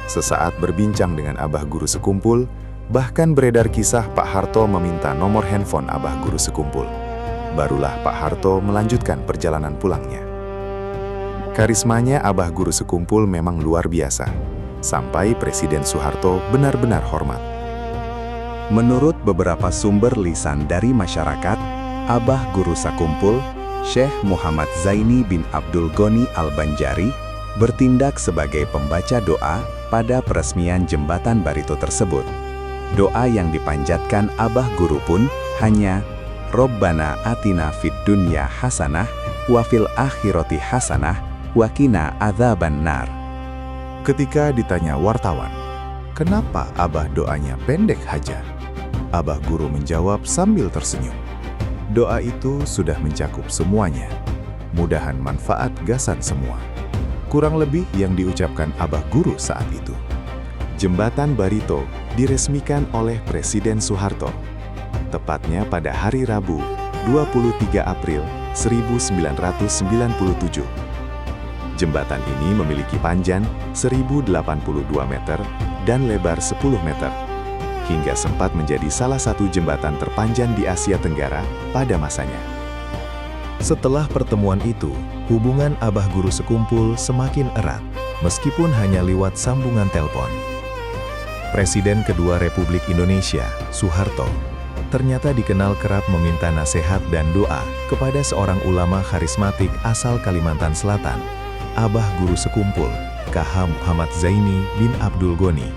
Sesaat berbincang dengan Abah Guru sekumpul, bahkan beredar kisah Pak Harto meminta nomor handphone Abah Guru sekumpul. Barulah Pak Harto melanjutkan perjalanan pulangnya. Karismanya Abah Guru sekumpul memang luar biasa, sampai Presiden Soeharto benar-benar hormat.
Menurut beberapa sumber lisan dari masyarakat, Abah Guru sekumpul, Syekh Muhammad Zaini bin Abdul Ghani Al-Banjari, bertindak sebagai pembaca doa pada peresmian Jembatan Barito tersebut. Doa yang dipanjatkan Abah Guru pun hanya Robbana atina fid dunya hasanah wa fil akhirati hasanah wa qina adzaban nar.
Ketika ditanya wartawan, kenapa Abah doanya pendek saja? Abah Guru menjawab sambil tersenyum. Doa itu sudah mencakup semuanya. Mudahan manfaat gasan semua. Kurang lebih yang diucapkan Abah Guru saat itu. Jembatan Barito diresmikan oleh Presiden Soeharto, tepatnya pada hari Rabu, 23 April 1997. Jembatan ini memiliki panjang 1082 meter dan lebar 10 meter, hingga sempat menjadi salah satu jembatan terpanjang di Asia Tenggara pada masanya.
Setelah pertemuan itu, hubungan Abah Guru Sekumpul semakin erat, meskipun hanya lewat sambungan telepon. Presiden kedua Republik Indonesia, Soeharto, ternyata dikenal kerap meminta nasihat dan doa kepada seorang ulama karismatik asal Kalimantan Selatan, Abah Guru Sekumpul, KH Muhammad Zaini bin Abdul Ghani.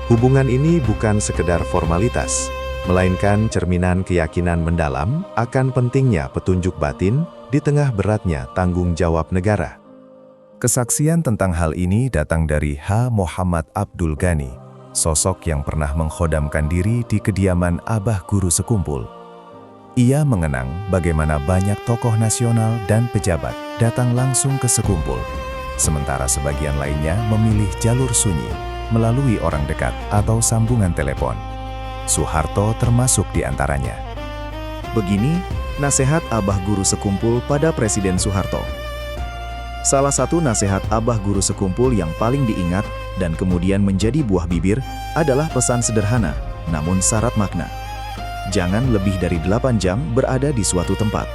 Hubungan ini bukan sekedar formalitas, melainkan cerminan keyakinan mendalam akan pentingnya petunjuk batin di tengah beratnya tanggung jawab negara.
Kesaksian tentang hal ini datang dari H. Muhammad Abdul Ghani, sosok yang pernah mengkhodamkan diri di kediaman Abah Guru Sekumpul. Ia mengenang bagaimana banyak tokoh nasional dan pejabat datang langsung ke Sekumpul, sementara sebagian lainnya memilih jalur sunyi melalui orang dekat atau sambungan telepon. Soeharto termasuk di antaranya. Begini nasihat Abah Guru Sekumpul pada Presiden Soeharto. Salah satu nasihat Abah Guru Sekumpul yang paling diingat dan kemudian menjadi buah bibir adalah pesan sederhana, namun syarat makna. Jangan lebih dari 8 jam berada di suatu tempat.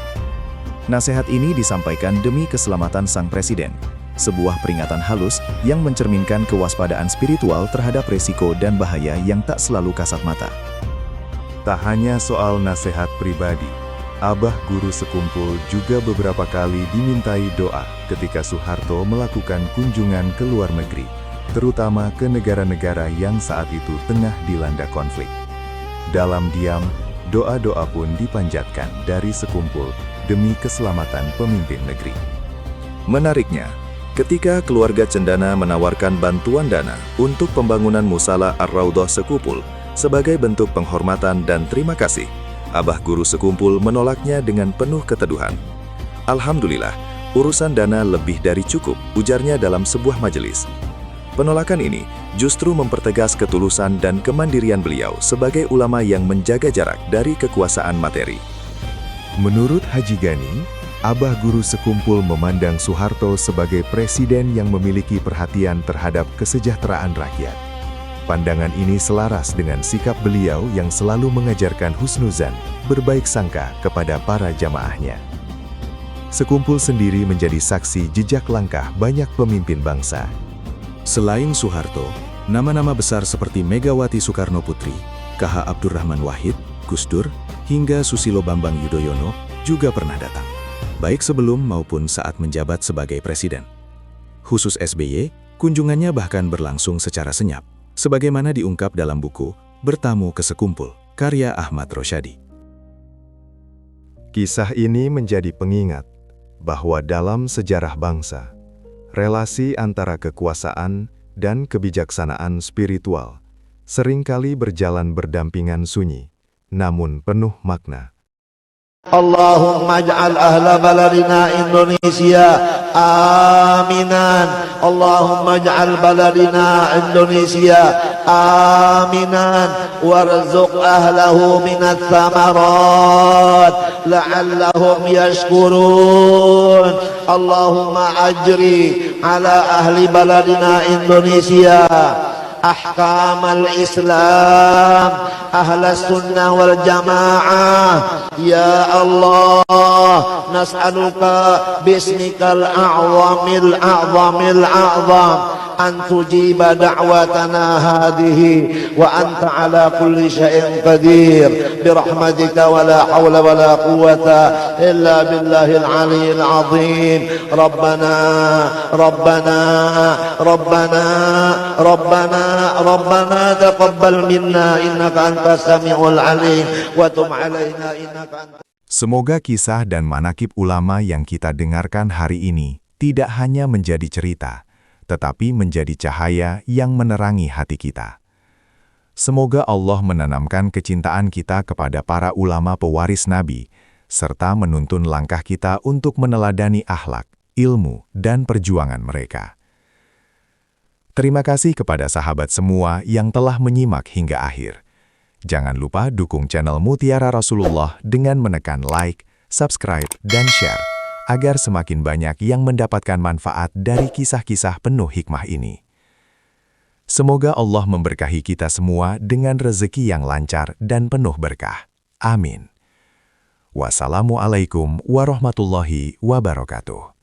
Nasihat ini disampaikan demi keselamatan sang presiden, sebuah peringatan halus yang mencerminkan kewaspadaan spiritual terhadap resiko dan bahaya yang tak selalu kasat mata.
Tak hanya soal nasihat pribadi, Abah Guru Sekumpul juga beberapa kali dimintai doa ketika Soeharto melakukan kunjungan ke luar negeri, terutama ke negara-negara yang saat itu tengah dilanda konflik. Dalam diam, doa-doa pun dipanjatkan dari Sekumpul demi keselamatan pemimpin negeri.
Menariknya, ketika keluarga Cendana menawarkan bantuan dana untuk pembangunan Musala Ar-Raudhah Sekumpul sebagai bentuk penghormatan dan terima kasih, Abah Guru Sekumpul menolaknya dengan penuh keteduhan. Alhamdulillah, urusan dana lebih dari cukup, ujarnya dalam sebuah majelis. Penolakan ini justru mempertegas ketulusan dan kemandirian beliau sebagai ulama yang menjaga jarak dari kekuasaan materi.
Menurut Haji Ghani, Abah Guru Sekumpul memandang Soeharto sebagai presiden yang memiliki perhatian terhadap kesejahteraan rakyat. Pandangan ini selaras dengan sikap beliau yang selalu mengajarkan husnuzan, berbaik sangka kepada para jamaahnya. Sekumpul sendiri menjadi saksi jejak langkah banyak pemimpin bangsa.
Selain Soeharto, nama-nama besar seperti Megawati Soekarno Putri, KH Abdurrahman Wahid, Gus Dur, hingga Susilo Bambang Yudhoyono juga pernah datang, baik sebelum maupun saat menjabat sebagai presiden. Khusus SBY, kunjungannya bahkan berlangsung secara senyap, sebagaimana diungkap dalam buku Bertamu ke Sekumpul, karya Ahmad Rosyadi.
Kisah ini menjadi pengingat bahwa dalam sejarah bangsa, relasi antara kekuasaan dan kebijaksanaan spiritual seringkali berjalan berdampingan sunyi, namun penuh makna.
Allahumma ij'al ahla baladina Indonesia aminan. Allahumma ij'al baladina Indonesia aminan warzuq ahlahu minat thamarat la'allahum yashkurun. Allahumma ajri ala ahli baladina Indonesia أحكام الإسلام أهل السنة والجماعة يا الله نسألك باسمك الأعظم الأعظم الأعظم أن تجيب دعوتنا هذه وأنت على كل شيء قدير برحمتك ولا حول ولا قوة إلا بالله العلي العظيم ربنا ربنا ربنا ربنا ربنا تقبل منا إنك أنت السميع العليم وتب علينا إنك أنت.
Semoga kisah dan manakib ulama yang kita dengarkan hari ini tidak hanya menjadi cerita, tetapi menjadi cahaya yang menerangi hati kita. Semoga Allah menanamkan kecintaan kita kepada para ulama pewaris Nabi, serta menuntun langkah kita untuk meneladani akhlak, ilmu, dan perjuangan mereka. Terima kasih kepada sahabat semua yang telah menyimak hingga akhir. Jangan lupa dukung channel Mutiara Rasulullah dengan menekan like, subscribe, dan share, agar semakin banyak yang mendapatkan manfaat dari kisah-kisah penuh hikmah ini. Semoga Allah memberkahi kita semua dengan rezeki yang lancar dan penuh berkah. Amin.
Wassalamualaikum warahmatullahi wabarakatuh.